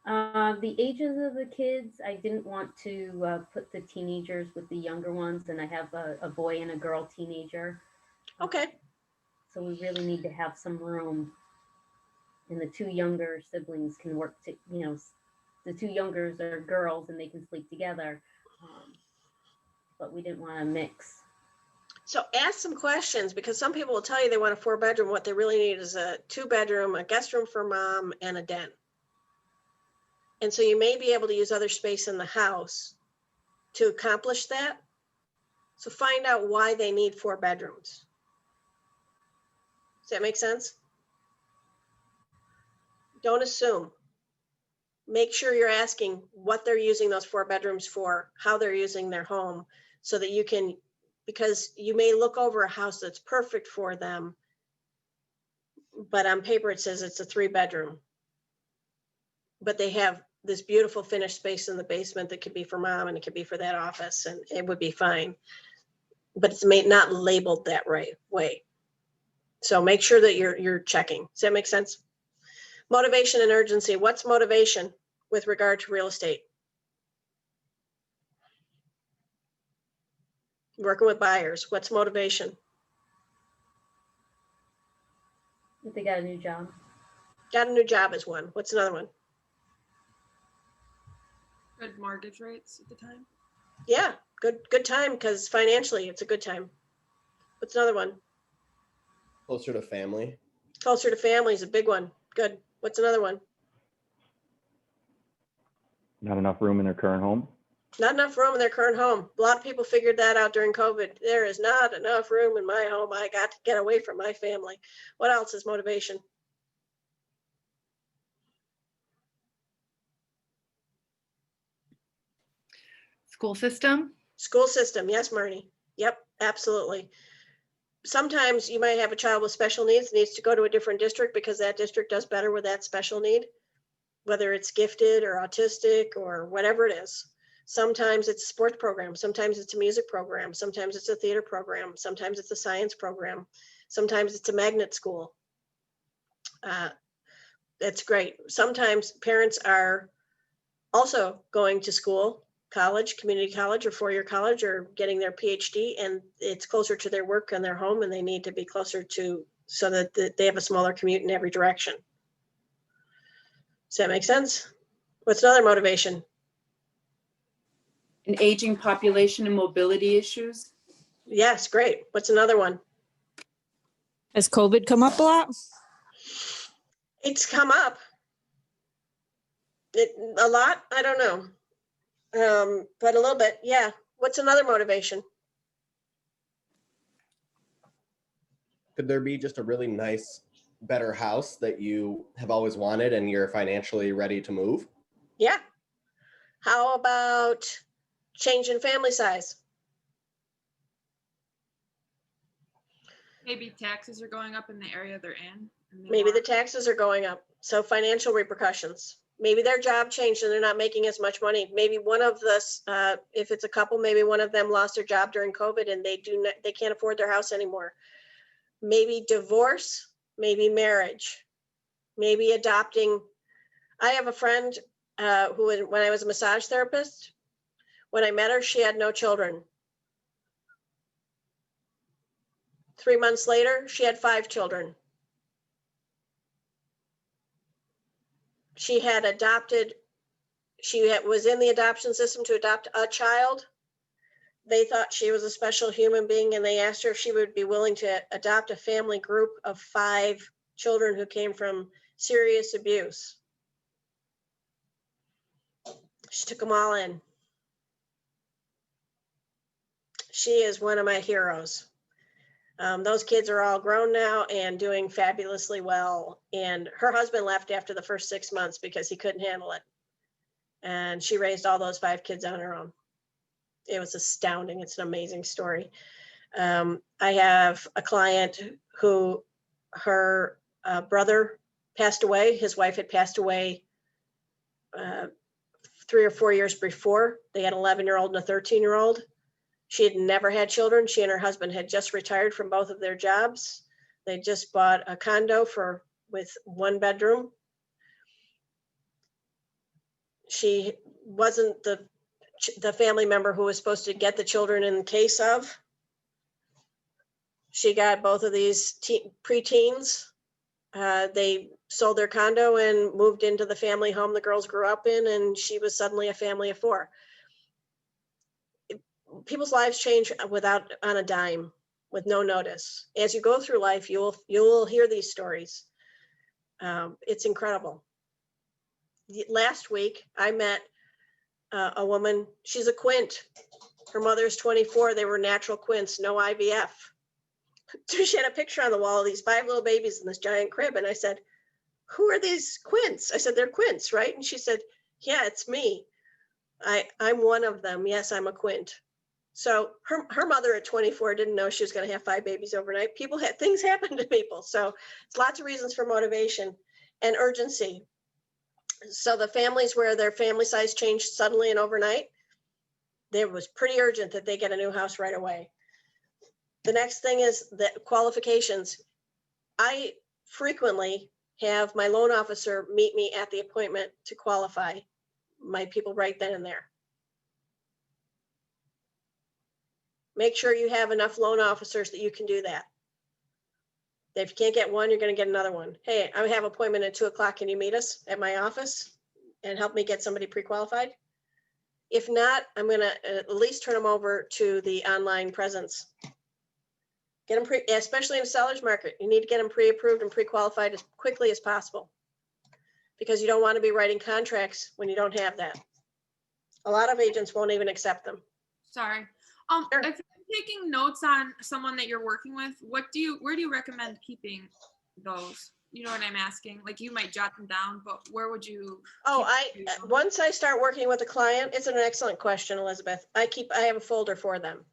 Speaker 5: The ages of the kids, I didn't want to put the teenagers with the younger ones, and I have a boy and a girl teenager.
Speaker 1: Okay.
Speaker 5: So we really need to have some room, and the 2 younger siblings can work to, the 2 youngers are girls and they can sleep together, but we didn't want to mix.
Speaker 1: So ask some questions because some people will tell you they want a 4-bedroom. What they really need is a 2-bedroom, a guest room for mom, and a den. And so you may be able to use other space in the house to accomplish that. So find out why they need 4 bedrooms. Does that make sense? Don't assume. Make sure you're asking what they're using those 4 bedrooms for, how they're using their home, so that you can, because you may look over a house that's perfect for them, but on paper it says it's a 3-bedroom. But they have this beautiful finished space in the basement that could be for mom and it could be for that office, and it would be fine. But it's not labeled that right way. So make sure that you're checking. Does that make sense? Motivation and urgency. What's motivation with regard to real estate? Working with buyers. What's motivation?
Speaker 5: If they got a new job.
Speaker 1: Got a new job is one. What's another one?
Speaker 17: Good mortgage rates at the time.
Speaker 1: Yeah, good time because financially it's a good time. What's another one?
Speaker 15: Closer to family.
Speaker 1: Closer to family is a big one. Good. What's another one?
Speaker 14: Not enough room in their current home.
Speaker 1: Not enough room in their current home. A lot of people figured that out during COVID. There is not enough room in my home. I got to get away from my family. What else is motivation?
Speaker 17: School system.
Speaker 1: School system. Yes, Marnie. Yep, absolutely. Sometimes you might have a child with special needs to go to a different district because that district does better with that special need, whether it's gifted or autistic or whatever it is. Sometimes it's a sports program. Sometimes it's a music program. Sometimes it's a theater program. Sometimes it's a science program. Sometimes it's a magnet school. That's great. Sometimes parents are also going to school, college, community college, or four-year college, or getting their PhD, and it's closer to their work and their home, and they need to be closer to, so that they have a smaller commute in every direction. Does that make sense? What's another motivation?
Speaker 6: An aging population and mobility issues.
Speaker 1: Yes, great. What's another one?
Speaker 12: Has COVID come up a lot?
Speaker 1: It's come up. A lot? I don't know. But a little bit, yeah. What's another motivation?
Speaker 15: Could there be just a really nice, better house that you have always wanted and you're financially ready to move?
Speaker 1: Yeah. How about change in family size?
Speaker 17: Maybe taxes are going up in the area they're in. and they
Speaker 1: Maybe the
Speaker 17: want-
Speaker 1: taxes are going up. So financial repercussions. Maybe their job changed and they're not making as much money. Maybe one of this, if it's a couple, maybe one of them lost their job during COVID and they can't afford their house anymore. Maybe divorce, maybe marriage, maybe adopting. I have a friend who, when I was a massage therapist, when I met her, she had no children. 3 months later, she had 5 children. She had adopted, was in the adoption system to adopt a child. They thought she was a special human being, and they asked her if she would be willing to adopt a family group of 5 children who came from serious abuse. She took them all in. She is one of my heroes. Those kids are all grown now and doing fabulously well. And her husband left after the first 6 months because he couldn't handle it. And she raised all those 5 kids on her own. It was astounding. It's an amazing story. I have a client who her brother passed away. His wife had passed away 3 or 4 years before. They had an 11-year-old and a 13-year-old. She had never had children. She and her husband had just retired from both of their jobs. They just bought a condo with 1 bedroom. She wasn't the family member who was supposed to get the children in case of. She got both of these preteens. They sold their condo and moved into the family home the girls grew up in, and she was suddenly a family of 4. People's lives change on a dime, with no notice. As you go through life, you'll hear these stories. It's incredible. Last week, I met a woman. She's a quint. Her mother's 24. They were natural quints, no IVF. She had a picture on the wall of these 5 little babies in this giant crib, and I said, "Who are these quints?" I said, "They're quints, right?" And she said, "Yeah, it's me. I'm one of them. Yes, I'm a quint." So her mother at 24 didn't know she was going to have 5 babies overnight. Things happen to people. So it's lots of reasons for motivation and urgency. So the families where their family size changed suddenly and overnight, it was pretty urgent that they get a new house right away. The next thing is the qualifications. I frequently have my loan officer meet me at the appointment to qualify my people right then and there. Make sure you have enough loan officers that you can do that. If you can't get one, you're going to get another one. Hey, I have an appointment at 2:00. Can you meet us at my office and help me get somebody pre-qualified? If not, I'm going to at least turn them over to the online presence. Get them especially in a seller's market. You need to get them pre-approved and pre-qualified as quickly as possible, because you don't want to be writing contracts when you don't have that. A lot of agents won't even accept them.
Speaker 17: Sorry. If you're taking notes on someone that you're working with, where do you recommend keeping those? You know what I'm asking? Like, you might jot them down, but where would you?
Speaker 1: Once I start working with a client, it's an excellent question, Elizabeth. I have a folder for them,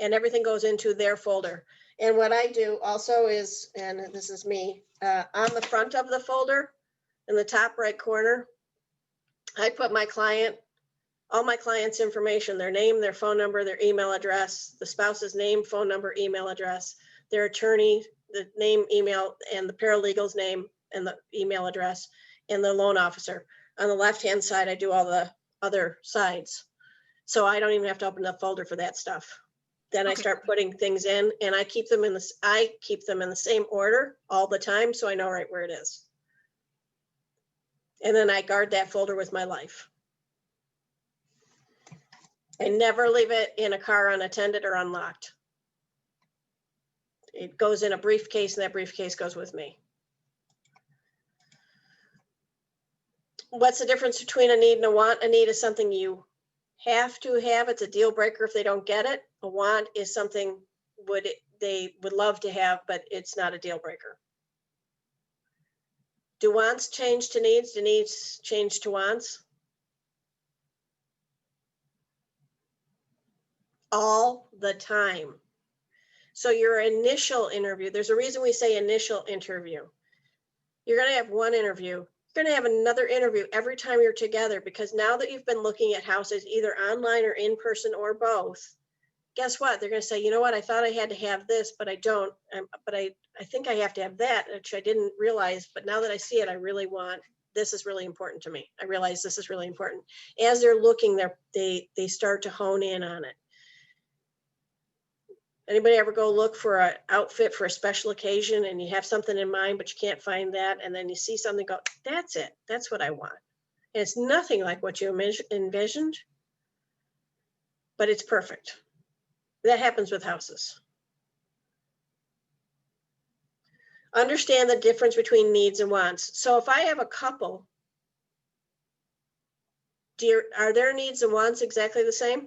Speaker 1: and everything goes into their folder. And what I do also is, and this is me, on the front of the folder, in the top right corner, I put all my clients' information, their name, their phone number, their email address, the spouse's name, phone number, email address, their attorney, the name, email, and the paralegal's name and the email address, and the loan officer. On the left-hand side, I do all the other sides. So I don't even have to open the folder for that stuff. Then I start putting things in, and I keep them in the same order all the time, so I know right where it is. And then I guard that folder with my life. I never leave it in a car unattended or unlocked. It goes in a briefcase, and that briefcase goes with me. What's the difference between a need and a want? A need is something you have to have. It's a deal breaker if they don't get it. A want is something they would love to have, but it's not a deal breaker. Do wants change to needs? Do needs change to wants? All the time. So your initial interview, there's a reason we say initial interview. You're going to have one interview. You're going to have another interview every time you're together, because now that you've been looking at houses either online or in person or both, guess what? They're going to say, you know what? I thought I had to have this, but I don't. But I think I have to have that, which I didn't realize. But now that I see it, I really want, this is really important to me. I realize this is really important. As they're looking, they start to hone in on it. Anybody ever go look for an outfit for a special occasion and you have something in mind, but you can't find that, and then you see something, go, that's it. That's what I want. And it's nothing like what you envisioned, but it's perfect. That happens with houses. Understand the difference between needs and wants. So if I have a couple, are their needs and wants exactly the same?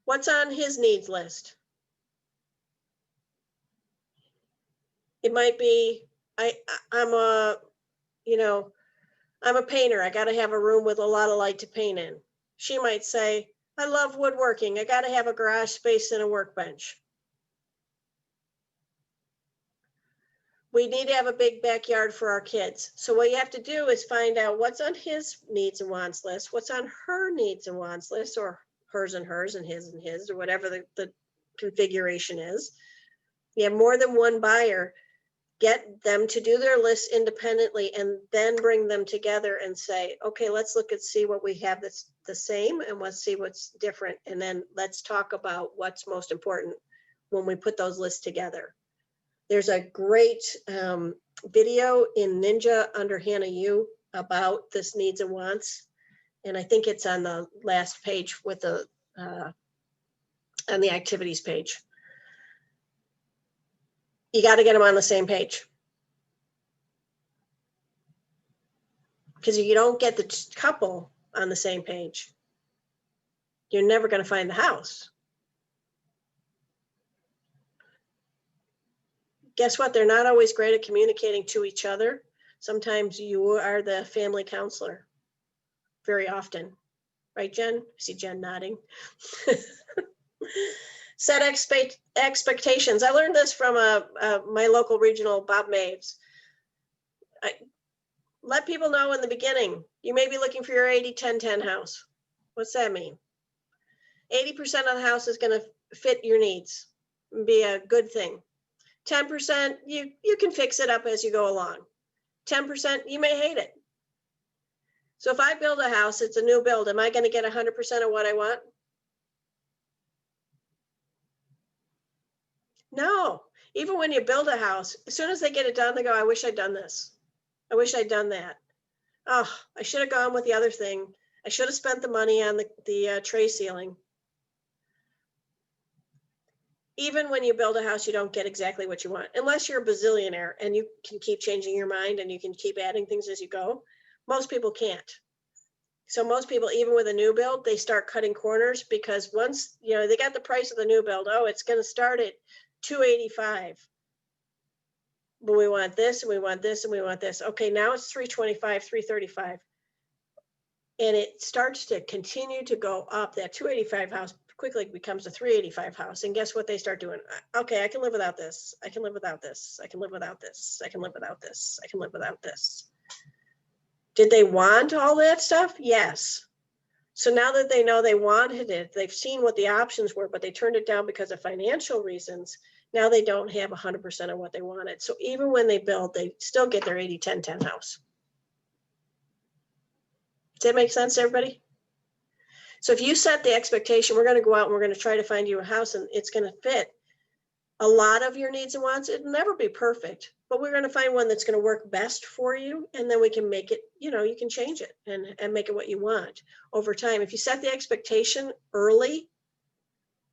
Speaker 1: What's on his needs list? It might be, I'm a painter. I got to have a room with a lot of light to paint in. She might say, I love woodworking. I got to have a garage space and a workbench. We need to have a big backyard for our kids. So what you have to do is find out what's on his needs and wants list, what's on her needs and wants list, or hers and his, or whatever the configuration is. You have more than one buyer, get them to do their lists independently and then bring them together and say, okay, let's look and see what we have that's the same and let's see what's different. And then let's talk about what's most important when we put those lists together. There's a great video in Ninja under Hannah Yu about this needs and wants. And I think it's on the last page with the, on the activities page. You got to get them on the same page. Because if you don't get the couple on the same page, you're never going to find the house. Guess what? They're not always great at communicating to each other. Sometimes you are the family counselor. Very often. Right, Jen? I see Jen nodding. Set expectations. I learned this from my local regional, Bob Maves. Let people know in the beginning, you may be looking for your 80-10-10 house. What's that mean? 80% of the house is going to fit your needs and be a good thing. 10%, you can fix it up as you go along. 10%, you may hate it. So if I build a house, it's a new build, am I going to get 100% of what I want? No. Even when you build a house, as soon as they get it done, they go, I wish I'd done this. I wish I'd done that. Oh, I should have gone with the other thing. I should have spent the money on the tray ceiling. Even when you build a house, you don't get exactly what you want, unless you're a bazillionaire and you can keep changing your mind and you can keep adding things as you go. Most people can't. So most people, even with a new build, they start cutting corners because once, they got the price of the new build, oh, it's going to start at $285. But we want this and we want this and we want this. Okay, now it's $325, $335. And it starts to continue to go up. That $285 house quickly becomes a $385 house. And guess what they start doing? Okay, I can live without this. I can live without this. I can live without this. I can live without this. I can live without this. Did they want all that stuff? Yes. So now that they know they wanted it, they've seen what the options were, but they turned it down because of financial reasons. Now they don't have 100% of what they wanted. So even when they build, they still get their 80-10-10 house. Does that make sense to everybody? So if you set the expectation, we're going to go out and we're going to try to find you a house and it's going to fit a lot of your needs and wants. It'll never be perfect, but we're going to find one that's going to work best for you. And then we can make it, you know, you can change it and make it what you want over time. If you set the expectation early,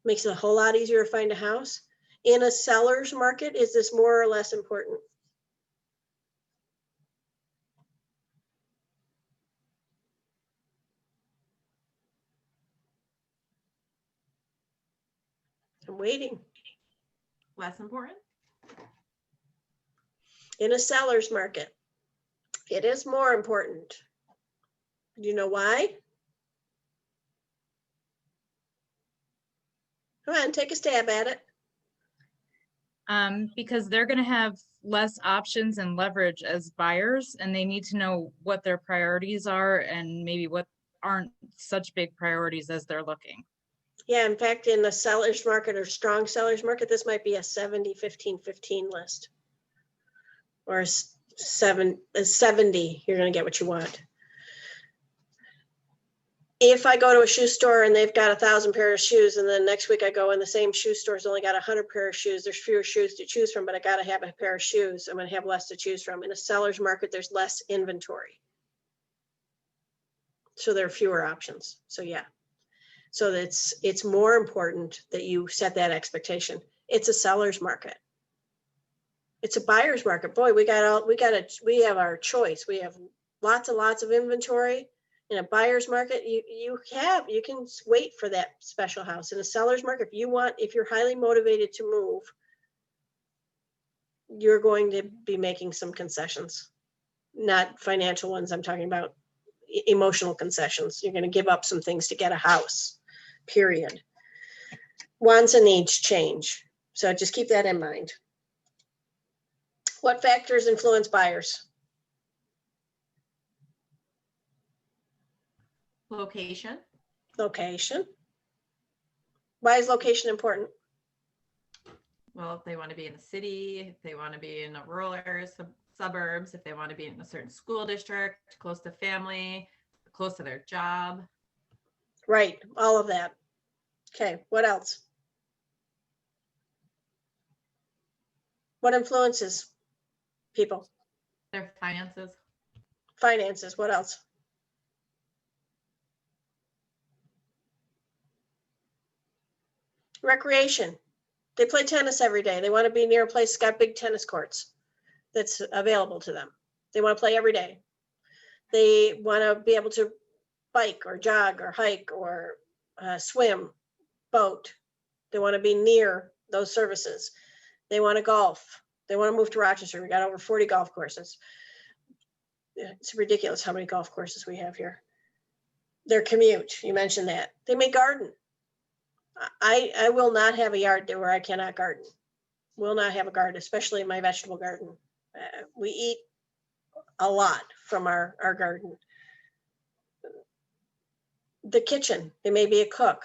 Speaker 1: makes it a whole lot easier to find a house. In a seller's market, is this more or less important? I'm waiting.
Speaker 18: Less important?
Speaker 1: In a seller's market, it is more important. Do you know why? Come on, take a stab at it.
Speaker 8: Because they're going to have less options and leverage as buyers, and they need to know what their priorities are and maybe what aren't such big priorities as they're looking.
Speaker 1: Yeah, in fact, in the seller's market or strong seller's market, this might be a 70-15-15 list. Or a 70, you're going to get what you want. If I go to a shoe store and they've got 1,000 pairs of shoes, and then next week I go in the same shoe store's only got 100 pair of shoes, there's fewer shoes to choose from, but I got to have a pair of shoes. I'm going to have less to choose from. In a seller's market, there's less inventory. So there are fewer options. So yeah. So it's more important that you set that expectation. It's a seller's market. It's a buyer's market. Boy, we have our choice. We have lots and lots of inventory. In a buyer's market, you can wait for that special house. In a seller's market, if you're highly motivated to move, you're going to be making some concessions, not financial ones. I'm talking about emotional concessions. You're going to give up some things to get a house, period. Wants and needs change. So just keep that in mind. What factors influence buyers?
Speaker 18: Location.
Speaker 1: Location. Why is location important?
Speaker 18: Well, if they want to be in the city, if they want to be in a rural area, suburbs, if they want to be in a certain school district, close to family, close to their job.
Speaker 1: Right, all of that. Okay, what else? What influences people?
Speaker 18: Their finances.
Speaker 1: Finances, what else? Recreation. They play tennis every day. They want to be near a place that's got big tennis courts that's available to them. They want to play every day. They want to be able to bike or jog or hike or swim, boat. They want to be near those services. They want to golf. They want to move to Rochester. We got over 40 golf courses. It's ridiculous how many golf courses we have here. Their commute, you mentioned that. They may garden. I will not have a yard there where I cannot garden. Will not have a garden, especially in my vegetable garden. We eat a lot from our garden. The kitchen, they may be a cook.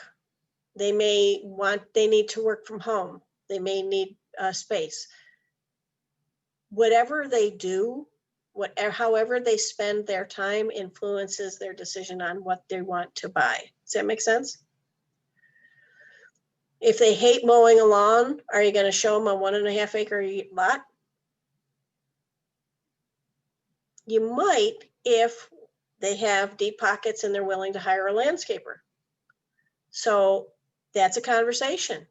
Speaker 1: They need to work from home. They may need space. Whatever they do, however they spend their time influences their decision on what they want to buy. Does that make sense? If they hate mowing a lawn, are you going to show them a 1.5 acre lot? You might if they have deep pockets and they're willing to hire a landscaper. So that's a conversation.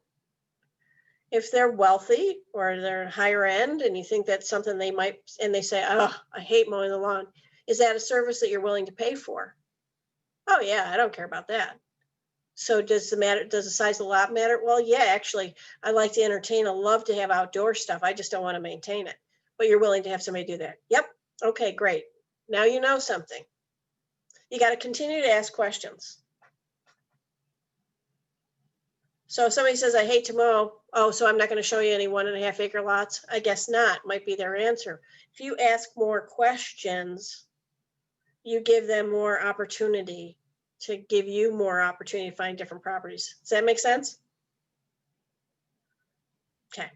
Speaker 1: If they're wealthy or they're higher end and you think that's something they might, and they say, oh, I hate mowing the lawn. Is that a service that you're willing to pay for? Oh yeah, I don't care about that. So does the size of the lot matter? Well, yeah, actually, I like to entertain. I love to have outdoor stuff. I just don't want to maintain it. But you're willing to have somebody do that. Yep. Okay, great. Now you know something. You got to continue to ask questions. So if somebody says, I hate to mow, oh, so I'm not going to show you any 1.5 acre lots? I guess not, might be their answer. If you ask more questions, you give them more opportunity to give you more opportunity to find different properties. Does that make sense? Okay.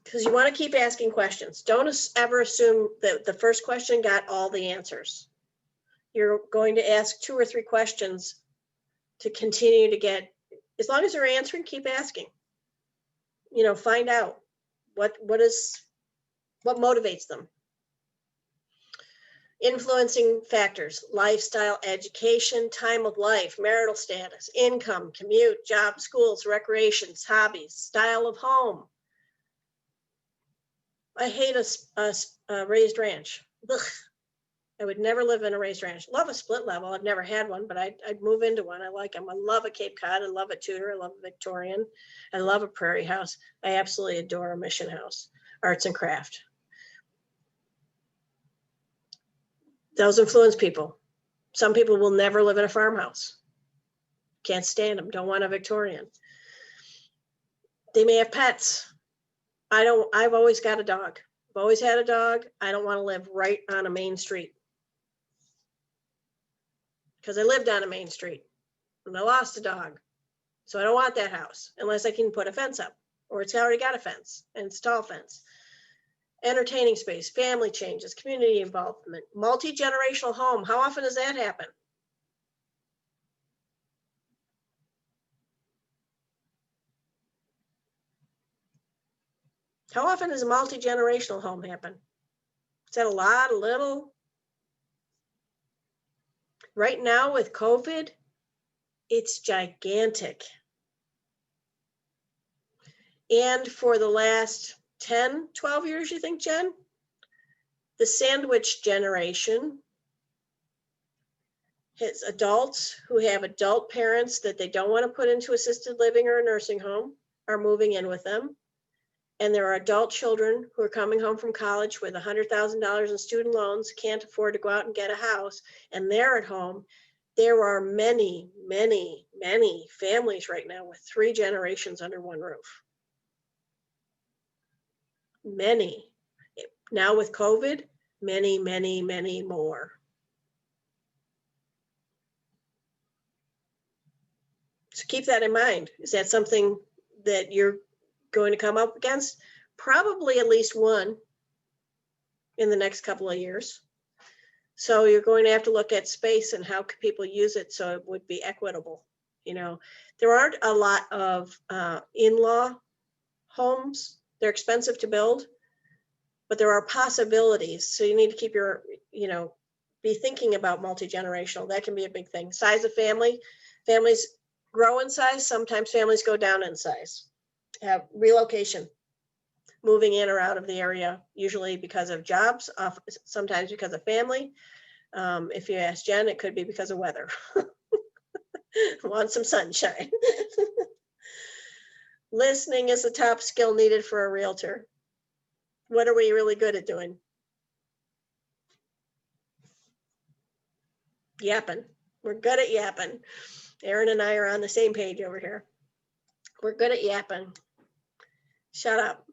Speaker 1: Because you want to keep asking questions. Don't ever assume that the first question got all the answers. You're going to ask 2 or 3 questions to continue to get, as long as they're answering, keep asking. You know, find out what motivates them. Influencing factors: lifestyle, education, time of life, marital status, income, commute, job, schools, recreations, hobbies, style of home. I hate a raised ranch. Ugh. I would never live in a raised ranch. Love a split level. I've never had one, but I'd move into one. I like them. I love a Cape Cod. I love a Tudor. I love a Victorian. I love a prairie house. I absolutely adore a mission house, arts and craft. Those influence people. Some people will never live in a farmhouse. Can't stand them. Don't want a Victorian. They may have pets. I've always got a dog. I've always had a dog. I don't want to live right on a main street. Because I lived on a main street and I lost a dog. So I don't want that house unless I can put a fence up, or it's already got a fence and it's a tall fence. Entertaining space, family changes, community involvement, multi-generational home. How often does that happen? How often does a multi-generational home happen? Is that a lot, a little? Right now with COVID, it's gigantic. And for the last 10, 12 years, you think, Jen? The sandwich generation has adults who have adult parents that they don't want to put into assisted living or a nursing home are moving in with them. And there are adult children who are coming home from college with $100,000 in student loans, can't afford to go out and get a house, and they're at home. There are many, many, many families right now with 3 generations under one roof. Many. Now with COVID, many, many, many more. So keep that in mind. Is that something that you're going to come up against? Probably at least one in the next couple of years. So you're going to have to look at space and how can people use it so it would be equitable. You know, there aren't a lot of in-law homes. They're expensive to build, but there are possibilities. So you need to keep your, you know, be thinking about multi-generational. That can be a big thing. Size of family. Families grow in size. Sometimes families go down in size. Relocation, moving in or out of the area, usually because of jobs, sometimes because of family. If you ask Jen, it could be because of weather. Want some sunshine. Listening is a top skill needed for a realtor. What are we really good at doing? Yapping. We're good at yapping. Erin and I are on the same page over here. We're good at yapping. Shut up.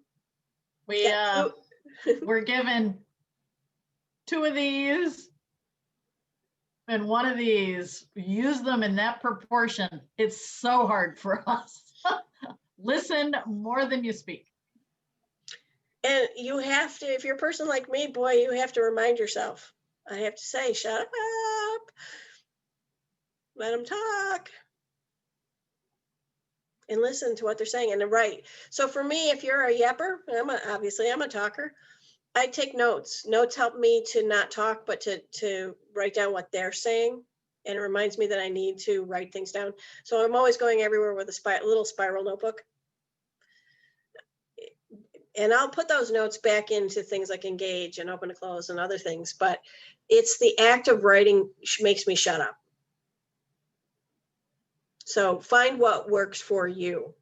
Speaker 3: We're given 2 of these and 1 of these. Use them in that proportion. It's so hard for us. Listen more than you speak.
Speaker 1: And you have to, if you're a person like me, boy, you have to remind yourself. I have to say, shut up. Let them talk. And listen to what they're saying and they're right. So for me, if you're a yapper, obviously I'm a talker, I take notes. Notes help me to not talk, but to write down what they're saying. And it reminds me that I need to write things down. So I'm always going everywhere with a little spiral notebook. And I'll put those notes back into things like Engage and Open to Close and other things, but it's the act of writing makes me shut up. So find what works for you.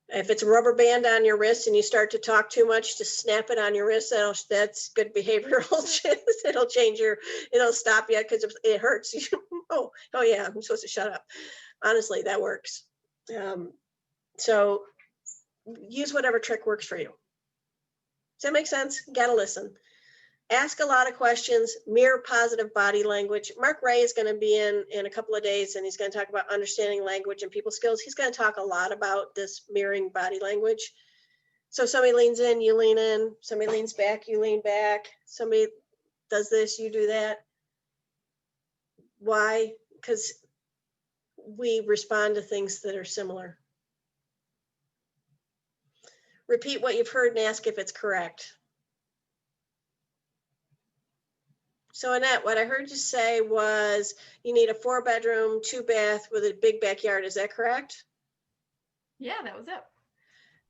Speaker 1: If it's a rubber band on your wrist and you start to talk too much, to snap it on your wrist. That's good behavioral. It'll change it'll stop you because it hurts. oh yeah, I'm supposed to shut up. Honestly, that works. So use whatever trick works for you. Does that make sense? You gotta listen. Ask a lot of questions, mirror positive body language. Mark Ray is going to be in a couple of days, and he's going to talk about understanding language and people skills. He's going to talk a lot about this mirroring body language. So somebody leans in, you lean in, somebody leans back, you lean back, somebody does this, you do that. Why? Because we respond to things that are similar. Repeat what you've heard and ask if it's correct. So Annette, what I heard you say was you need a 4-bedroom, 2-bath with a big backyard. Is that correct?
Speaker 18: Yeah, that was it.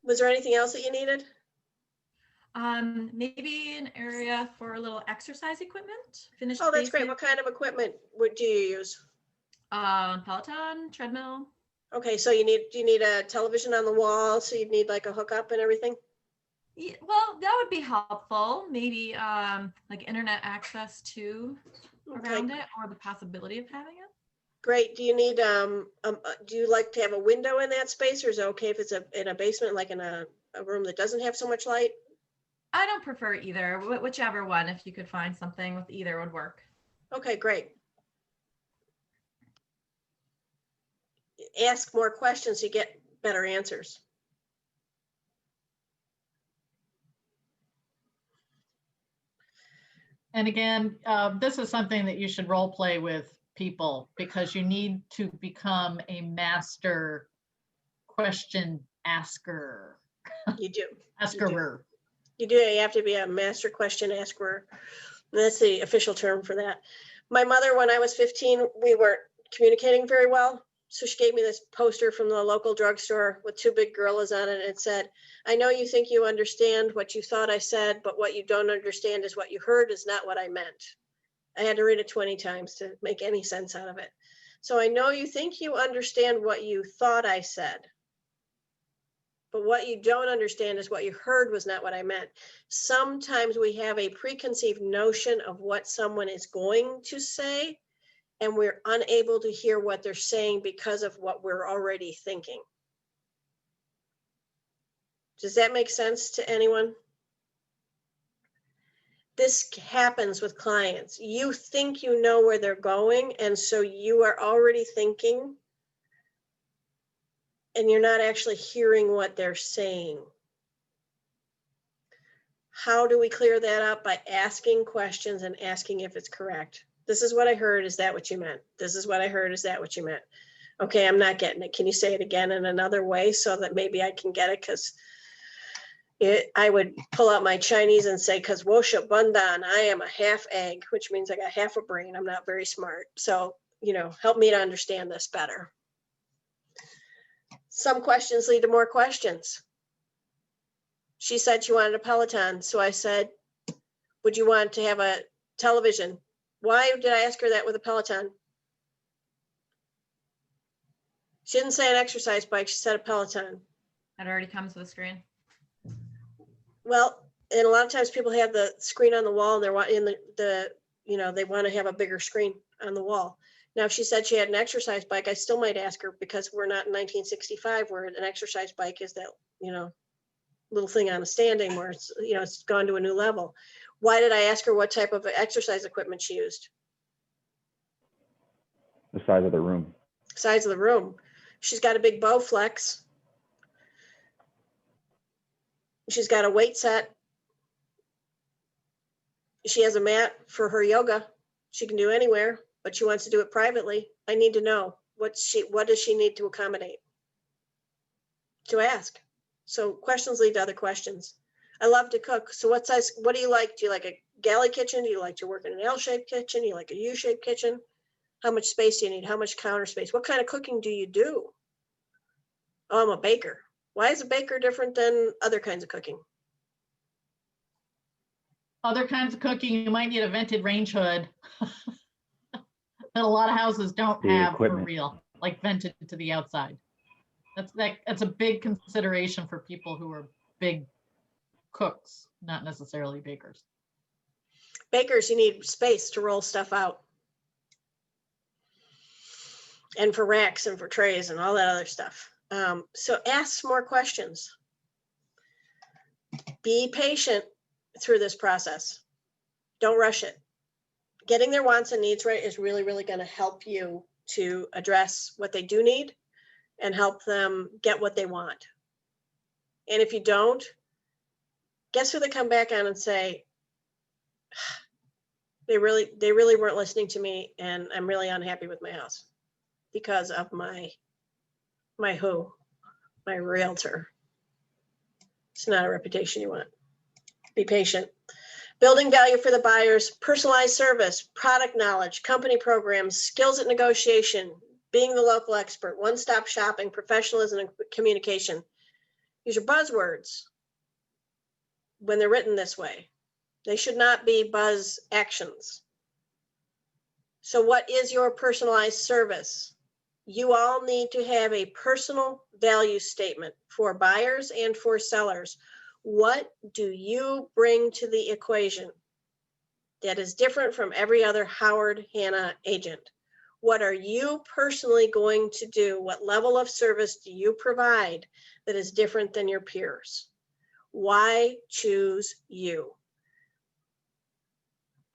Speaker 1: Was there anything else that you needed?
Speaker 18: Maybe an area for a little exercise equipment. Finished
Speaker 1: Oh, that's great.
Speaker 18: basement.
Speaker 1: What kind of equipment do you use?
Speaker 18: Peloton, treadmill.
Speaker 1: Okay, so do you need a television on the wall? So you'd need like a hookup and everything?
Speaker 18: Yeah, well, that would be helpful. Maybe like internet access to around it, or the possibility of having it.
Speaker 1: Great. Do you need do you like to have a window in that space, or is it okay if it's in a basement, like in a room that doesn't have so much light?
Speaker 18: I don't prefer either. Whichever one, if you could find something with either would work.
Speaker 1: Okay, great. Ask more questions, you get better answers.
Speaker 3: And again, this is something that you should role play with people, because you need to become a master question asker.
Speaker 1: You do.
Speaker 3: Askerer.
Speaker 1: You do. You have to be a master question asker. That's the official term for that. My mother, when I was 15, we weren't communicating very well. So she gave me this poster from the local drugstore with 2 big gorillas on it. And it said, I know you think you understand what you thought I said, but what you don't understand is what you heard is not what I meant. I had to read it 20 times to make any sense out of it. So I know you think you understand what you thought I said, but what you don't understand is what you heard was not what I meant. Sometimes we have a preconceived notion of what someone is going to say, and we're unable to hear what they're saying because of what we're already thinking. Does that make sense to anyone? This happens with clients. You think you know where they're going, and so you are already thinking, and you're not actually hearing what they're saying. How do we clear that up? By asking questions and asking if it's correct. This is what I heard. Is that what you meant? This is what I heard. Is that what you meant? Okay, I'm not getting it. Can you say it again in another way so that maybe I can get it? Because I would pull out my Chinese and say, because wosha bundan, I am a half egg, which means I got half a brain. I'm not very smart. So, help me to understand this better. Some questions lead to more questions. She said she wanted a Peloton. So I said, would you want to have a television? Why did I ask her that with a Peloton? She didn't say an exercise bike. She said a Peloton.
Speaker 18: It already comes with a screen.
Speaker 1: Well, and a lot of times people have the screen on the wall and they're in they want to have a bigger screen on the wall. Now, if she said she had an exercise bike, I still might ask her, because we're not in 1965 where an exercise bike is that, little thing on a stand anymore. It's, it's gone to a new level. Why did I ask her what type of exercise equipment she used?
Speaker 14: The size of the room.
Speaker 1: Size of the room. She's got a big Bowflex. She's got a weight set. She has a mat for her yoga. She can do anywhere, but she wants to do it privately. I need to know what does she need to accommodate? To ask. So questions lead to other questions. I love to cook. So what do you like? Do you like a galley kitchen? Do you like to work in an L-shaped kitchen? Do you like a U-shaped kitchen? How much space do you need? How much counter space? What kind of cooking do you do? Oh, I'm a baker. Why is a baker different than other kinds of cooking?
Speaker 3: Other kinds of cooking, you might need a vented range hood that a lot of houses don't have for real, like vented to the outside. That's a big consideration for people who are big cooks, not necessarily bakers.
Speaker 1: Bakers, you need space to roll stuff out. And for racks and for trays and all that other stuff. So ask more questions. Be patient through this process. Don't rush it. Getting their wants and needs right is really, really going to help you to address what they do need and help them get what they want. And if you don't, guess who they come back on and say, they really weren't listening to me, and I'm really unhappy with my house because of my realtor. It's not a reputation you want. Be patient. Building value for the buyers, personalized service, product knowledge, company programs, skills at negotiation, being the local expert, one-stop shopping, professionalism, and communication. These are buzzwords when they're written this way. They should not be buzz actions. So what is your personalized service? You all need to have a personal value statement for buyers and for sellers. What do you bring to the equation that is different from every other Howard Hanna agent? What are you personally going to do? What level of service do you provide that is different than your peers? Why choose you?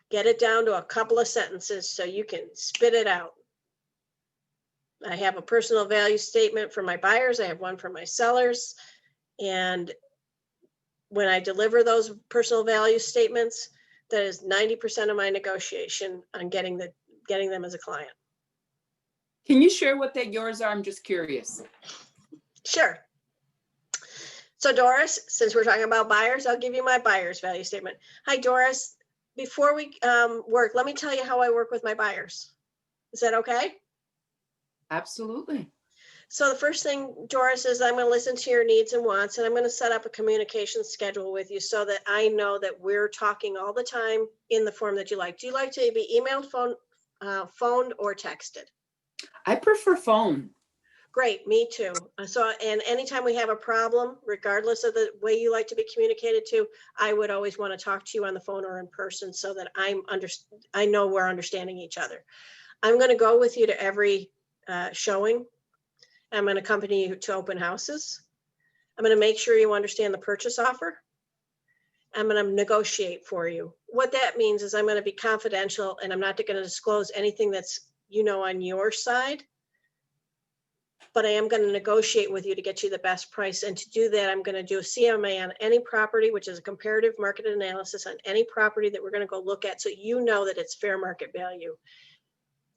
Speaker 1: Get it down to a couple of sentences so you can spit it out. I have a personal value statement for my buyers. I have one for my sellers. And when I deliver those personal value statements, that is 90% of my negotiation on getting them as a client.
Speaker 6: Can you share what yours are? I'm just curious.
Speaker 1: Sure. So Doris, since we're talking about buyers, I'll give you my buyer's value statement. Hi, Doris. Before we work, let me tell you how I work with my buyers. Is that okay?
Speaker 6: Absolutely.
Speaker 1: So the first thing, Doris, is I'm going to listen to your needs and wants, and I'm going to set up a communication schedule with you so that I know that we're talking all the time in the form that you like. Do you like to be emailed, phoned, or texted?
Speaker 6: I prefer phone.
Speaker 1: Great, me too. So, and anytime we have a problem, regardless of the way you like to be communicated to, I would always want to talk to you on the phone or in person so that I know we're understanding each other. I'm going to go with you to every showing. I'm going to accompany you to open houses. I'm going to make sure you understand the purchase offer. I'm going to negotiate for you. What that means is I'm going to be confidential, and I'm not going to disclose anything that's, on your side, but I am going to negotiate with you to get you the best price. And to do that, I'm going to do a CMA on any property, which is a comparative market analysis on any property that we're going to go look at, so you know that it's fair market value.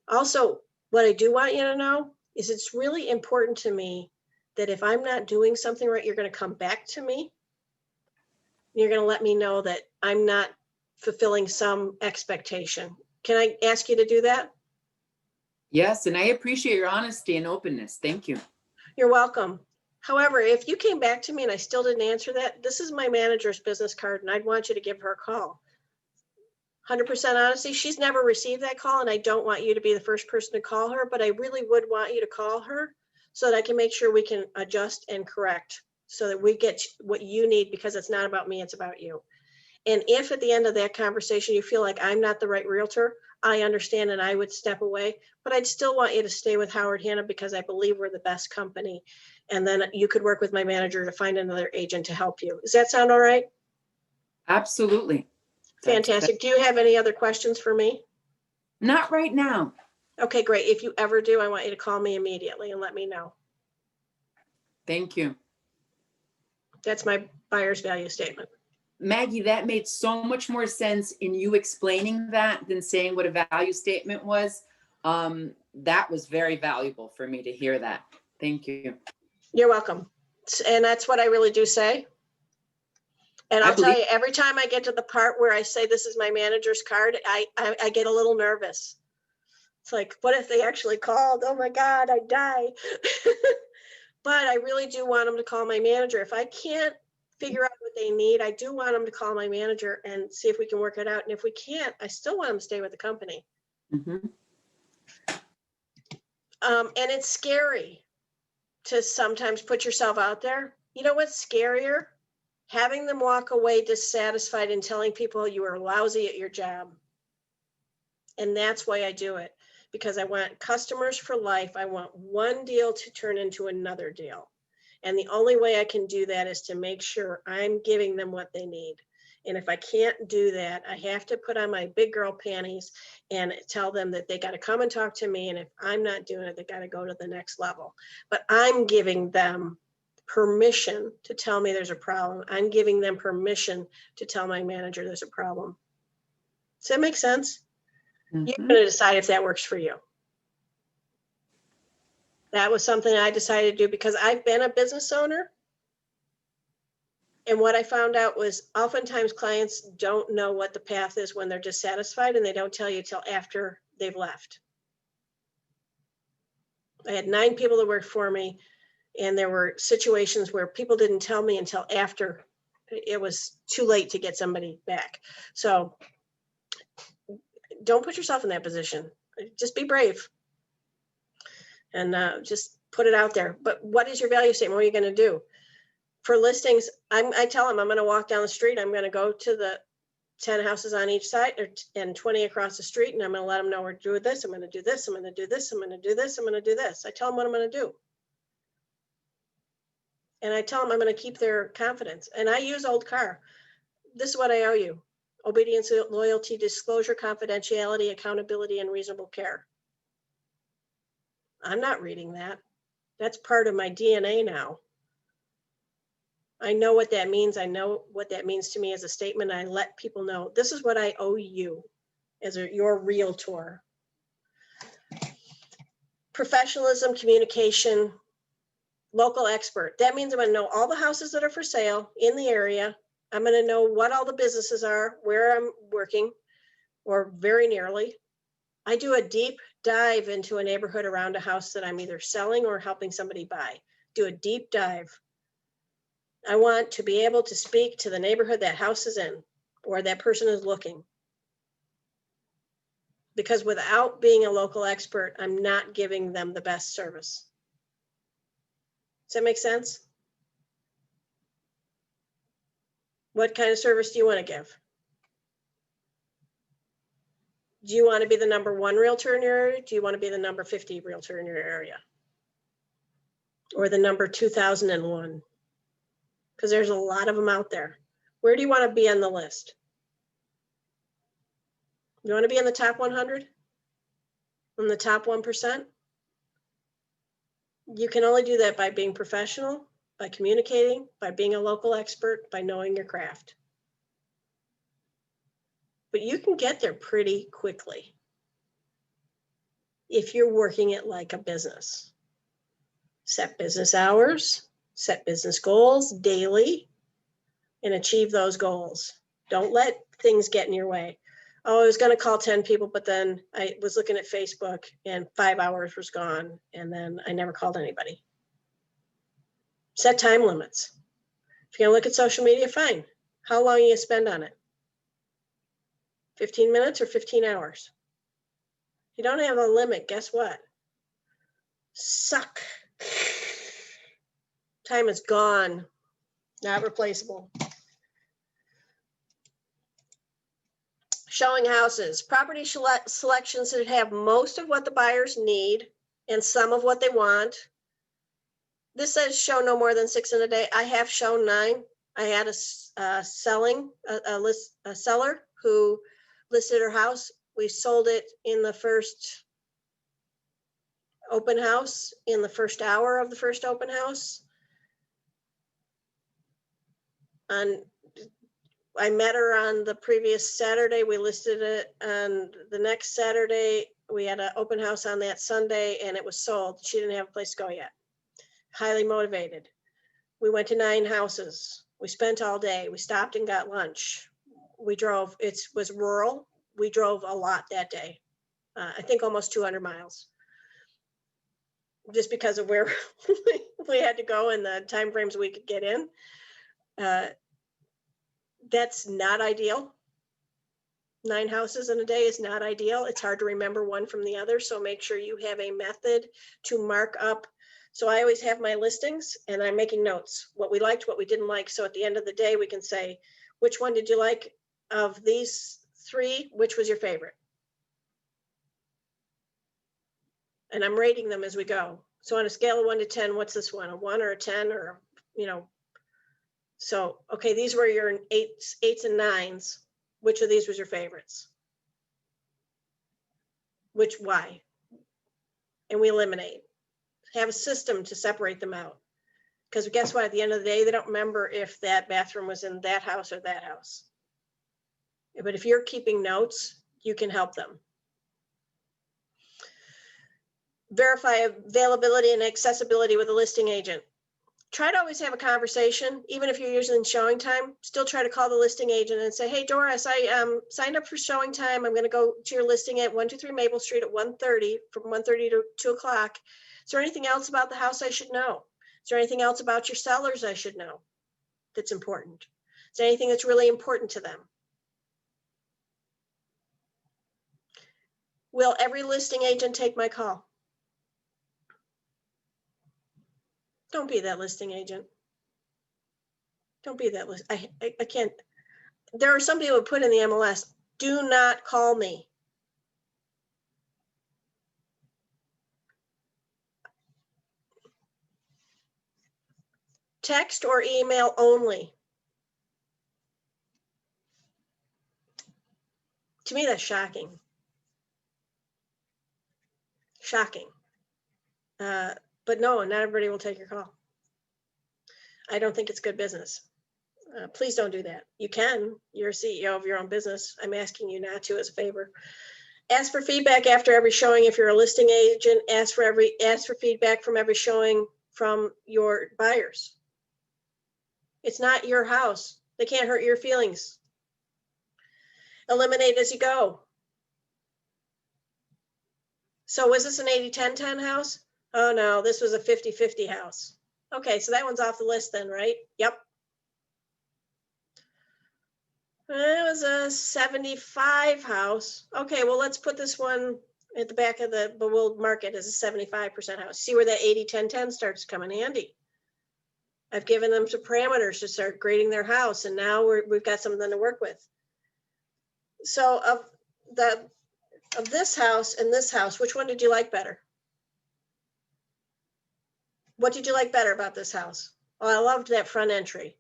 Speaker 1: Also, what I do want you to know is it's really important to me that if I'm not doing something right, you're going to come back to me. You're going to let me know that I'm not fulfilling some expectation. Can I ask you to do that?
Speaker 6: Yes, and I appreciate your honesty and openness. Thank you.
Speaker 1: You're welcome. However, if you came back to me and I still didn't answer that, this is my manager's business card, and I'd want you to give her a call. 100% honesty, she's never received that call, and I don't want you to be the first person to call her, but I really would want you to call her so that I can make sure we can adjust and correct so that we get what you need, because it's not about me, it's about you. And if at the end of that conversation you feel like I'm not the right realtor, I understand and I would step away, but I'd still want you to stay with Howard Hanna because I believe we're the best company. And then you could work with my manager to find another agent to help you. Does that sound all right?
Speaker 6: Absolutely.
Speaker 1: Fantastic. Do you have any other questions for me?
Speaker 6: Not right now.
Speaker 1: Okay, great. If you ever do, I want you to call me immediately and let me know.
Speaker 6: Thank you.
Speaker 1: That's my buyer's value statement.
Speaker 6: Maggie, that made so much more sense in you explaining that than saying what a value statement was. That was very valuable for me to hear that. Thank you.
Speaker 1: You're welcome. And that's what I really do say. And I'll tell you, every time I get to the part where I say this is my manager's card, I get a little nervous. It's like, what if they actually called? Oh my God, I'd die. But I really do want them to call my manager. If I can't figure out what they need, I do want them to call my manager and see if we can work it out. And if we can't, I still want them to stay with the company.
Speaker 6: Mm-hmm.
Speaker 1: And it's scary to sometimes put yourself out there. You know what's scarier? Having them walk away dissatisfied and telling people you are lousy at your job. And that's why I do it, because I want customers for life. I want one deal to turn into another deal. And the only way I can do that is to make sure I'm giving them what they need. And if I can't do that, I have to put on my big girl panties and tell them that they got to come and talk to me. And if I'm not doing it, they got to go to the next level. But I'm giving them permission to tell me there's a problem. I'm giving them permission to tell my manager there's a problem. Does that make sense? You're going to decide if that works for you. That was something I decided to do because I've been a business owner. And what I found out was oftentimes clients don't know what the path is when they're dissatisfied, and they don't tell you till after they've left. I had 9 people that worked for me, and there were situations where people didn't tell me until after it was too late to get somebody back. So don't put yourself in that position. Just be brave and just put it out there. But what is your value statement? What are you going to do? For listings, I tell them I'm going to walk down the street. I'm going to go to the 10 houses on each side and 20 across the street. And I'm going to let them know we're doing this. I'm going to do this. I'm going to do this. I'm going to do this. I'm going to do this. I tell them what I'm going to do. And I tell them I'm going to keep their confidence. And I use old car. This is what I owe you. Obedience, loyalty, disclosure, confidentiality, accountability, and reasonable care. I'm not reading that. That's part of my DNA now. I know what that means. I know what that means to me as a statement. I let people know this is what I owe you as your realtor. Professionalism, communication, local expert. That means I'm going to know all the houses that are for sale in the area. I'm going to know what all the businesses are, where I'm working, or very nearly. I do a deep dive into a neighborhood around a house that I'm either selling or helping somebody buy. Do a deep dive. I want to be able to speak to the neighborhood that house is in or that person is looking. Because without being a local expert, I'm not giving them the best service. Does that make sense? What kind of service do you want to give? Do you want to be the #1 realtor in your area? Do you want to be the number 50 realtor in your area? Or the number 2001? Because there's a lot of them out there. Where do you want to be on the list? You want to be in the top 100? In the top 1%? You can only do that by being professional, by communicating, by being a local expert, by knowing your craft. But you can get there pretty quickly if you're working it like a business. Set business hours, set business goals daily, and achieve those goals. Don't let things get in your way. Oh, I was going to call 10 people, but then I was looking at Facebook and 5 hours was gone, and then I never called anybody. Set time limits. If you're going to look at social media, fine. How long are you spend on it? 15 minutes or 15 hours? You don't have a limit, guess what? Suck. Time is gone, not replaceable. Showing houses, property selections that have most of what the buyers need and some of what they want. This says show no more than 6 in a day. I have shown 9. I had a seller who listed her house. We sold it in the first open house, in the first hour of the first open house. And I met her on the previous Saturday. We listed it on the next Saturday. We had an open house on that Sunday and it was sold. She didn't have a place to go yet. Highly motivated. We went to 9 houses. We spent all day. We stopped and got lunch. We drove, it was rural. We drove a lot that day. I think almost 200 miles. Just because of where we had to go and the timeframes we could get in. That's not ideal. 9 houses in a day is not ideal. It's hard to remember one from the other. So make sure you have a method to mark up. So I always have my listings and I'm making notes, what we liked, what we didn't like. So at the end of the day, we can say, which one did you like of these 3? Which was your favorite? And I'm rating them as we go. So on a scale of 1 to 10, what's this one? A 1 or a 10 or, you know? So, okay, these were your 8s and 9s. Which of these was your favorites? Why? And we eliminate. Have a system to separate them out. Because guess what? At the end of the day, they don't remember if that bathroom was in that house or that house. But if you're keeping notes, you can help them. Verify availability and accessibility with a listing agent. Try to always have a conversation, even if you're using showing time, still try to call the listing agent and say, hey, Doris, I signed up for showing time. I'm going to go to your listing at 123 Maple Street at 1:30, from 1:30 to 2 o'clock. Is there anything else about the house I should know? Is there anything else about your sellers I should know that's important? Is there anything that's really important to them? Will every listing agent take my call? Don't be that listing agent. Don't be that list. I can't. There are some people who put in the MLS, do not call me. Text or email only. To me, that's shocking. Shocking. But no, not everybody will take your call. I don't think it's good business. Please don't do that. You can. You're a CEO of your own business. I'm asking you not to as a favor. Ask for feedback after every showing. If you're a listing agent, ask for feedback from every showing from your buyers. It's not your house. They can't hurt your feelings. Eliminate as you go. So was this an 80-10-10 house? Oh no, this was a 50-50 house. Okay, so that one's off the list then, right? Yep. It was a 75 house. Okay, well, let's put this one at the back of but we'll mark it as a 75% house. See where that 80-10-10 starts to come in handy. I've given them some parameters to start grading their house, and now we've got something to work with. So of this house and this house, which one did you like better? What did you like better about this house? Oh, I loved that front entry.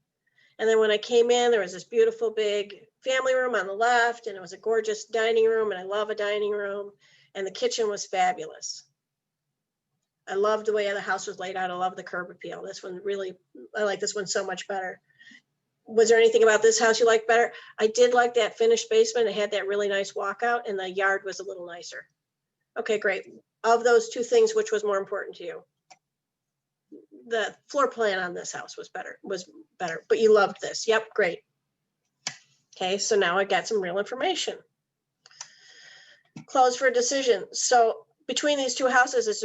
Speaker 1: And then when I came in, there was this beautiful big family room on the left, and it was a gorgeous dining room, and I love a dining room, and the kitchen was fabulous. I loved the way the house was laid out. I love the curb appeal. This one really, I like this one so much better. Was there anything about this house you liked better? I did like that finished basement. It had that really nice walkout, and the yard was a little nicer. Okay, great. Of those two things, which was more important to you? The floor plan on this house was better, but you loved this. Yep, great. Okay, so now I got some real information. Close for a decision. So between these two houses,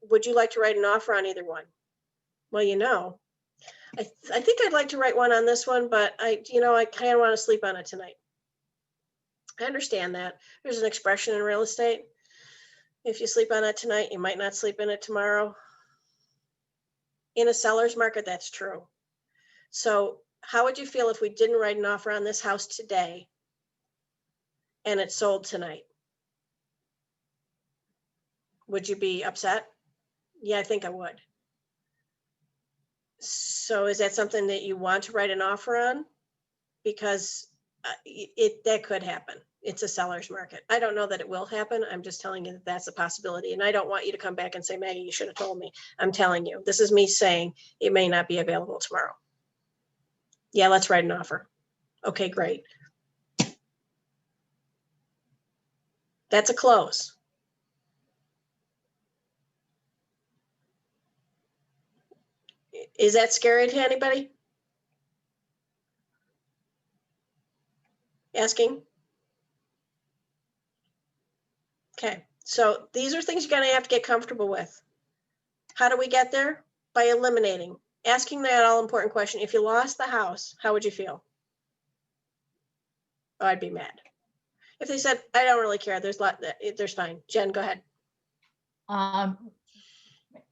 Speaker 1: would you like to write an offer on either one? Well, I think I'd like to write one on this one, but I kind of want to sleep on it tonight. I understand that. There's an expression in real estate. If you sleep on it tonight, you might not sleep in it tomorrow. In a seller's market, that's true. So how would you feel if we didn't write an offer on this house today and it sold tonight? Would you be upset? Yeah, I think I would. So is that something that you want to write an offer on? Because that could happen. It's a seller's market. I don't know that it will happen. I'm just telling you that that's a possibility. And I don't want you to come back and say, Maggie, you should have told me. I'm telling you, this is me saying it may not be available tomorrow. Yeah, let's write an offer. Okay, great. That's a close. Is that scary to anybody? Asking? Okay, so these are things you're going to have to get comfortable with. How do we get there? By eliminating, asking that all important question. If you lost the house, how would you feel? Oh, I'd be mad. If they said, I don't really care, there's fine. Jen, go ahead.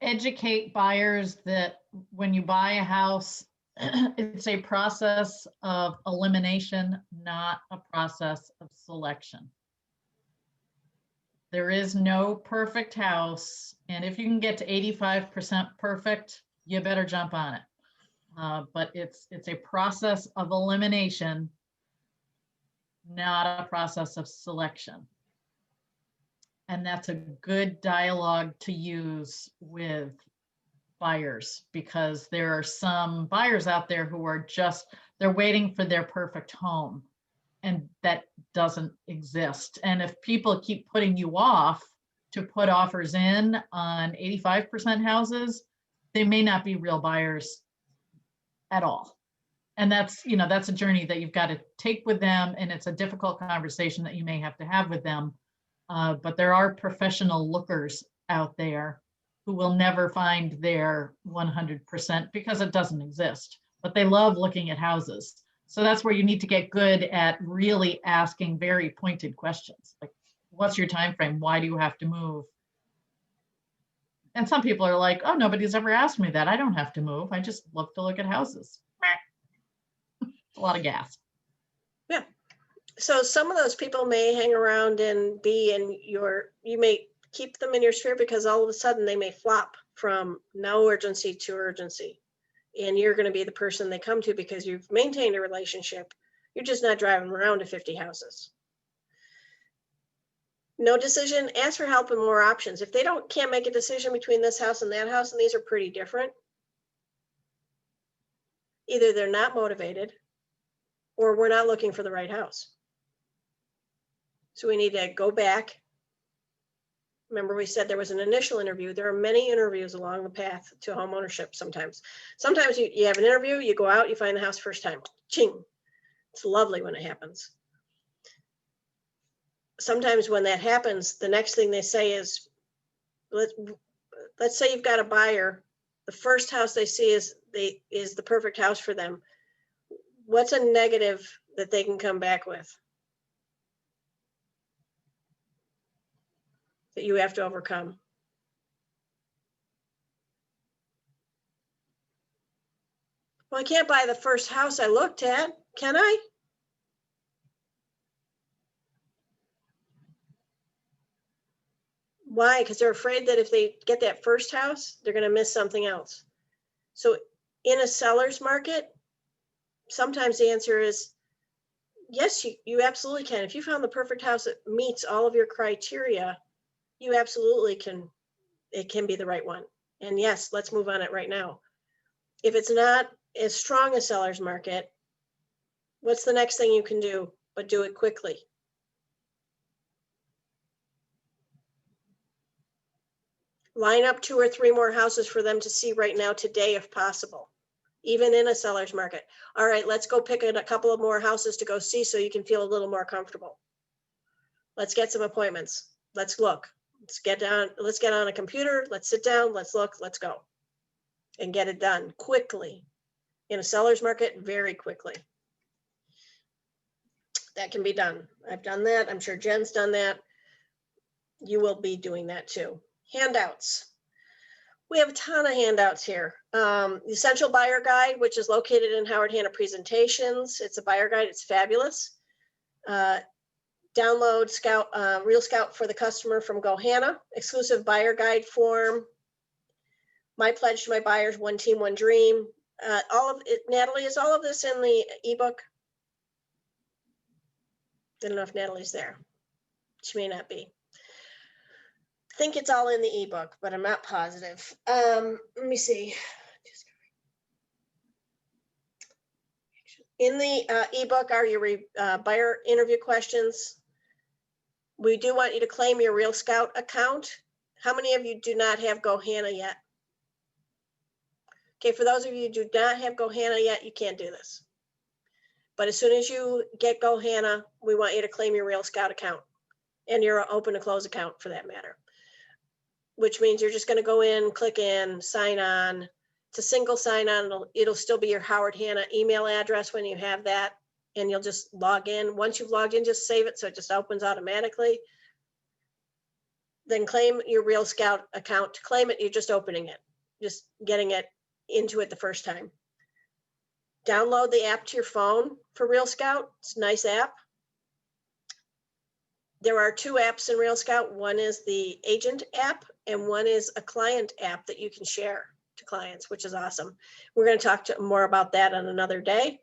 Speaker 3: Educate buyers that when you buy a house, it's a process of elimination, not a process of selection. There is no perfect house, and if you can get to 85% perfect, you better jump on it. But it's a process of elimination, not a process of selection. And that's a good dialogue to use with buyers, because there are some buyers out there who are just, they're waiting for their perfect home, and that doesn't exist. And if people keep putting you off to put offers in on 85% houses, they may not be real buyers at all. And that's, you know, that's a journey that you've got to take with them, and it's a difficult conversation that you may have to have with them. But there are professional lookers out there who will never find their 100% because it doesn't exist, but they love looking at houses. So that's where you need to get good at really asking very pointed questions. Like, what's your time frame? Why do you have to move? And some people are like, oh, nobody's ever asked me that. I don't have to move. I just love to look at houses. It's a lot of gas.
Speaker 1: Yeah. So some of those people may hang around and be in your, you may keep them in your sphere because all of a sudden they may flop from no urgency to urgency. And you're going to be the person they come to because you've maintained a relationship. You're just not driving around to 50 houses. No decision, ask for help and more options. If they can't make a decision between this house and that house, and these are pretty different, either they're not motivated or we're not looking for the right house. So we need to go back. Remember, we said there was an initial interview. There are many interviews along the path to home ownership sometimes. Sometimes you have an interview, you go out, you find the house first time. Ching. It's lovely when it happens. Sometimes when that happens, the next thing they say is, let's say you've got a buyer. The first house they see is the perfect house for them. What's a negative that they can come back with that you have to overcome? Well, I can't buy the first house I looked at, can I? Why? Because they're afraid that if they get that first house, they're going to miss something else. So in a seller's market, sometimes the answer is, yes, you absolutely can. If you found the perfect house that meets all of your criteria, you absolutely can. It can be the right one. And yes, let's move on it right now. If it's not as strong a seller's market, what's the next thing you can do, but do it quickly? Line up 2 or 3 more houses for them to see right now today, if possible, even in a seller's market. All right, let's go pick a couple of more houses to go see so you can feel a little more comfortable. Let's get some appointments. Let's look. Let's get on a computer. Let's sit down. Let's look. Let's go. And get it done quickly. In a seller's market, very quickly. That can be done. I've done that. I'm sure Jen's done that. You will be doing that too. Handouts. We have a ton of handouts here. The Essential Buyer Guide, which is located in Howard Hanna Presentations. It's a buyer guide. It's fabulous. Download Scout, Real Scout for the Customer from GoHanna. Exclusive buyer guide form. My pledge to my buyers, One Team, One Dream. All of it, Natalie, is all of this in the ebook? I don't know if Natalie's there. She may not be. I think it's all in the ebook, but I'm not positive. Let me see. In the ebook are your buyer interview questions. We do want you to claim your Real Scout account. How many of you do not have GoHanna yet? Okay, for those of you who do not have GoHanna yet, you can't do this. But as soon as you get GoHanna, we want you to claim your Real Scout account and your open to close account for that matter, which means you're just going to go in, click in, sign on. It's a single sign on. It'll still be your Howard Hanna email address when you have that, and you'll just log in. Once you've logged in, just save it so it just opens automatically. Then claim your Real Scout account. To claim it, you're just opening it, just getting it into it the first time. Download the app to your phone for Real Scout. It's a nice app. There are 2 apps in Real Scout. One is the agent app and one is a client app that you can share to clients, which is awesome. We're going to talk more about that on another day.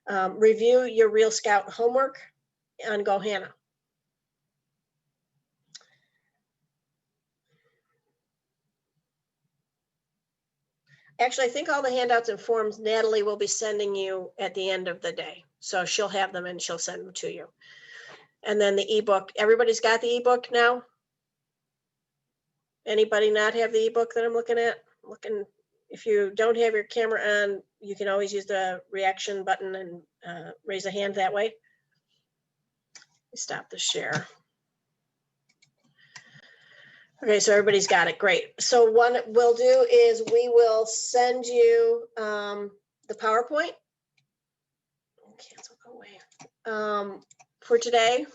Speaker 1: Review your Real Scout homework on GoHanna. Actually, I think all the handouts and forms Natalie will be sending you at the end of the day. So she'll have them and she'll send them to you. And then the ebook, everybody's got the ebook now? Anybody not have the ebook that I'm looking at? If you don't have your camera on, you can always use the reaction button and raise a hand that way. Stop the share. Okay, so everybody's got it. Great. So what we'll do is we will send you the PowerPoint. Cancel, go away. For today. Okay.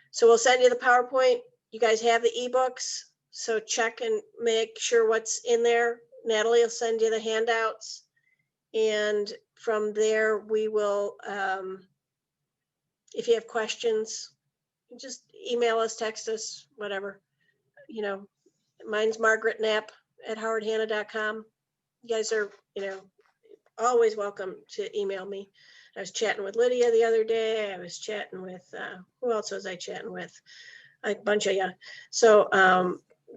Speaker 1: So we'll send you the PowerPoint. You guys have the ebooks. So check and make sure what's in there. Natalie will send you the handouts. And from there, we will, if you have questions, just email us, text us, whatever. You know, mine's Margaret Knapp at howardhanna.com. You guys are, always welcome to email me. I was chatting with Lydia the other day. I was chatting with, who else was I chatting with? A bunch of you. So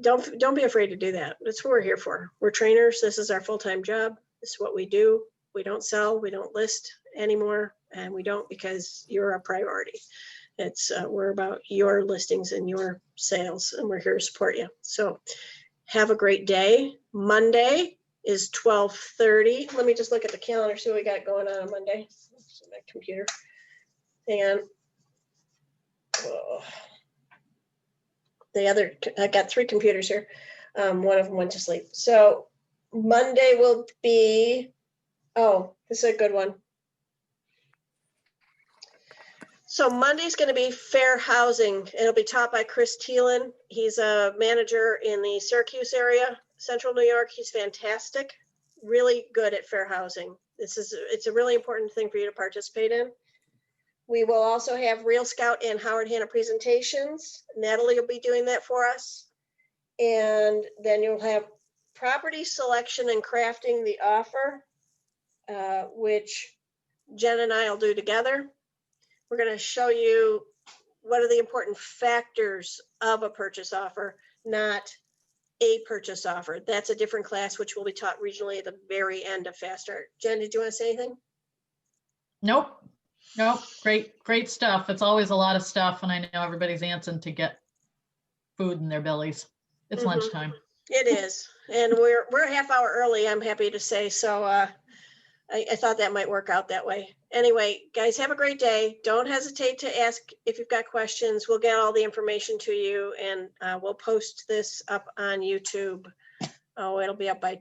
Speaker 1: don't be afraid to do that. That's what we're here for. We're trainers. This is our full-time job. This is what we do. We don't sell, we don't list anymore, and we don't because you're a priority. It's we're about your listings and your sales, and we're here to support you. So have a great day. Monday is 12:30. Let me just look at the calendar, see what we got going on Monday. My computer. Hang on. Oh. I got 3 computers here. One of them went to sleep. So Monday will be, oh, this is a good one. So Monday's going to be fair housing. It'll be taught by Chris Thielen. He's a manager in the Syracuse area, Central New York. He's fantastic, really good at fair housing. It's a really important thing for you to participate in. We will also have Real Scout and Howard Hanna presentations. Natalie will be doing that for us. And then you'll have property selection and crafting the offer, which Jen and I will do together. We're going to show you what are the important factors of a purchase offer, not a purchase offer. That's a different class, which will be taught regionally at the very end of Fast Start. Jen, did you want to say anything?
Speaker 3: Nope. Great stuff. It's always a lot of stuff, and I know everybody's antsing to get food in their bellies. It's lunchtime.
Speaker 1: It is, and we're a half hour early, I'm happy to say. So I thought that might work out that way. Anyway, guys, have a great day. Don't hesitate to ask if you've got questions. We'll get all the information to you, and we'll post this up on YouTube. Oh, it'll be up by